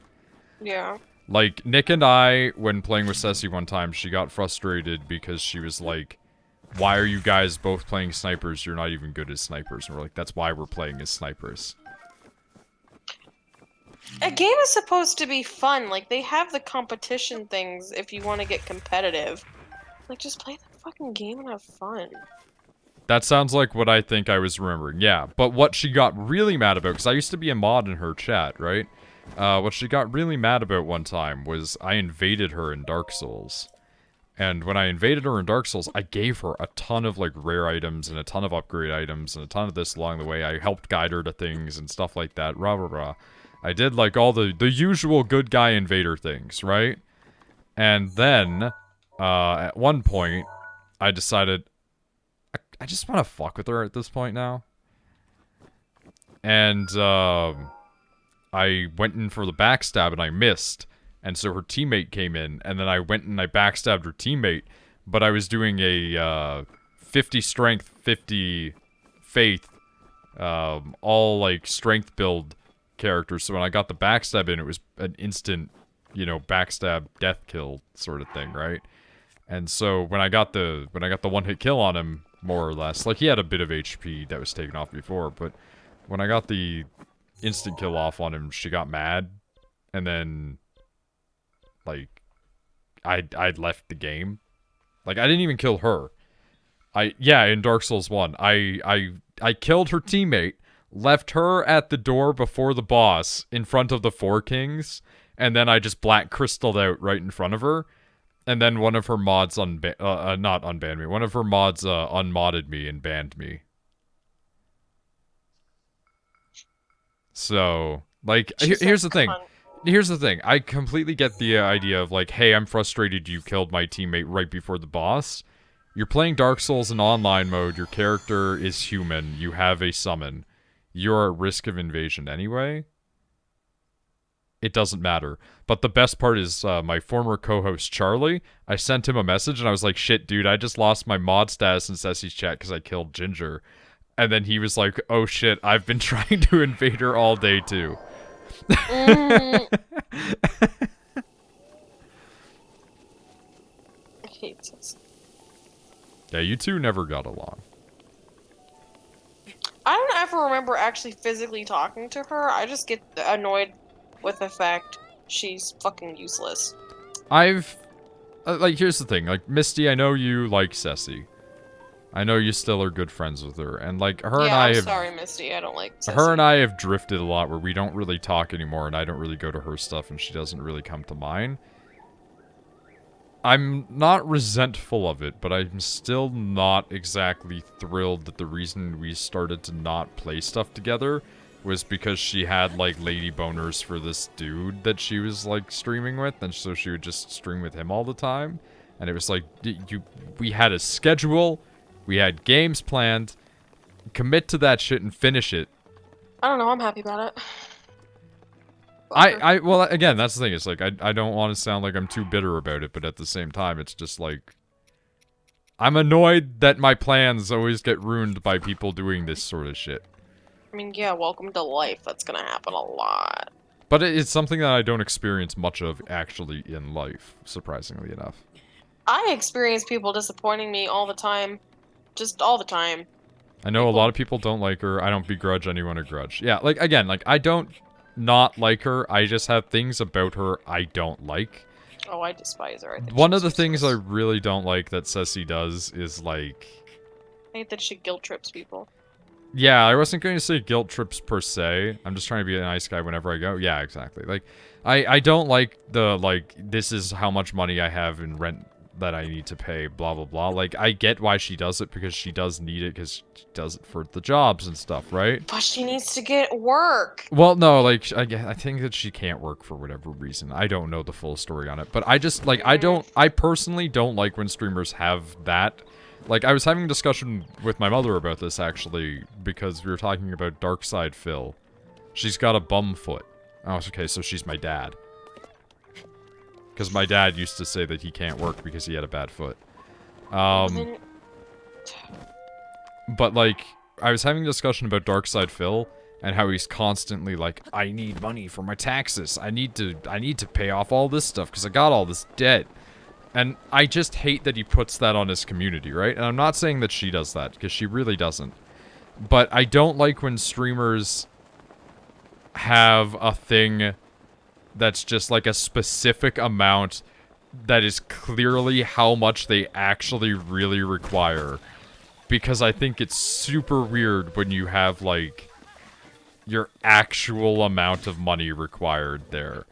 Yeah. Like, Nick and I, when playing with Ceci one time, she got frustrated because she was like, why are you guys both playing snipers? You're not even good as snipers. And we're like, that's why we're playing as snipers. A game is supposed to be fun. Like, they have the competition things if you want to get competitive. Like, just play the fucking game and have fun. That sounds like what I think I was remembering, yeah. But what she got really mad about, because I used to be a mod in her chat, right? What she got really mad about one time was I invaded her in Dark Souls. And when I invaded her in Dark Souls, I gave her a ton of, like, rare items and a ton of upgrade items and a ton of this along the way. I helped guide her to things and stuff like that, rah rah rah. I did, like, all the usual good guy invader things, right? And then, at one point, I decided... I just want to fuck with her at this point now. And, I went in for the backstab and I missed. And so her teammate came in, and then I went and I backstabbed her teammate. But I was doing a, 50 strength, 50 faith, all, like, strength build characters. So when I got the backstab in, it was an instant, you know, backstab death kill sort of thing, right? And so when I got the one-hit kill on him, more or less. Like, he had a bit of HP that was taken off before, but when I got the instant kill off on him, she got mad, and then, like, I'd left the game. Like, I didn't even kill her. In Dark Souls 1, I killed her teammate, left her at the door before the boss, in front of the 4 kings, and then I just black crystalled out right in front of her. And then one of her mods not unbanned me. One of her mods unmodded me and banned me. So, like, She's a here's the thing. cunt. Here's the thing. I completely get the idea of, like, hey, I'm frustrated you killed my teammate right before the boss. You're playing Dark Souls in online mode. Your character is human. You have a summon. You're at risk of invasion anyway. It doesn't matter. But the best part is my former co-host Charlie. I sent him a message and I was like, "Shit, dude, I just lost my mod status in Ceci's chat because I killed Ginger." And then he was like, "Oh shit, I've been trying to invade her all day too." Mm, I hate this. Yeah, you two never got along. I don't ever remember actually physically talking to her. I just get annoyed with the fact she's fucking useless. I've like here's the thing, like Misty, I know you like Ceci. I know you still are good friends with her, and like Yeah, I'm sorry, Misty. I don't like her and Ceci. I have drifted a lot where we don't really talk anymore, and I don't really go to her stuff, and she doesn't really come to mine. I'm not resentful of it, but I'm still not exactly thrilled that the reason we started to not play stuff together was because she had, like, lady boners for this dude that she was, like, streaming with, and so she would just stream with him all the time. And it was like, we had a schedule, we had games planned, commit to that shit and finish it. I don't know. I'm happy about it. Fuck her. Well, again, that's the thing. It's like, I don't want to sound like I'm too bitter about it, but at the same time, it's just like, I'm annoyed that my plans always get ruined by people doing this sort of shit. I mean, yeah, welcome to life. That's gonna happen a lot. But it's something that I don't experience much of actually in life, surprisingly enough. I experience people disappointing me all the time. Just all the time. I know a lot of people don't like her. I don't begrudge anyone a grudge. Yeah, like, again, like, I don't not like her. I just have things about her I don't like. Oh, I despise her. I think One of she's the things I useless. really don't like that Ceci does is, like... I hate that she guilt trips people. Yeah, I wasn't going to say guilt trips per se. I'm just trying to be a nice guy whenever I go. Yeah, exactly. Like, I don't like the, like, this is how much money I have in rent that I need to pay, blah, blah, blah. Like, I get why she does it, because she does need it, because she does it for the jobs and stuff, right? But she needs to get work. Well, no, like, I think that she can't work for whatever reason. I don't know the full story on it, but I just, like, I personally don't like when streamers have that. Like, I was having a discussion with my mother about this, actually, because we were talking about Darkside Phil. She's got a bum foot. Oh, okay, so she's my dad. Because my dad used to say that he can't work because he had a bad foot. Then- But, like, I was having a discussion about Darkside Phil, and how he's constantly like, I need money for my taxes. I need to pay off all this stuff because I got all this debt. And I just hate that he puts that on his community, right? And I'm not saying that she does that, because she really doesn't. But I don't like when streamers have a thing that's just like a specific amount that is clearly how much they actually really require. Because I think it's super weird when you have, like, your actual amount of money required there.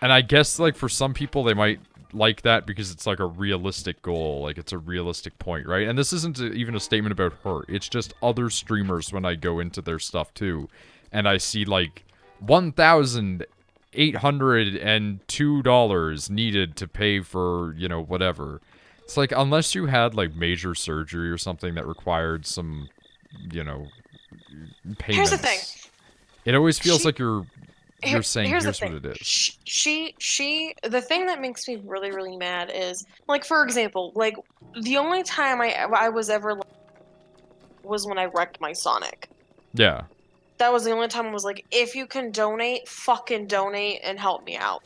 And I guess, like, for some people, they might like that because it's, like, a realistic goal. Like, it's a realistic point, right? And this isn't even a statement about her. It's just other streamers when I go into their stuff, too. And I see, like, $1,802 needed to pay for, you know, whatever. It's like, unless you had, like, major surgery or something that required some, you know, payments. Here's the thing. It always feels like you're saying, here's here's the what thing. it is. The thing that makes me really, really mad is, like, for example, like, the only time I was ever was when I wrecked my Sonic. Yeah. That was the only time I was like, if you can donate, fucking donate and help me out.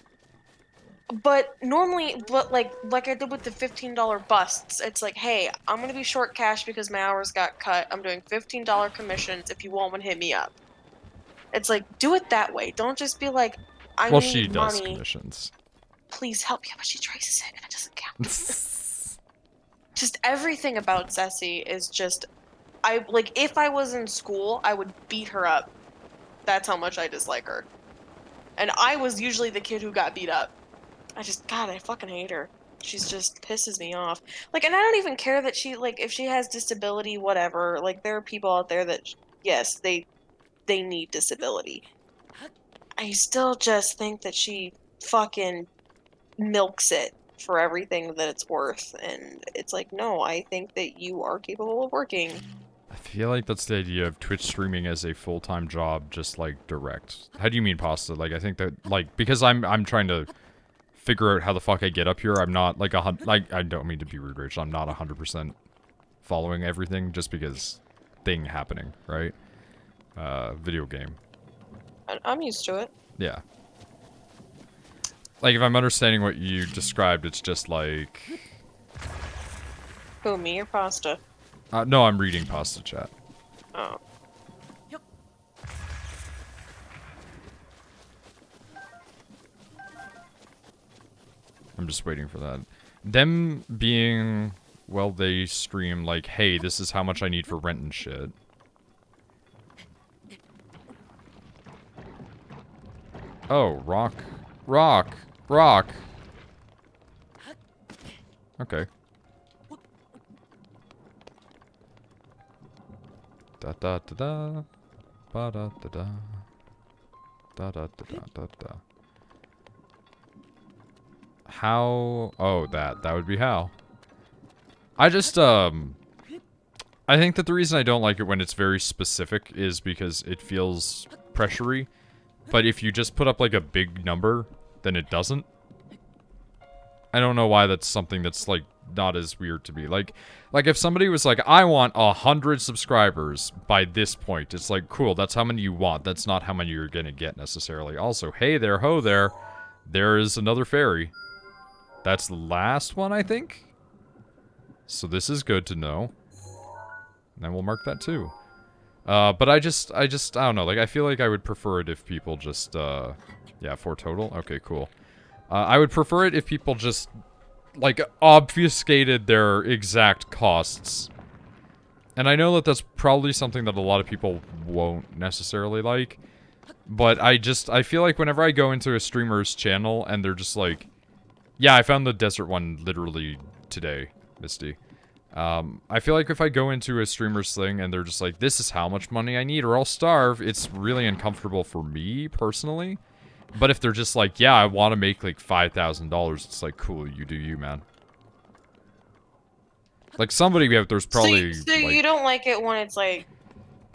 But normally, like I did with the $15 busts, it's like, hey, I'm gonna be short cash because my hours got cut. I'm doing $15 commissions. If you want one, hit me up. It's like, do it that way. Don't just be like, I Well, need she does money. commissions. Please help. Yeah, but she traces it and it doesn't count. Just everything about Ceci is just, if I was in school, I would beat her up. That's how much I dislike her. And I was usually the kid who got beat up. God, I fucking hate her. She's just pisses me off. Like, and I don't even care that she, like, if she has disability, whatever. Like, there are people out there that, yes, they need disability. I still just think that she fucking milks it for everything that it's worth. And it's like, no, I think that you are capable of working. I feel like that's the idea of Twitch streaming as a full-time job, just like direct. How do you mean, Pasta? Like, I think that, like, because I'm trying to figure out how the fuck I get up here. I'm not like I don't mean to be rude, Rich. I'm not 100% following everything just because thing happening, right? Video game. I'm used to it. Yeah. Like, if I'm understanding what you described, it's just like... Who, me or pasta? No, I'm reading Pasta chat. Oh. I'm just waiting for that. Them being... Well, they stream like, hey, this is how much I need for rent and shit. Oh, rock. Rock. Rock. Okay. Da da da da. Ba da da da. Da da da da da da. How? Oh, that would be how. I just, I think that the reason I don't like it when it's very specific is because it feels pressury. But if you just put up, like, a big number, then it doesn't. I don't know why that's something that's, like, not as weird to me. Like if somebody was like, I want 100 subscribers by this point, it's like, cool, that's how many you want. That's not how many you're gonna get, necessarily. Also, hey there, ho there. There is another fairy. That's the last one, I think? So this is good to know. And then we'll mark that too. But I don't know, like, I feel like I would prefer it if people just, yeah, 4 total? Okay, cool. I would prefer it if people just, like, obfuscated their exact costs. And I know that that's probably something that a lot of people won't necessarily like. But I feel like whenever I go into a streamer's channel and they're just like, yeah, I found the desert one literally today, Misty. I feel like if I go into a streamer's thing and they're just like, this is how much money I need or I'll starve, it's really uncomfortable for me, personally. But if they're just like, yeah, I want to make, like, $5,000, it's like, cool, you do you, man. Like, somebody out there's probably, So you don't like it when it's, like,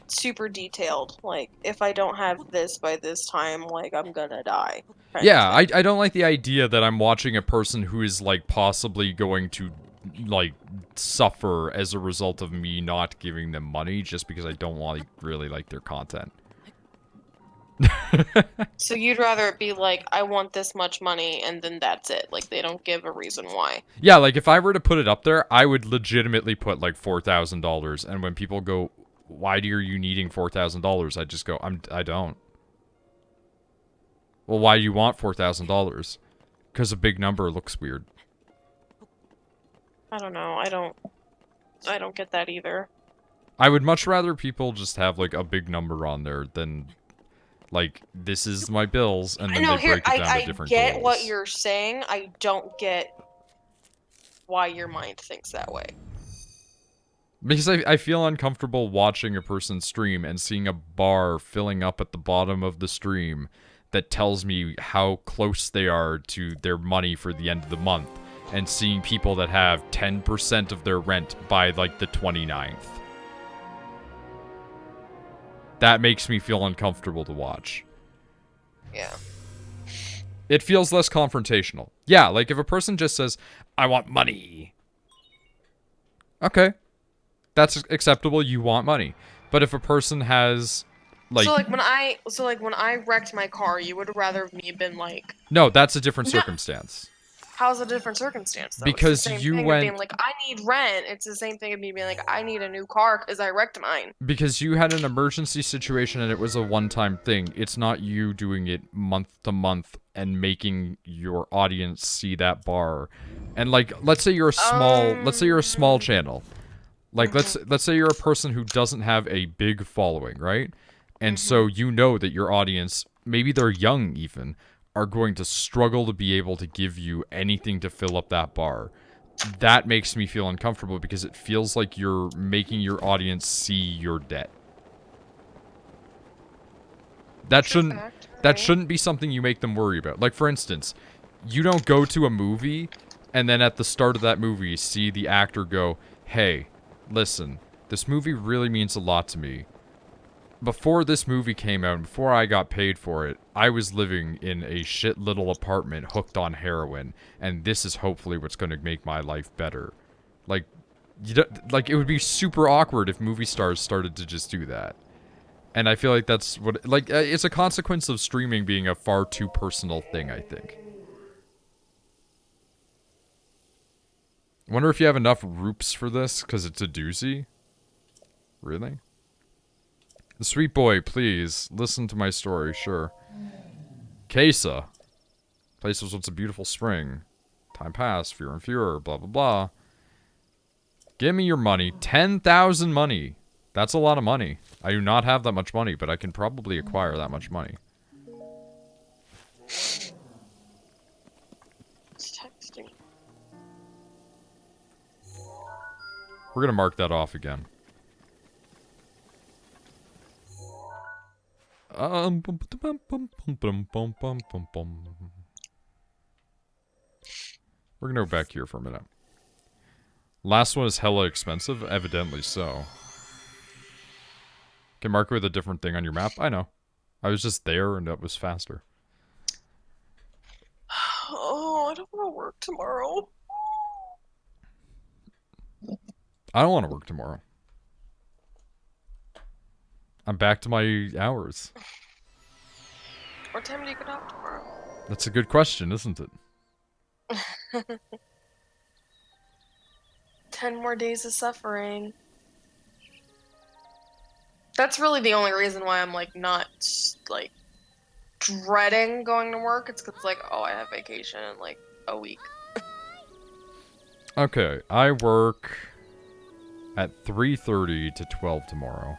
super detailed? Like, if I don't have this by this time, like, I'm gonna die. Yeah, I don't like the idea that I'm watching a person who is, like, possibly going to, like, suffer as a result of me not giving them money just because I don't really like their content. So you'd rather it be like, I want this much money, and then that's it. Like, they don't give a reason why. Yeah, like, if I were to put it up there, I would legitimately put, like, $4,000. And when people go, why are you needing $4,000? I just go, I don't. Well, why do you want $4,000? Because a big number looks weird. I don't know. I don't get that either. I would much rather people just have, like, a big number on there than... Like, this is my bills, and then they break it down to different I get goals. what you're saying. I don't get why your mind thinks that way. Because I feel uncomfortable watching a person stream and seeing a bar filling up at the bottom of the stream that tells me how close they are to their money for the end of the month, and seeing people that have 10% of their rent by, like, the 29th. That makes me feel uncomfortable to watch. Yeah. It feels less confrontational. Yeah, like if a person just says, I want money. Okay. That's acceptable, you want money. But if a person has, like... So like when I wrecked my car, you would rather me been like... No, that's a different circumstance. How's a different circumstance, though? Because it's the same you thing went... Of being like, I need rent. It's the same thing of me being like, I need a new car because I wrecked mine. Because you had an emergency situation and it was a one-time thing. It's not you doing it month to month and making your audience see that bar. And, like, let's say you're a small channel. Like, let's say you're a person who doesn't have a big following, right? And so you know that your audience, maybe they're young even, are going to struggle to be able to give you anything to fill up that bar. That makes me feel uncomfortable because it feels like you're making your audience see your debt. That that shouldn't be something you make them worry about. Like, for instance, you don't go to a movie, and then at the start of that movie, see the actor go, hey, listen, this movie really means a lot to me. Before this movie came out, and before I got paid for it, I was living in a shit little apartment hooked on heroin, and this is hopefully what's going to make my life better. Like, like, it would be super awkward if movie stars started to just do that. And I feel like that's what, like, it's a consequence of streaming being a far too personal thing, I think. I wonder if you have enough roops for this, because it's a doozy. Really? The sweet boy, please, listen to my story, sure. Kesa. Place was once a beautiful spring. Time passed, fewer and fewer, blah blah blah. Give me your money. 10,000 money. That's a lot of money. I do not have that much money, but I can probably acquire that much money. It's texting. We're gonna mark that off again. We're gonna go back here for a minute. Last one is hella expensive? Evidently so. Can mark it with a different thing on your map? I know. I was just there and it was faster. Oh, I don't want to work tomorrow. I don't want to work tomorrow. I'm back to my hours. What time do you get out tomorrow? That's a good question, isn't it? 10 more days of suffering. That's really the only reason why I'm, like, not, like, dreading going to work. It's because, like, oh, I have vacation in, like, a week. Okay, I work at 3:30 to 12 tomorrow.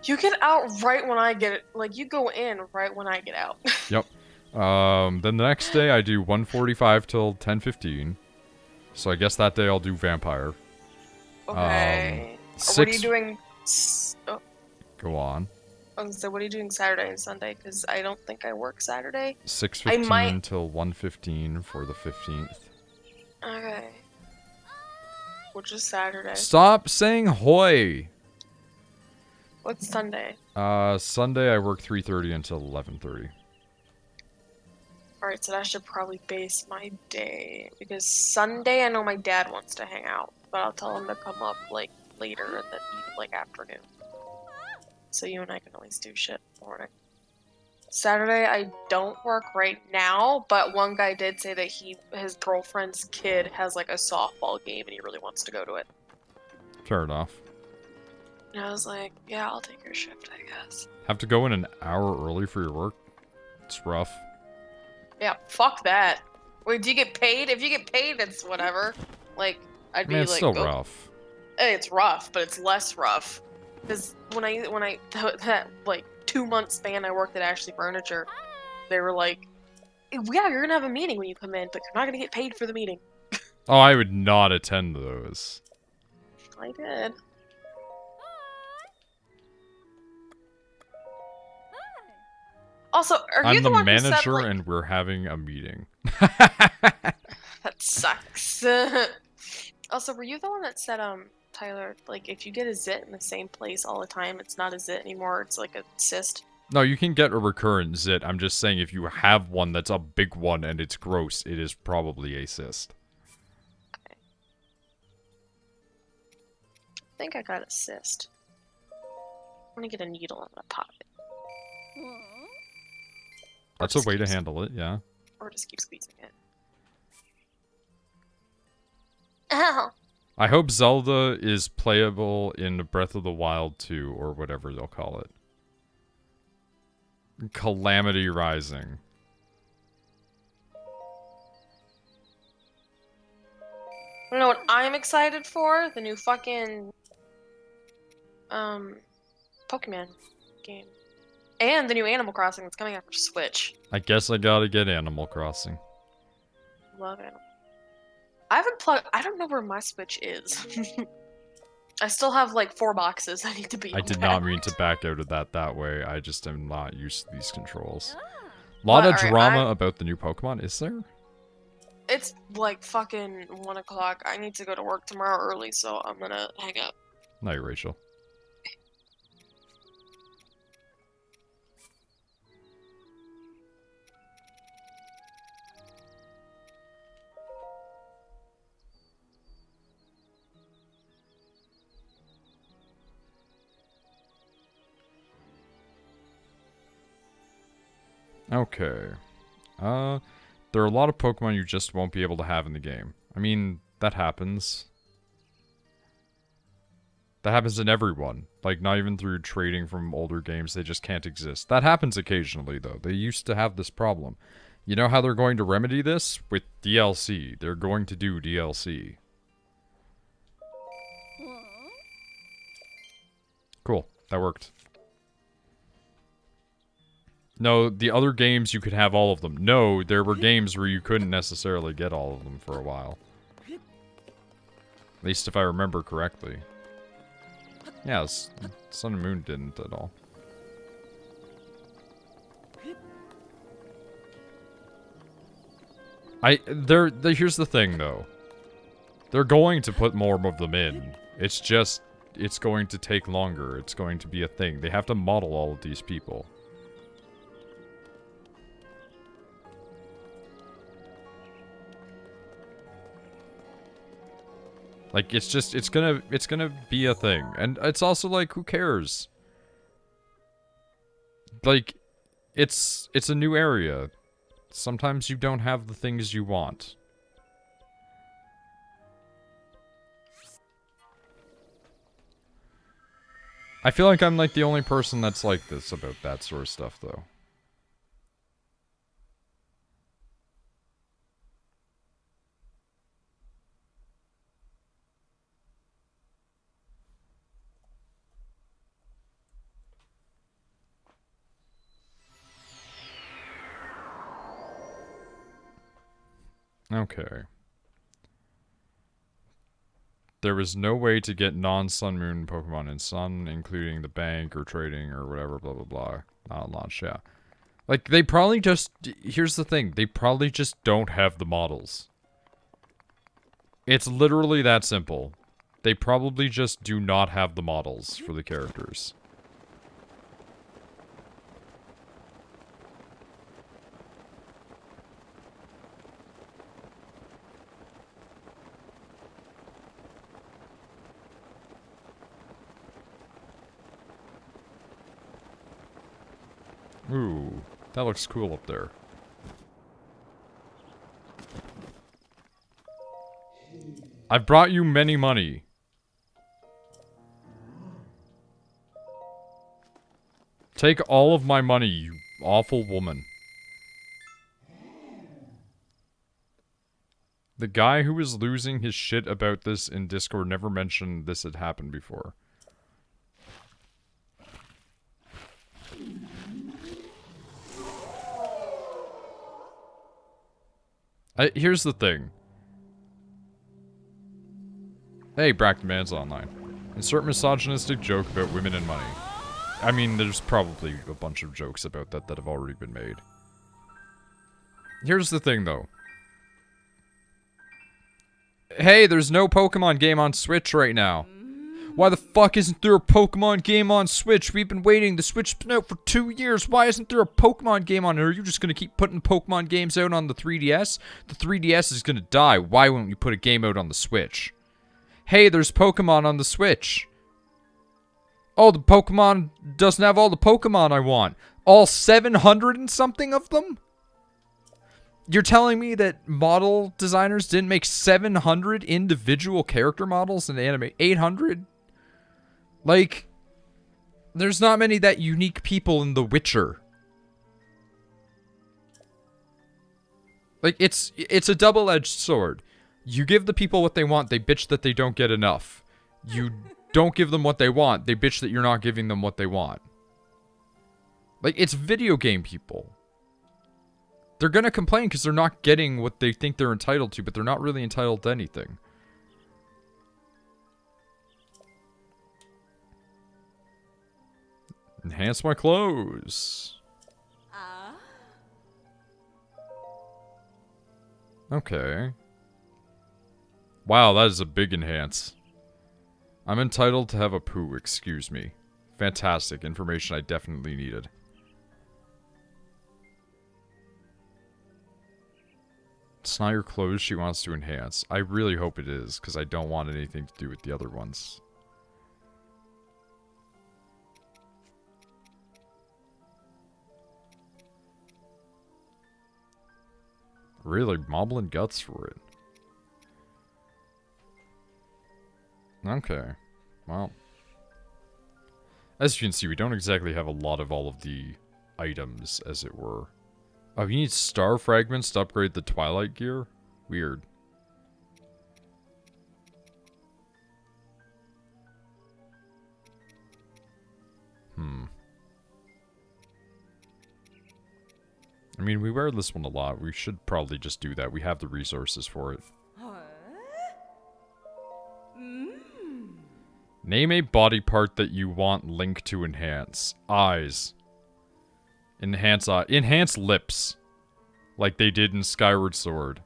You get out right when I get it. Like, you go in right when I get out. Yep. Then the next day I do 1:45 till 10:15. So I guess that day I'll do vampire. Okay. What are you doing? Oh, Go on. I was gonna say, what are you doing Saturday and Sunday? Because I don't think I work Saturday. 6:15 till 1:15 for the 15th. Okay. Which is Saturday. Stop saying hoy! What's Sunday? Sunday I work 3:30 until 11:30. Alright, so that should probably base my day. Because Sunday, I know my dad wants to hang out. But I'll tell him to come up, like, later in the, like, afternoon. So you and I can always do shit in the morning. Saturday, I don't work right now, but one guy did say that his girlfriend's kid has, like, a softball game and he really wants to go to it. Fair enough. And I was like, yeah, I'll take your shift, I guess. Have to go in an hour early for your work? It's rough. Yeah, fuck that. Wait, do you get paid? If you get paid, it's whatever. Like, I'd be I mean, it's like, still oh, rough. hey, it's rough, but it's less rough. Because when that, like, 2-month span I worked at Ashley Furniture, they were like, yeah, you're gonna have a meeting when you come in, but you're not gonna get paid for the meeting. Oh, I would not attend those. I did. Also, are you I'm the the one who said, manager like... and we're having a meeting. That sucks. Also, were you the one that said, Tyler, like, if you get a zit in the same place all the time, it's not a zit anymore, it's like a cyst? No, you can get a recurrent zit. I'm just saying if you have one that's a big one and it's gross, it is probably a cyst. Okay. I think I got a cyst. I'm gonna get a needle, I'm gonna pop it. That's a way to handle it, yeah. Or just keep squeezing it. Ow! I hope Zelda is playable in Breath of the Wild 2, or whatever they'll call it. Calamity Rising. You know what I'm excited for? The new fucking... Pokemon game. And the new Animal Crossing that's coming out for Switch. I guess I gotta get Animal Crossing. Love Animal. I haven't plugged... I don't know where my Switch is. I still have, like, 4 boxes I need to be I did not mean to back out of that way. I just am not used to these controls. Lot of alright, drama about the new Pokemon, is there? it's like fucking 1 o'clock. I need to go to work tomorrow early, so I'm gonna hang up. Night, Rachel. Okay. There are a lot of Pokemon you just won't be able to have in the game. I mean, that happens. That happens in everyone. Like, not even through trading from older games, they just can't exist. That happens occasionally, though. They used to have this problem. You know how they're going to remedy this? With DLC. They're going to do DLC. Cool. That worked. No, the other games you could have all of them. No, there were games where you couldn't necessarily get all of them for a while. At least if I remember correctly. Yeah, Sun and Moon didn't at all. Here's the thing, though. They're going to put more of them in. It's just, it's going to take longer. It's going to be a thing. They have to model all of these people. Like, it's just, it's gonna be a thing. And it's also like, who cares? Like, it's a new area. Sometimes you don't have the things you want. I feel like I'm like the only person that's like this about that sort of stuff, though. Okay. There was no way to get non-Sun Moon Pokemon in Sun, including the bank or trading or whatever, blah blah blah. Not launch, yeah. Like, they probably just... Here's the thing. They probably just don't have the models. It's literally that simple. They probably just do not have the models for the characters. Ooh, that looks cool up there. I've brought you many money. Take all of my money, you awful woman. The guy who was losing his shit about this in Discord never mentioned this had happened before. Here's the thing. Hey, Brackton Man's online. Insert misogynistic joke about women and money. I mean, there's probably a bunch of jokes about that that have already been made. Here's the thing, though. Hey, there's no Pokemon game on Switch right now. Why the fuck isn't there a Pokemon game on Switch? We've been waiting. The Switch's been out for 2 years. Why isn't there a Pokemon game on it? Are you just gonna keep putting Pokemon games out on the 3DS? The 3DS is gonna die. Why won't you put a game out on the Switch? Hey, there's Pokemon on the Switch. Oh, the Pokemon doesn't have all the Pokemon I want. All 700 and something of them? You're telling me that model designers didn't make 700 individual character models and animate 800? Like, there's not many that unique people in The Witcher. Like, it's a double-edged sword. You give the people what they want, they bitch that they don't get enough. You don't give them what they want, they bitch that you're not giving them what they want. Like, it's video game people. They're gonna complain because they're not getting what they think they're entitled to, but they're not really entitled to anything. Enhance my clothes. Okay. Wow, that is a big enhance. I'm entitled to have a poo, excuse me. Fantastic. Information I definitely needed. It's not your clothes she wants to enhance. I really hope it is, because I don't want anything to do with the other ones. Really, moblin guts for it. Okay. Well. As you can see, we don't exactly have a lot of all of the items, as it were. Oh, you need star fragments to upgrade the Twilight gear? Weird. I mean, we wear this one a lot. We should probably just do that. We have the resources for it. Name a body part that you want Link to enhance. Eyes. Enhance eye. Enhance lips. Like they did in Skyward Sword.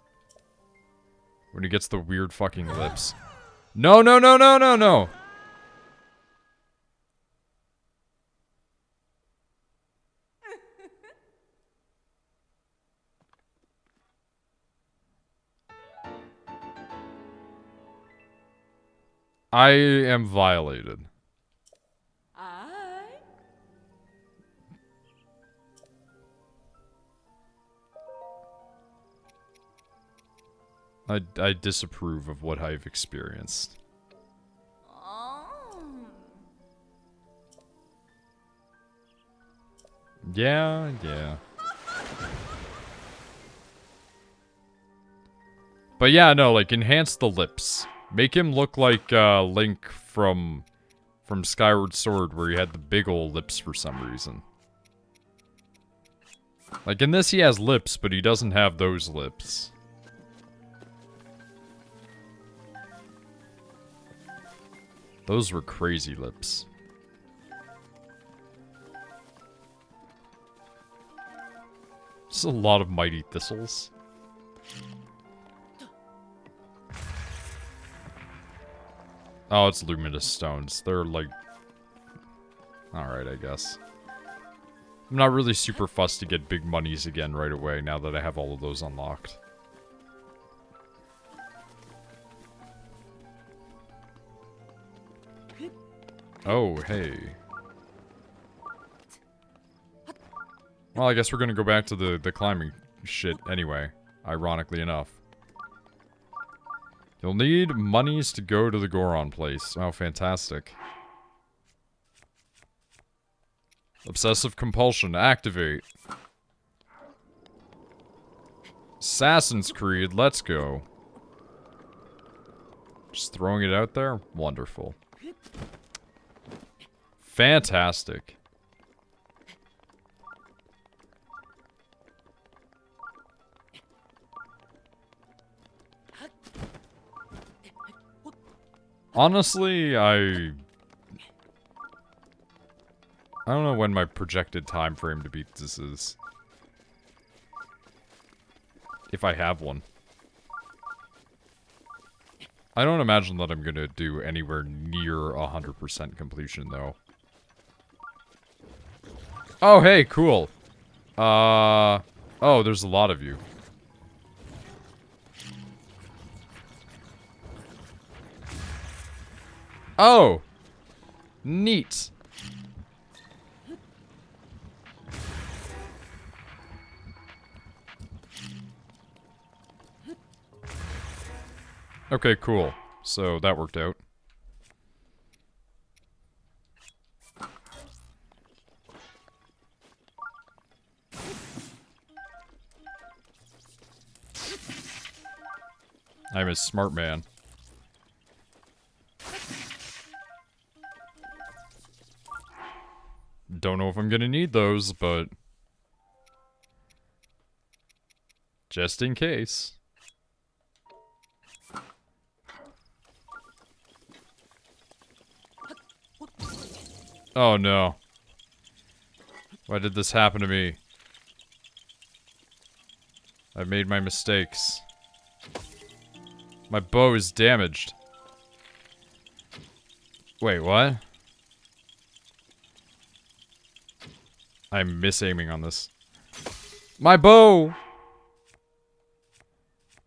When he gets the weird fucking lips. No, no, no, no, no, no! I am violated. I disapprove of what I've experienced. Yeah, yeah. But yeah, no, like, enhance the lips. Make him look like, Link from Skyward Sword, where he had the big ol' lips for some reason. Like, in this he has lips, but he doesn't have those lips. Those were crazy lips. This is a lot of mighty thistles. Oh, it's luminous stones. They're like... Alright, I guess. I'm not really super fussed to get big monies again right away, now that I have all of those unlocked. Oh, hey. Well, I guess we're gonna go back to the climbing shit anyway, ironically enough. You'll need monies to go to the Goron place. Oh, fantastic. Obsessive compulsion, activate. Assassin's Creed, let's go. Just throwing it out there? Wonderful. Fantastic. Honestly, I don't know when my projected time frame to beat this is. If I have one. I don't imagine that I'm gonna do anywhere near 100% completion, though. Oh, hey, cool. Oh, there's a lot of you. Oh! Neat. Okay, cool. So, that worked out. I'm a smart man. Don't know if I'm gonna need those, but... just in case. Oh no. Why did this happen to me? I've made my mistakes. My bow is damaged. Wait, what? I'm misaiming on this. My bow!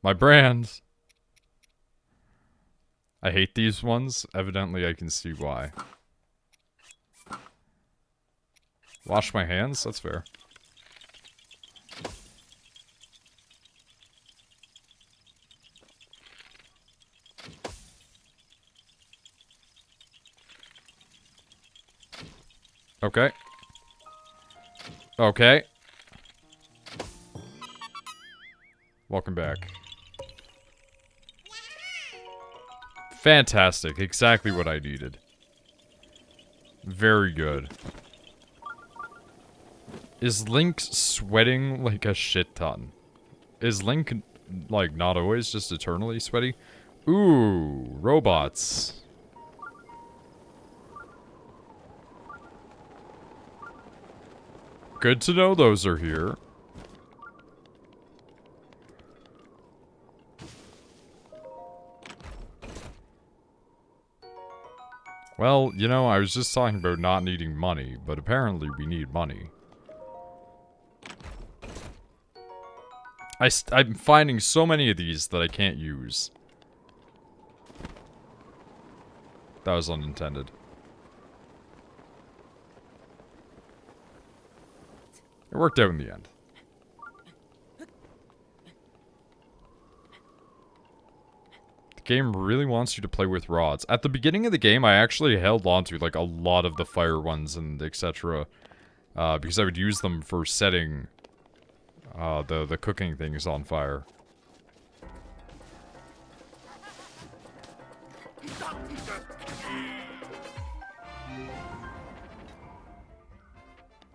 My brands. I hate these ones. Evidently, I can see why. Wash my hands? That's fair. Okay. Okay. Welcome back. Fantastic. Exactly what I needed. Very good. Is Link sweating like a shit ton? Is Link, like, not always just eternally sweaty? Ooh, robots. Good to know those are here. Well, you know, I was just talking about not needing money, but apparently we need money. I'm finding so many of these that I can't use. That was unintended. It worked out in the end. The game really wants you to play with rods. At the beginning of the game, I actually held on to, like, a lot of the fire ones and etc. Because I would use them for setting the cooking things on fire.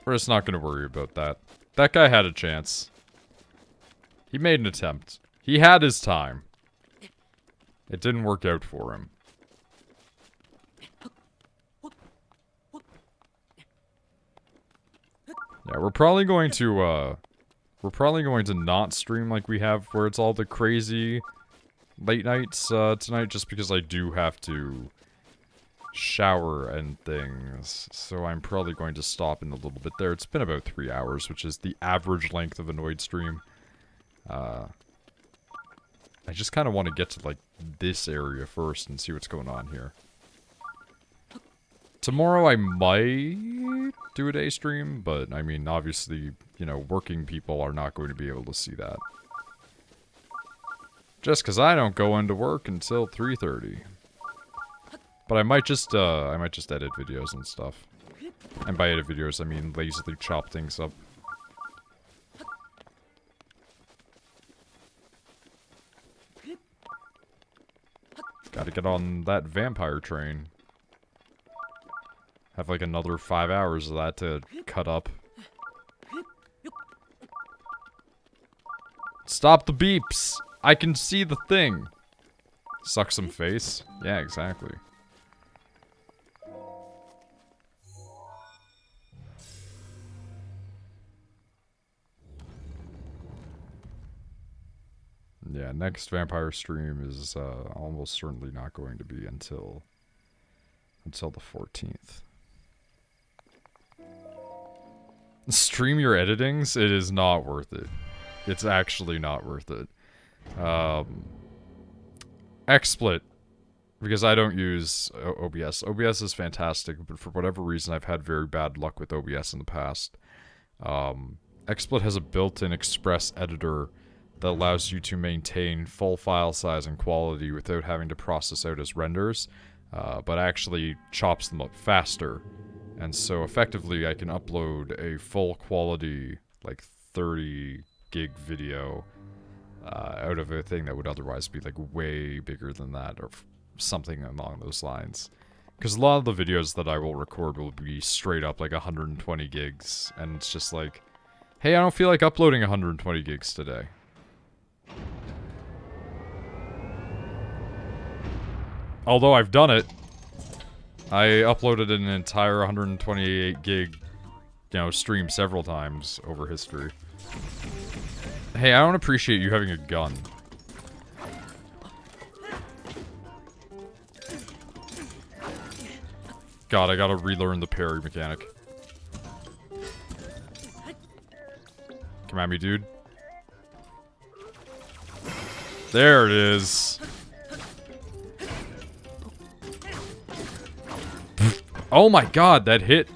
We're just not gonna worry about that. That guy had a chance. He made an attempt. He had his time. It didn't work out for him. Yeah, we're probably going to not stream like we have where it's all the crazy late nights tonight, just because I do have to shower and things. So I'm probably going to stop in a little bit there. It's been about 3 hours, which is the average length of a Noid stream. I just kind of want to get to, like, this area first and see what's going on here. Tomorrow I might do a day stream, but, I mean, obviously, you know, working people are not going to be able to see that. Just because I don't go into work until 3:30. But I might just edit videos and stuff. And by edit videos, I mean lazily chop things up. Gotta get on that vampire train. Have like another 5 hours of that to cut up. Stop the beeps! I can see the thing! Suck some face? Yeah, exactly. Yeah, next vampire stream is almost certainly not going to be until the 14th. Stream your editings? It is not worth it. It's actually not worth it. XSplit, because I don't use OBS. OBS is fantastic, but for whatever reason I've had very bad luck with OBS in the past. XSplit has a built-in Express editor that allows you to maintain full file size and quality without having to process out as renders, but actually chops them up faster. And so effectively I can upload a full quality, like 30 gig video out of a thing that would otherwise be like way bigger than that, or something along those lines. Because a lot of the videos that I will record will be straight up like 120 gigs, and it's just like, hey, I don't feel like uploading 120 gigs today. Although I've done it. I uploaded an entire 128 gig, you know, stream several times over history. Hey, I don't appreciate you having a gun. God, I gotta relearn the parry mechanic. Come at me, dude. There it is. Oh my god, that hit.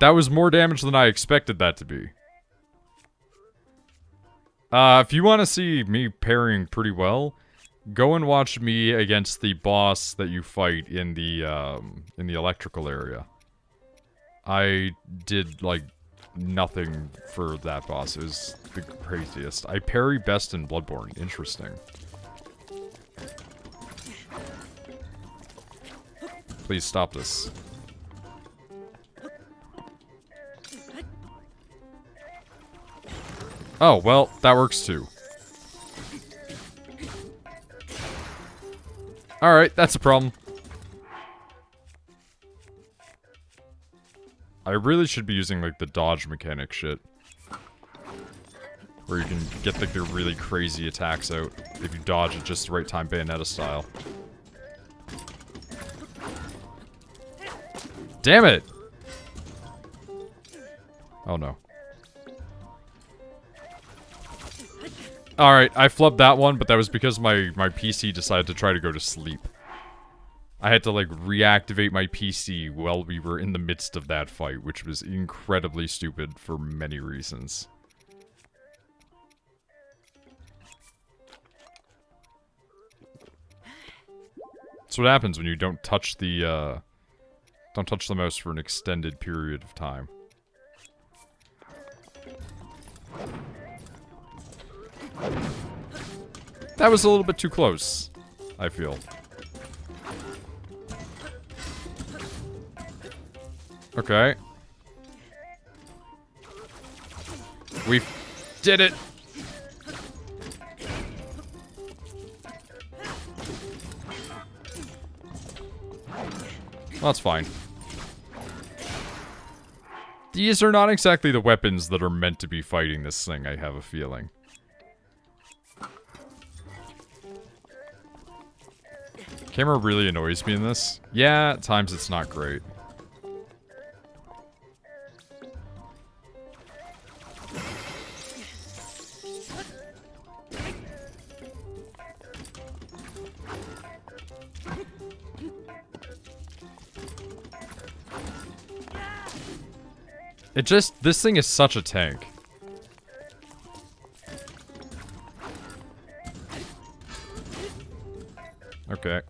That was more damage than I expected that to be. If you want to see me parrying pretty well, go and watch me against the boss that you fight in the electrical area. I did, like, nothing for that boss. It was the craziest. I parry best in Bloodborne. Interesting. Please stop this. Oh, well, that works too. Alright, that's a problem. I really should be using, like, the dodge mechanic shit. Where you can get, like, the really crazy attacks out if you dodge at just the right time, Bayonetta style. Damn it! Oh no. Alright, I flubbed that one, but that was because my PC decided to try to go to sleep. I had to, like, reactivate my PC while we were in the midst of that fight, which was incredibly stupid for many reasons. That's what happens when you don't touch the mouse for an extended period of time. That was a little bit too close, I feel. Okay. We did it! That's fine. These are not exactly the weapons that are meant to be fighting this thing, I have a feeling. Camera really annoys me in this. Yeah, at times it's not great. It just, this thing is such a tank. Okay.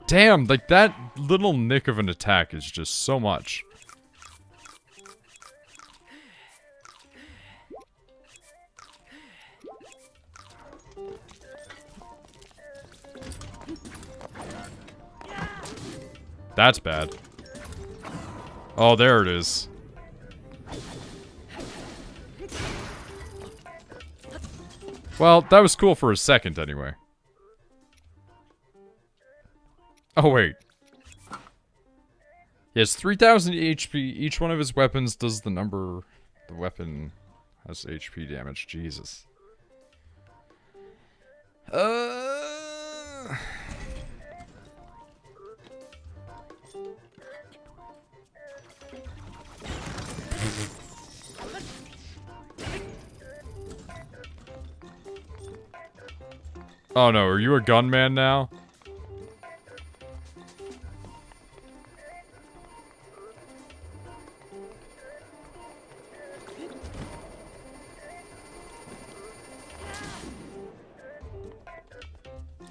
Damn, like that little nick of an attack is just so much. That's bad. Oh, there it is. Well, that was cool for a second anyway. Oh, wait. He has 3,000 HP. Each one of his weapons does the number... The weapon has HP damage. Jesus. Oh no, are you a gunman now?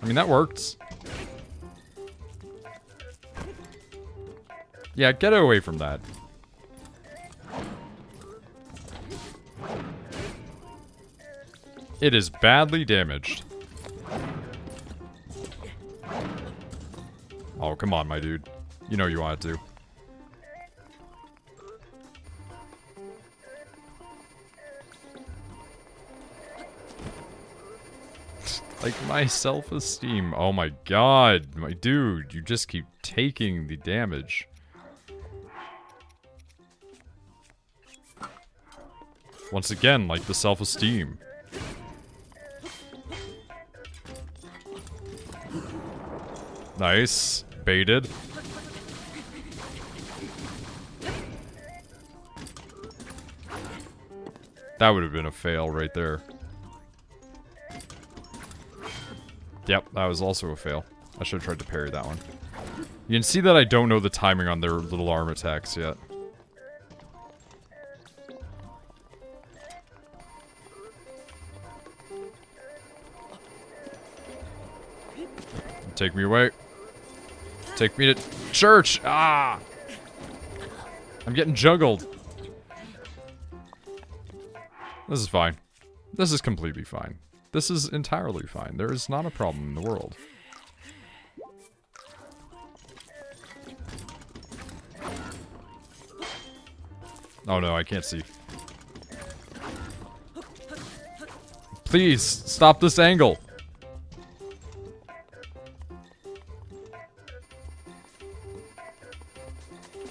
I mean, that works. Yeah, get away from that. It is badly damaged. Oh, come on, my dude. You know you wanted to. Like, my self-esteem. Oh my god, my dude. You just keep taking the damage. Once again, like the self-esteem. Nice. Baited. That would have been a fail right there. Yep, that was also a fail. I should have tried to parry that one. You can see that I don't know the timing on their little arm attacks yet. Take me away. Take me to church! Ah! I'm getting juggled. This is fine. This is completely fine. This is entirely fine. There is not a problem in the world. Oh no, I can't see. Please, stop this angle.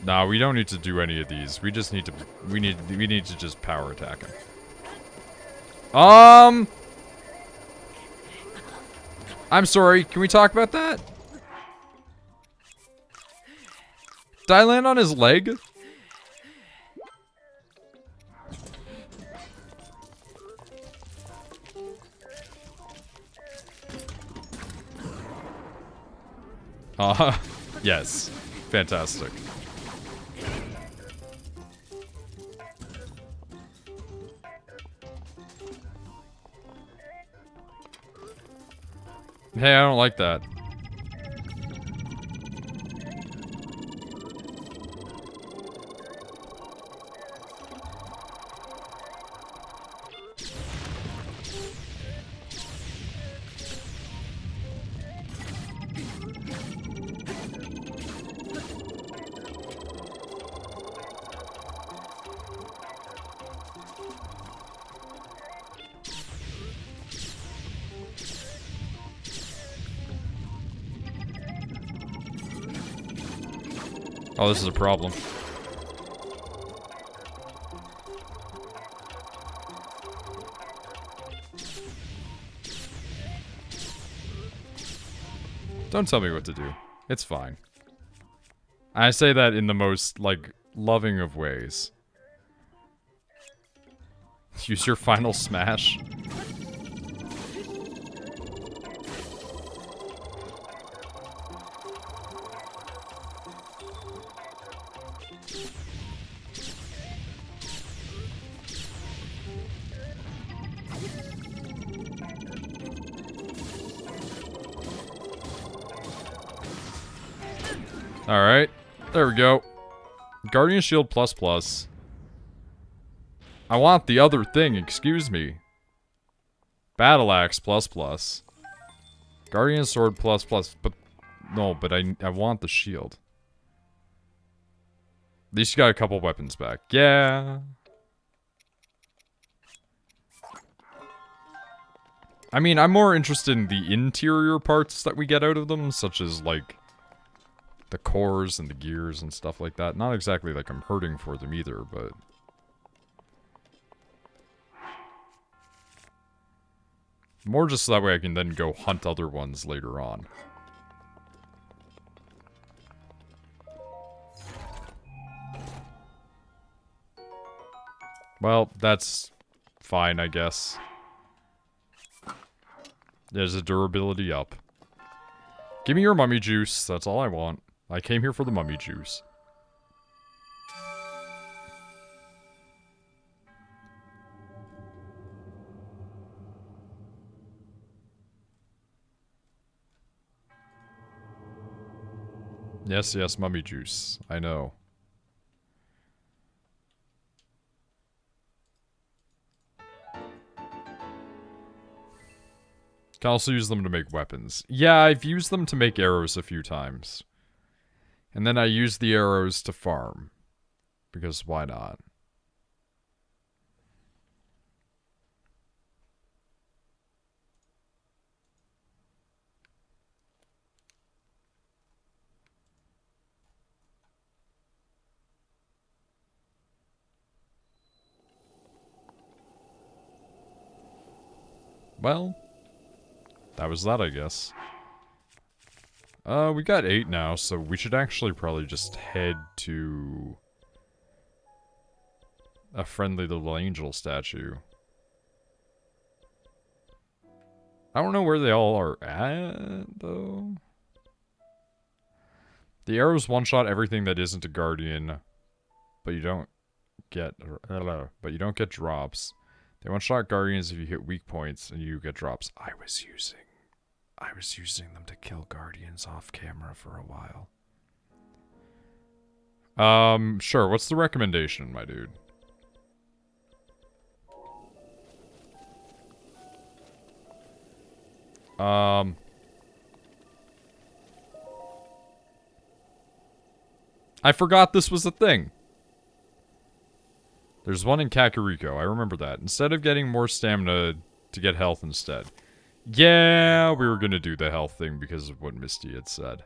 Nah, we don't need to do any of these. We just need to, we need to just power attack him. I'm sorry, can we talk about that? Did I land on his leg? Yes. Fantastic. Hey, I don't like that. Oh, this is a problem. Don't tell me what to do. It's fine. I say that in the most, like, loving of ways. Use your final smash. Alright. There we go. Guardian Shield plus plus. I want the other thing, excuse me. Battle Axe plus plus. Guardian Sword plus plus. But, no, but I want the shield. At least you got a couple weapons back. Yeah. I mean, I'm more interested in the interior parts that we get out of them, such as, like, the cores and the gears and stuff like that. Not exactly like I'm hurting for them either, but... more just so that way I can then go hunt other ones later on. Well, that's fine, I guess. There's a durability up. Give me your mummy juice, that's all I want. I came here for the mummy juice. Yes, yes, mummy juice. I know. Can also use them to make weapons. Yeah, I've used them to make arrows a few times. And then I use the arrows to farm. Because why not? Well, that was that, I guess. We got 8 now, so we should actually probably just head to a friendly little angel statue. I don't know where they all are at, though. The arrows one-shot everything that isn't a guardian, but you don't get drops. They one-shot guardians if you hit weak points, and you get drops. I was using them to kill guardians off camera for a while. Sure. What's the recommendation, my dude? I forgot this was a thing. There's one in Kakariko. I remember that. Instead of getting more stamina, to get health instead. Yeah, we were gonna do the health thing because of what Misty had said.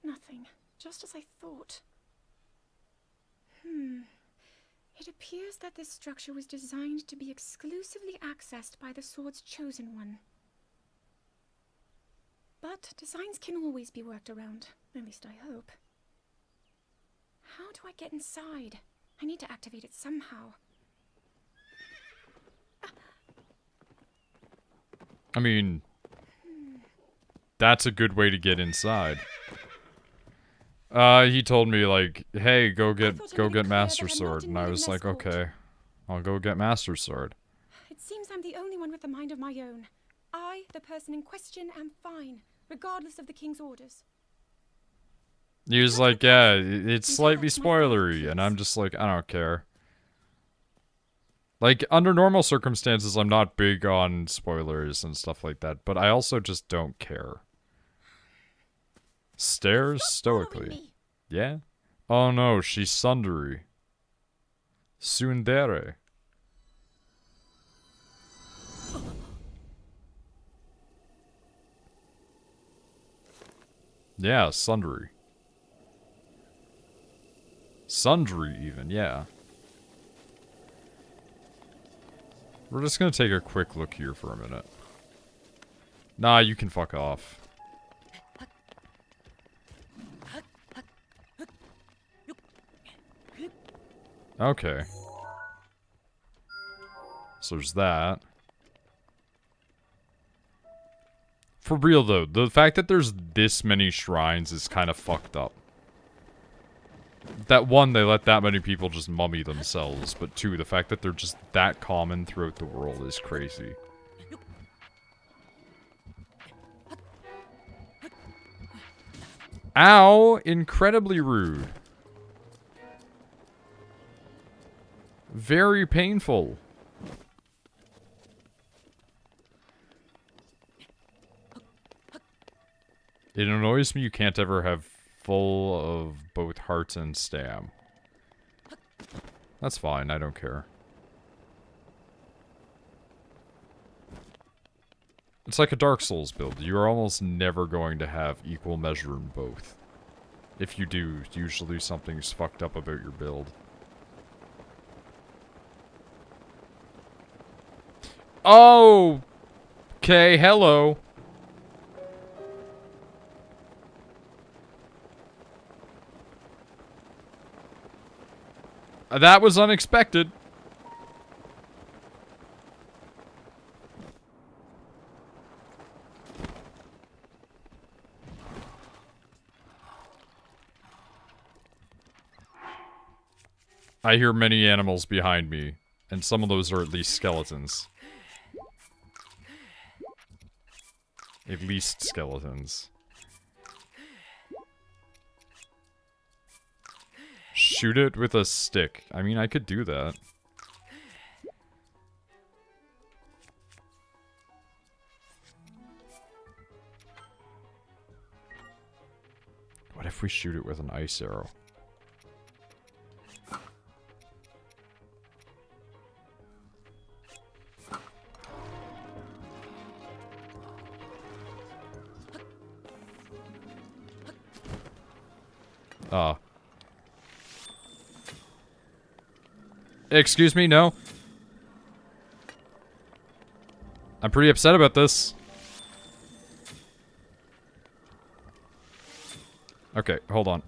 Nothing. Just as I thought. It appears that this structure was designed to be exclusively accessed by the sword's chosen one. But designs can always be worked around. At least I hope. How do I get inside? I need to activate it somehow. I mean, that's a good way to get inside. He told me, like, hey, go get Master Sword. And I was like, okay, I'll go get Master Sword. It seems I'm the only one with a mind of my own. I, the person in question, am fine, regardless of the king's orders. He was like, yeah, it's slightly spoilery. And I'm just like, I don't care. Like, under normal circumstances, I'm not big on spoilers and stuff like that. But I also just don't care. Stares stoically. Yeah? Oh no, she's Sundari. Tsundere. Yeah, Sundari. Sundry, even, yeah. We're just gonna take a quick look here for a minute. Nah, you can fuck off. Okay. So there's that. For real, though, the fact that there's this many shrines is kind of fucked up. That one, they let that many people just mummy themselves, but two, the fact that they're just that common throughout the world is crazy. Ow! Incredibly rude. Very painful. It annoys me you can't ever have full of both hearts and stam. That's fine, I don't care. It's like a Dark Souls build. You're almost never going to have equal measure in both. If you do, usually something's fucked up about your build. Oh! Okay, hello. That was unexpected. I hear many animals behind me, and some of those are at least skeletons. At least skeletons. Shoot it with a stick. I mean, I could do that. What if we shoot it with an ice arrow? Excuse me, no. I'm pretty upset about this. Okay, hold on.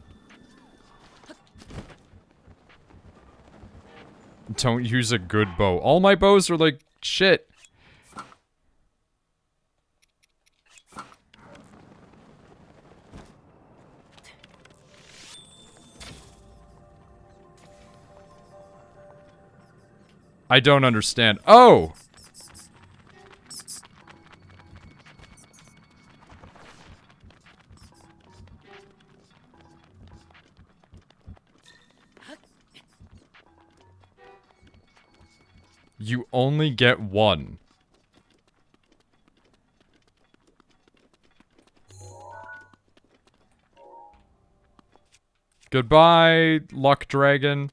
Don't use a good bow. All my bows are like shit. I don't understand. Oh! You only get one. Goodbye, Luck Dragon.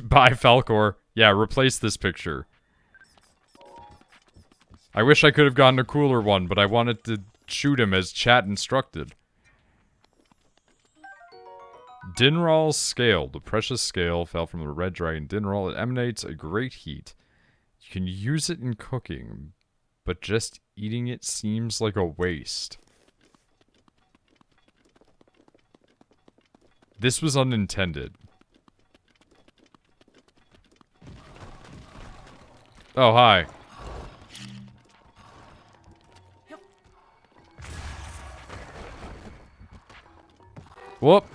Bye, Falcor. Yeah, replace this picture. I wish I could have gotten a cooler one, but I wanted to shoot him as chat instructed. Dinral's scale. The precious scale fell from the red dragon Dinral. It emanates a great heat. You can use it in cooking, but just eating it seems like a waste. This was unintended. Oh, hi. Whoop.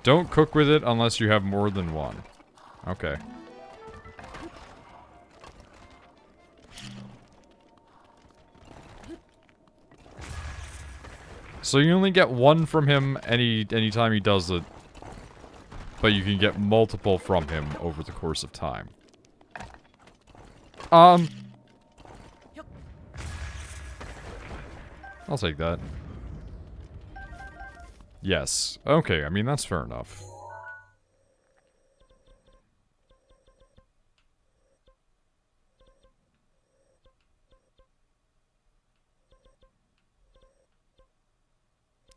Don't cook with it unless you have more than one. Okay. So you only get one from him anytime he does it. But you can get multiple from him over the course of time. I'll take that. Yes. Okay, I mean, that's fair enough.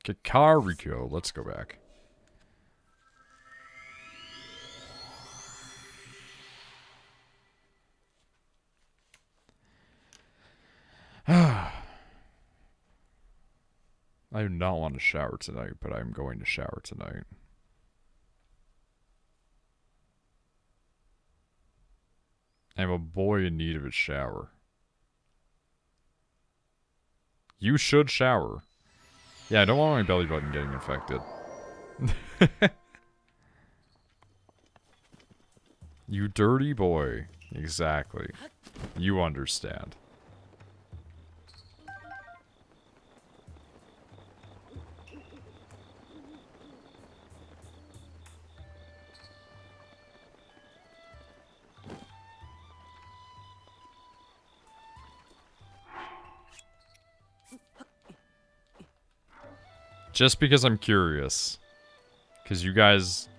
Kakariko. Let's go back. I do not want to shower tonight, but I'm going to shower tonight. I'm a boy in need of a shower. You should shower. Yeah, I don't want my belly button getting infected. You dirty boy. Exactly. You understand. Just because I'm curious. Because you guys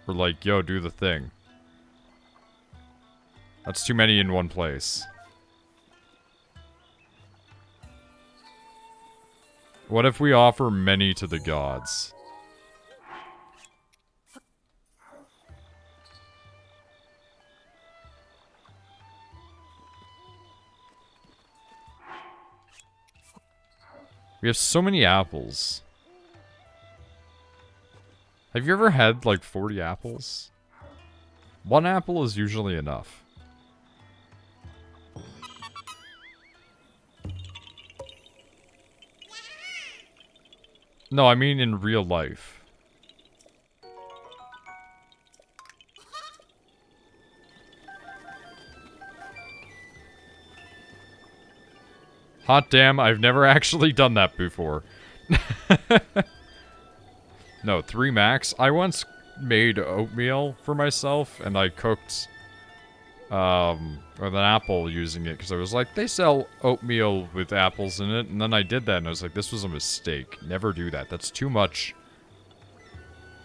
were like, yo, do the thing. That's too many in one place. What if we offer many to the gods? We have so many apples. Have you ever had, like, 40 apples? One apple is usually enough. No, I mean in real life. Hot damn, I've never actually done that before. No, 3 max. I once made oatmeal for myself, and I cooked with an apple using it, because I was like, they sell oatmeal with apples in it, and then I did that, and I was like, this was a mistake. Never do that. That's too much.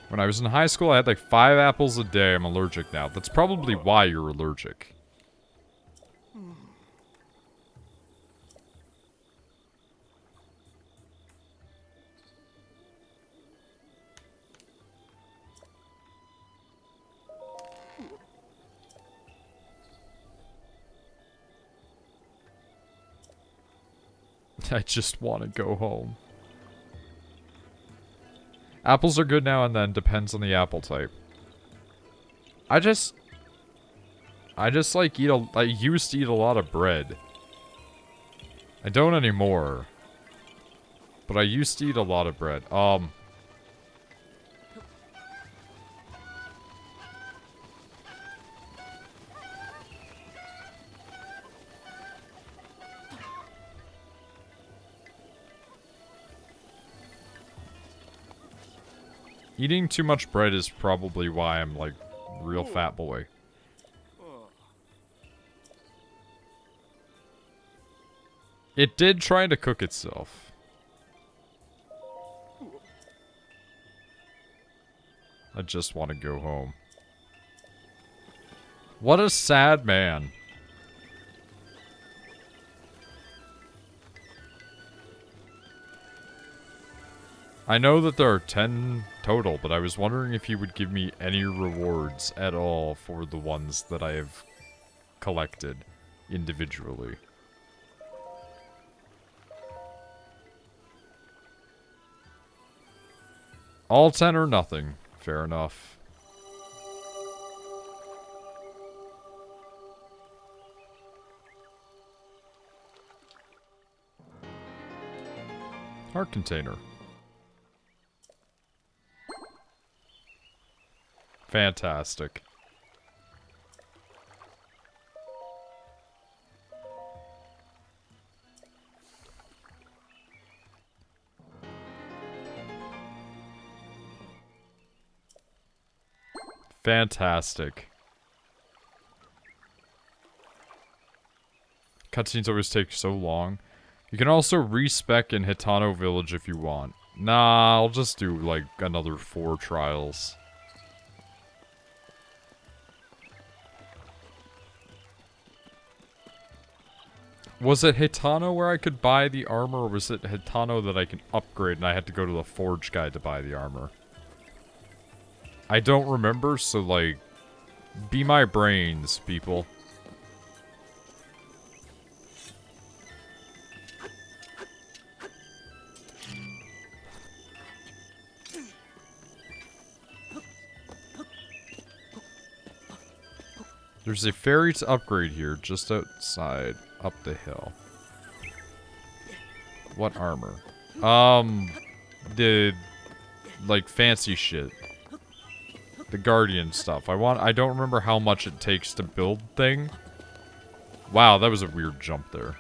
When I was in high school, I had like 5 apples a day. I'm allergic now. That's probably why you're allergic. I just want to go home. Apples are good now and then, depends on the apple type. I just like I used to eat a lot of bread. I don't anymore. But I used to eat a lot of bread. Eating too much bread is probably why I'm like real fat boy. It did try to cook itself. I just want to go home. What a sad man. I know that there are 10 total, but I was wondering if you would give me any rewards at all for the ones that I have collected individually. All 10 or nothing. Fair enough. Heart container. Fantastic. Fantastic. Cutscenes always take so long. You can also respec in Hitano Village if you want. Nah, I'll just do like another 4 trials. Was it Hitano where I could buy the armor, or was it Hitano that I can upgrade and I had to go to the forge guy to buy the armor? I don't remember, so like, be my brains, people. There's a ferry to upgrade here, just outside, up the hill. What armor? The, like, fancy shit. The Guardian stuff. I don't remember how much it takes to build thing. Wow, that was a weird jump there.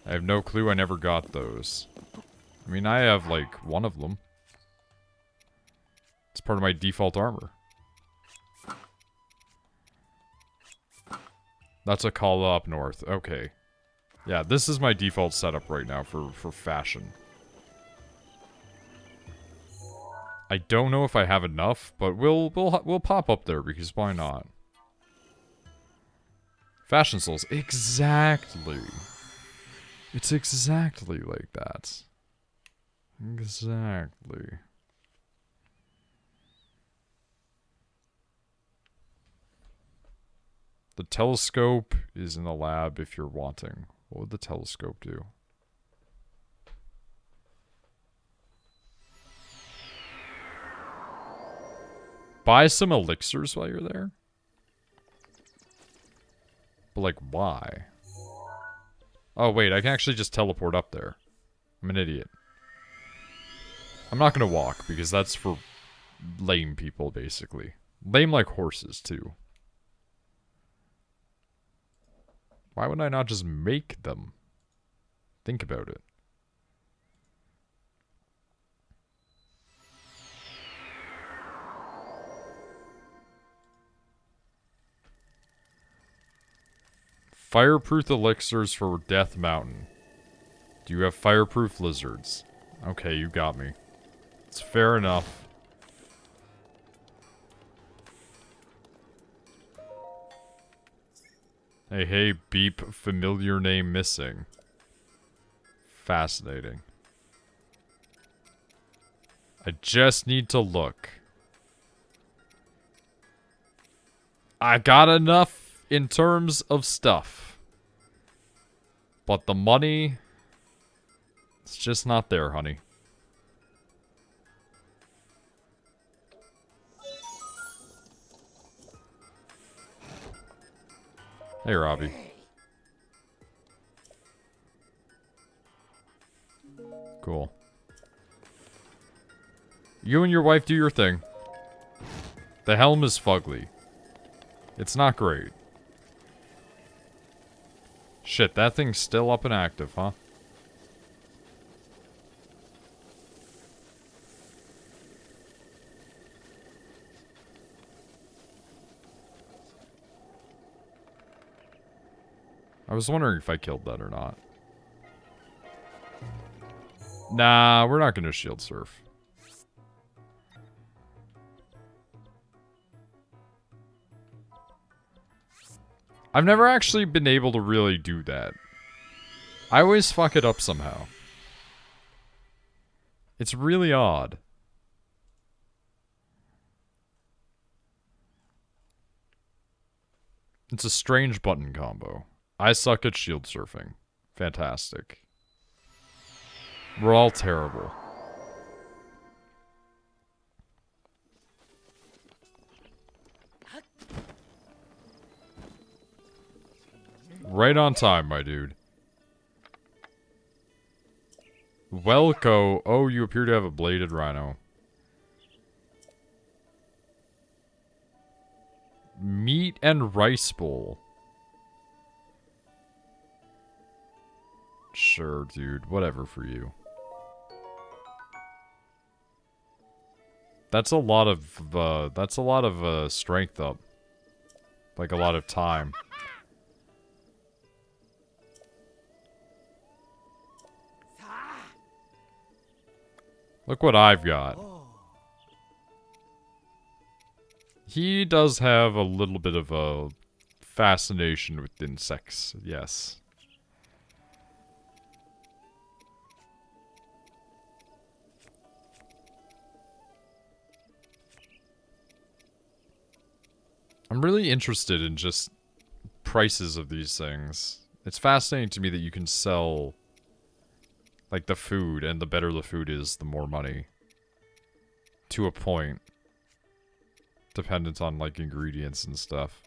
I have no clue, I never got those. I mean, I have, like, one of them. It's part of my default armor. That's a call up north. Okay. Yeah, this is my default setup right now for fashion. I don't know if I have enough, but we'll pop up there because why not? Fashion souls. Exactly. It's exactly like that. Exactly. The telescope is in the lab if you're wanting. What would the telescope do? Buy some elixirs while you're there? But like, why? Oh wait, I can actually just teleport up there. I'm an idiot. I'm not gonna walk, because that's for lame people, basically. Lame like horses, too. Why would I not just make them? Think about it. fireproof elixirs for Death Mountain. Do you have fireproof lizards? Okay, you got me. It's fair enough. Hey, beep, familiar name missing. Fascinating. I just need to look. I got enough in terms of stuff. But the money... it's just not there, honey. Hey, Robbie. Cool. You and your wife do your thing. The helm is fugly. It's not great. Shit, that thing's still up and active, huh? I was wondering if I killed that or not. Nah, we're not gonna shield surf. I've never actually been able to really do that. I always fuck it up somehow. It's really odd. It's a strange button combo. I suck at shield surfing. Fantastic. We're all terrible. Right on time, my dude. Welco. Oh, you appear to have a bladed rhino. Meat and rice bowl. Sure, dude. Whatever for you. That's a lot of strength up. Like a lot of time. Look what I've got. He does have a little bit of a fascination with insects, yes. I'm really interested in just prices of these things. It's fascinating to me that you can sell, like, the food, and the better the food is, the more money. To a point. Dependent on, like, ingredients and stuff.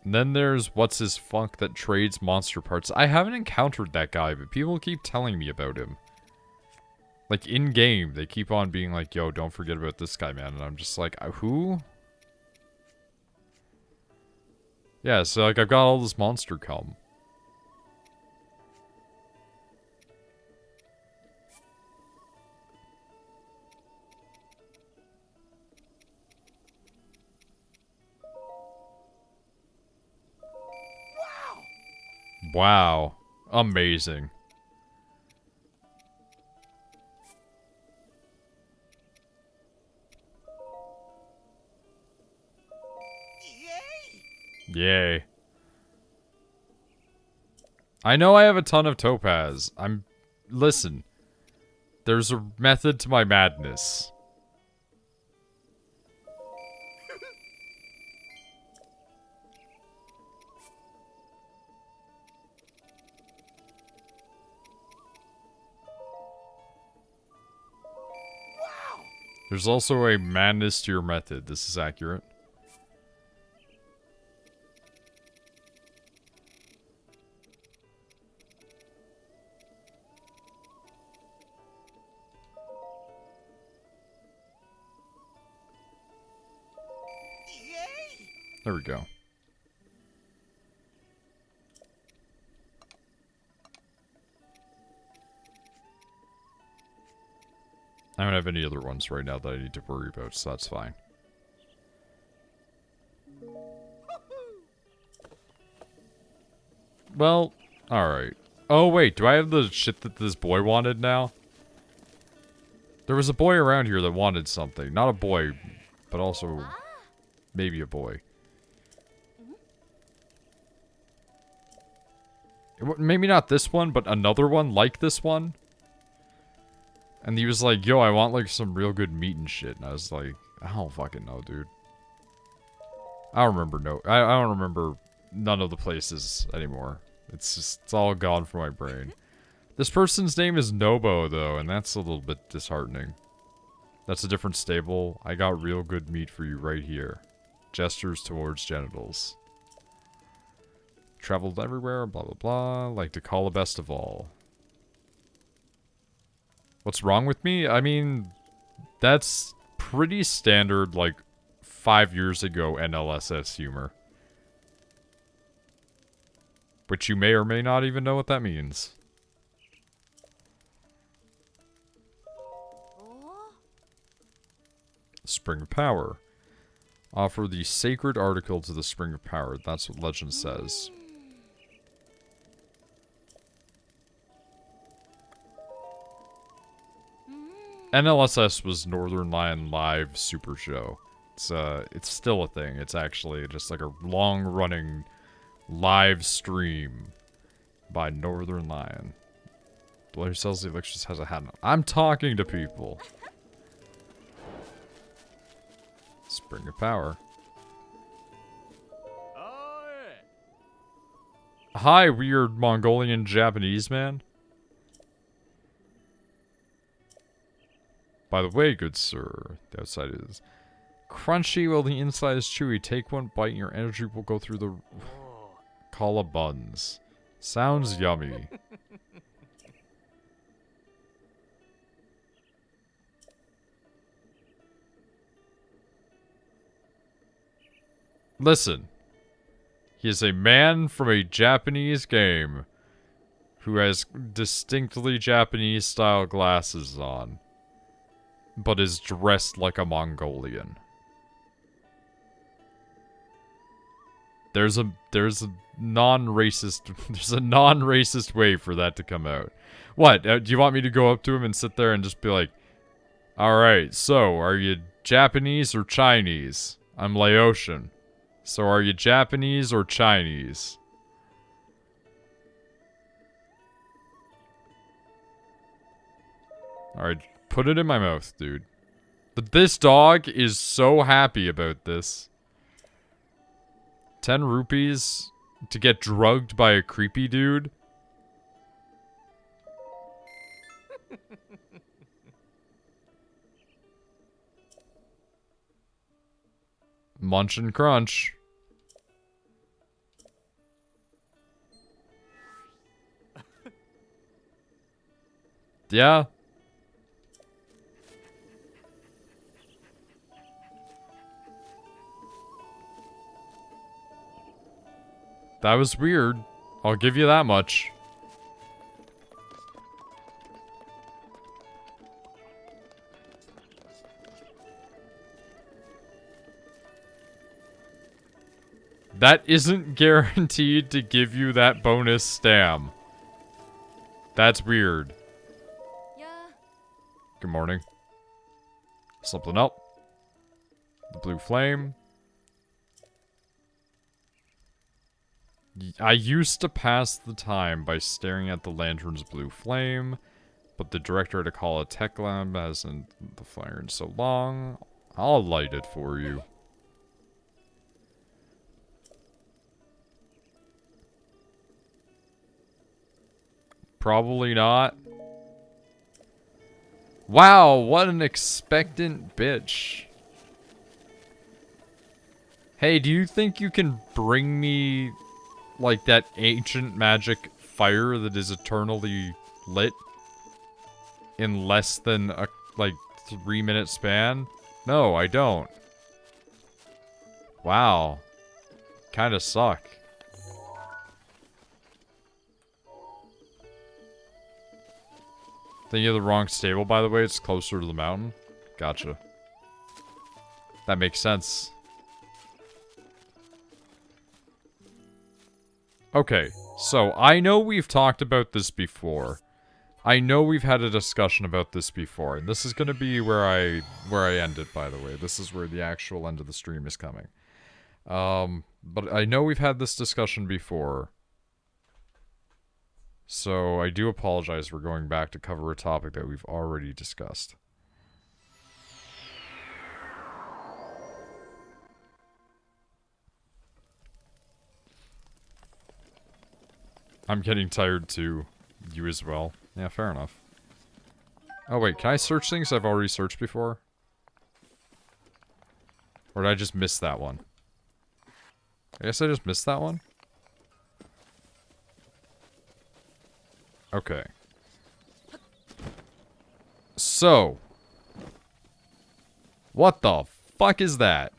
And then there's What's His Funk that trades monster parts. I haven't encountered that guy, but people keep telling me about him. Like, in-game, they keep on being like, yo, don't forget about this guy, man. And I'm just like, who? Yeah, so, like, I've got all this monster cum. Wow. Amazing. Yay. I know I have a ton of topaz. Listen. There's a method to my madness. There's also a madness to your method. This is accurate. There we go. I don't have any other ones right now that I need to worry about, so that's fine. Well, alright. Oh, wait. Do I have the shit that this boy wanted now? There was a boy around here that wanted something. Not a boy, but also maybe a boy. Maybe not this one, but another one like this one. And he was like, yo, I want like some real good meat and shit. And I was like, I don't fucking know, dude. I don't remember I don't remember none of the places anymore. It's all gone from my brain. This person's name is Nobo, though, and that's a little bit disheartening. That's a different stable. I got real good meat for you right here. Gestures towards genitals. Traveled everywhere, blah blah blah. Like to call a best of all. What's wrong with me? I mean, that's pretty standard, like, 5 years ago NLSS humor. Which you may or may not even know what that means. Spring of Power. Offer the sacred article to the Spring of Power. That's what legend says. NLSS was Northern Lion Live Super Show. It's still a thing. It's actually just like a long-running live stream by Northern Lion. The one who sells the elixirs has a hat on. I'm talking to people. Spring of Power. Hi, weird Mongolian Japanese man. By the way, good sir, the outside is crunchy while the inside is chewy. Take one bite and your energy will go through the kala buns. Sounds yummy. Listen. He is a man from a Japanese game who has distinctly Japanese style glasses on, but is dressed like a Mongolian. There's a non-racist way for that to come out. What? Do you want me to go up to him and sit there and just be like, "Alright, so, are you Japanese or Chinese? I'm Laotian. So are you Japanese or Chinese?" Alright, put it in my mouth, dude. But this dog is so happy about this. 10 rupees to get drugged by a creepy dude? Munch and crunch. Yeah. That was weird. I'll give you that much. That isn't guaranteed to give you that bonus stam. That's weird. Yeah. Good morning. Something up. The blue flame. I used to pass the time by staring at the lantern's blue flame, but the director had to call a tech lab hasn't the fire in so long. I'll light it for you. Probably not. Wow, what an expectant bitch. Hey, do you think you can bring me, like, that ancient magic fire that is eternally lit in less than a, like, 3-minute span? No, I don't. Wow. Kinda suck. Think you have the wrong stable, by the way. It's closer to the mountain. Gotcha. That makes sense. Okay, so I know we've talked about this before. I know we've had a discussion about this before, and this is going to be where I end it, by the way. This is where the actual end of the stream is coming. But I know we've had this discussion before. So I do apologize for going back to cover a topic that we've already discussed. I'm getting tired too. You as well. Yeah, fair enough. Oh wait, can I search things I've already searched before? Or did I just miss that one? I guess I just missed that one? Okay. So. What the fuck is that?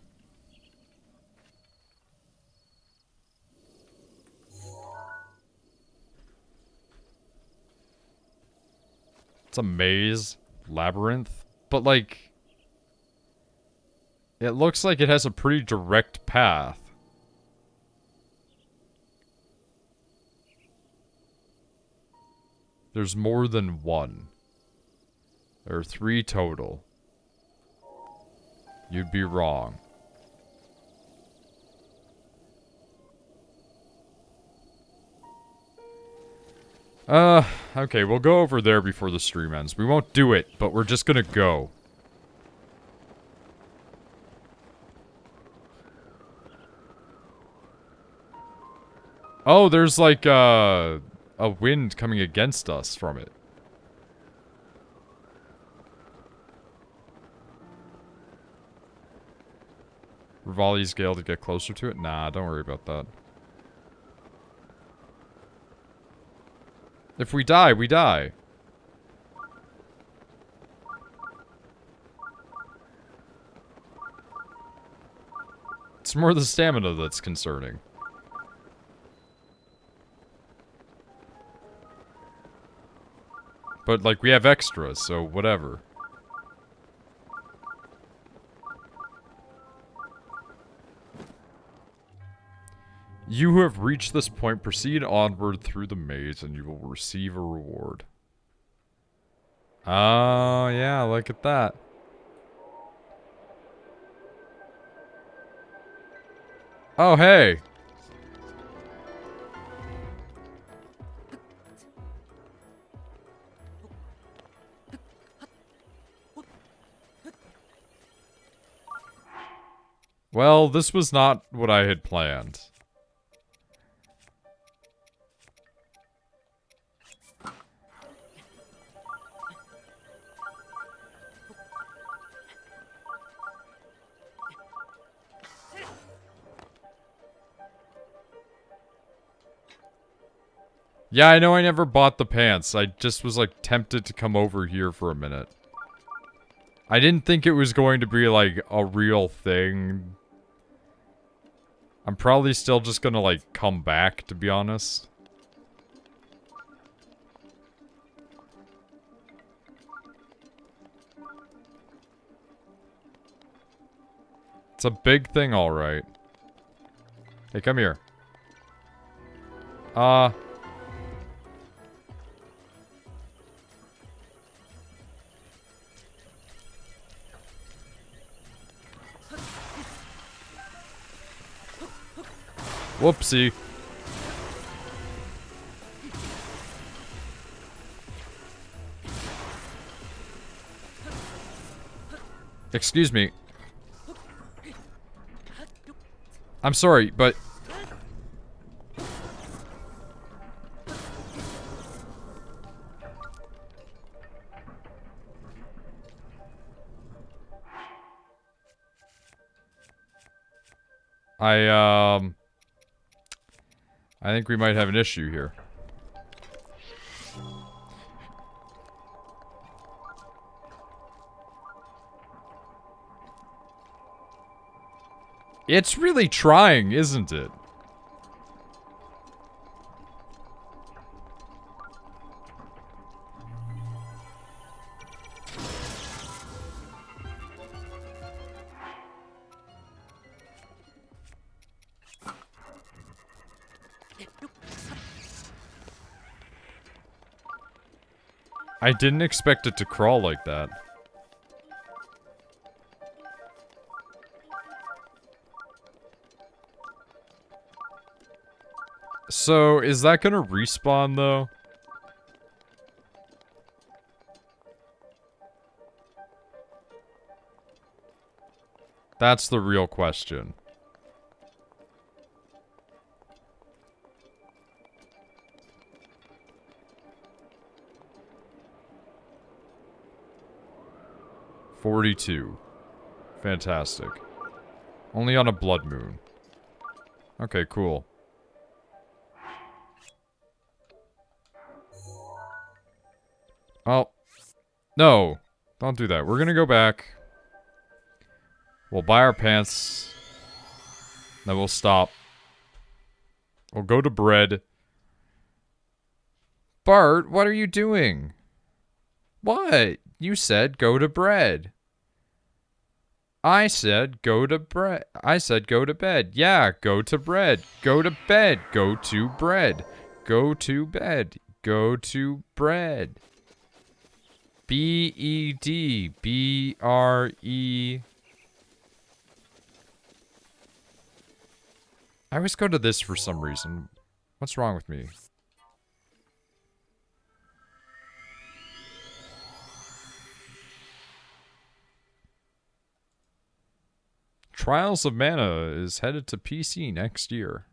It's a maze. Labyrinth. But like... it looks like it has a pretty direct path. There's more than one. There are 3 total. You'd be wrong. Okay, we'll go over there before the stream ends. We won't do it, but we're just gonna go. Oh, there's like, a wind coming against us from it. Rivali's Gale to get closer to it? Nah, don't worry about that. If we die, we die. It's more the stamina that's concerning. But, like, we have extras, so whatever. You who have reached this point, proceed onward through the maze and you will receive a reward. Oh, yeah, look at that. Oh, hey. Well, this was not what I had planned. Yeah, I know I never bought the pants. I just was, like, tempted to come over here for a minute. I didn't think it was going to be, like, a real thing. I'm probably still just gonna, like, come back, to be honest. It's a big thing, alright. Hey, come here. Whoopsie. Excuse me. I'm sorry, but... I think we might have an issue here. It's really trying, isn't it? I didn't expect it to crawl like that. So, is that gonna respawn, though? That's the real question. $42. Fantastic. Only on a blood moon. Okay, cool. Oh. No. Don't do that. We're gonna go back. We'll buy our pants. Then we'll stop. We'll go to bread. Bart, what are you doing? What? You said go to bread. I said go to bread. I said go to bed. Yeah, go to bread. Go to bed. Go to bread. Go to bed. Go to bread. B-E-D. B-R-E. I always go to this for some reason. What's wrong with me? Trials of Mana is headed to PC next year.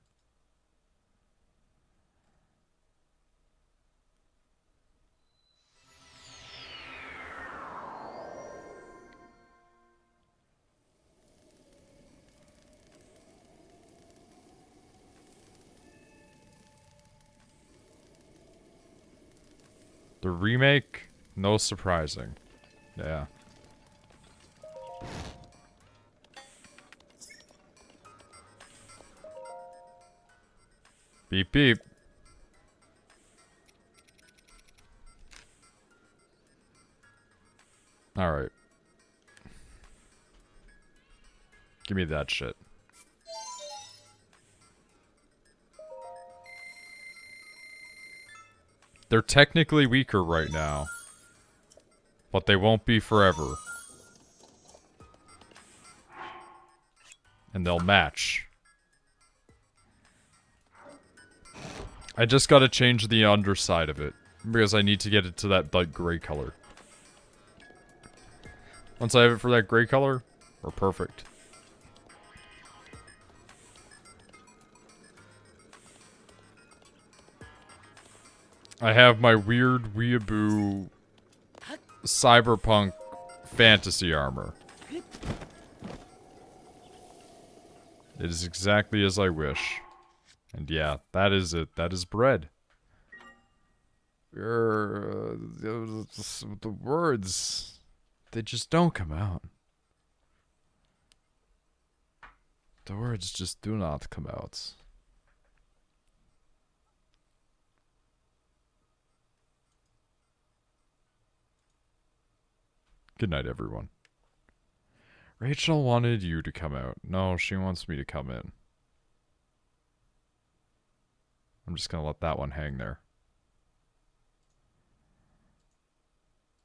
The remake? No surprising. Yeah. Beep beep. Alright. Give me that shit. They're technically weaker right now. But they won't be forever. And they'll match. I just gotta change the underside of it. Because I need to get it to that, like, gray color. Once I have it for that gray color, we're perfect. I have my weird weeaboo cyberpunk fantasy armor. It is exactly as I wish. And yeah, that is it. That is bread. The words, they just don't come out. The words just do not come out. Good night, everyone. Rachel wanted you to come out. No, she wants me to come in. I'm just gonna let that one hang there.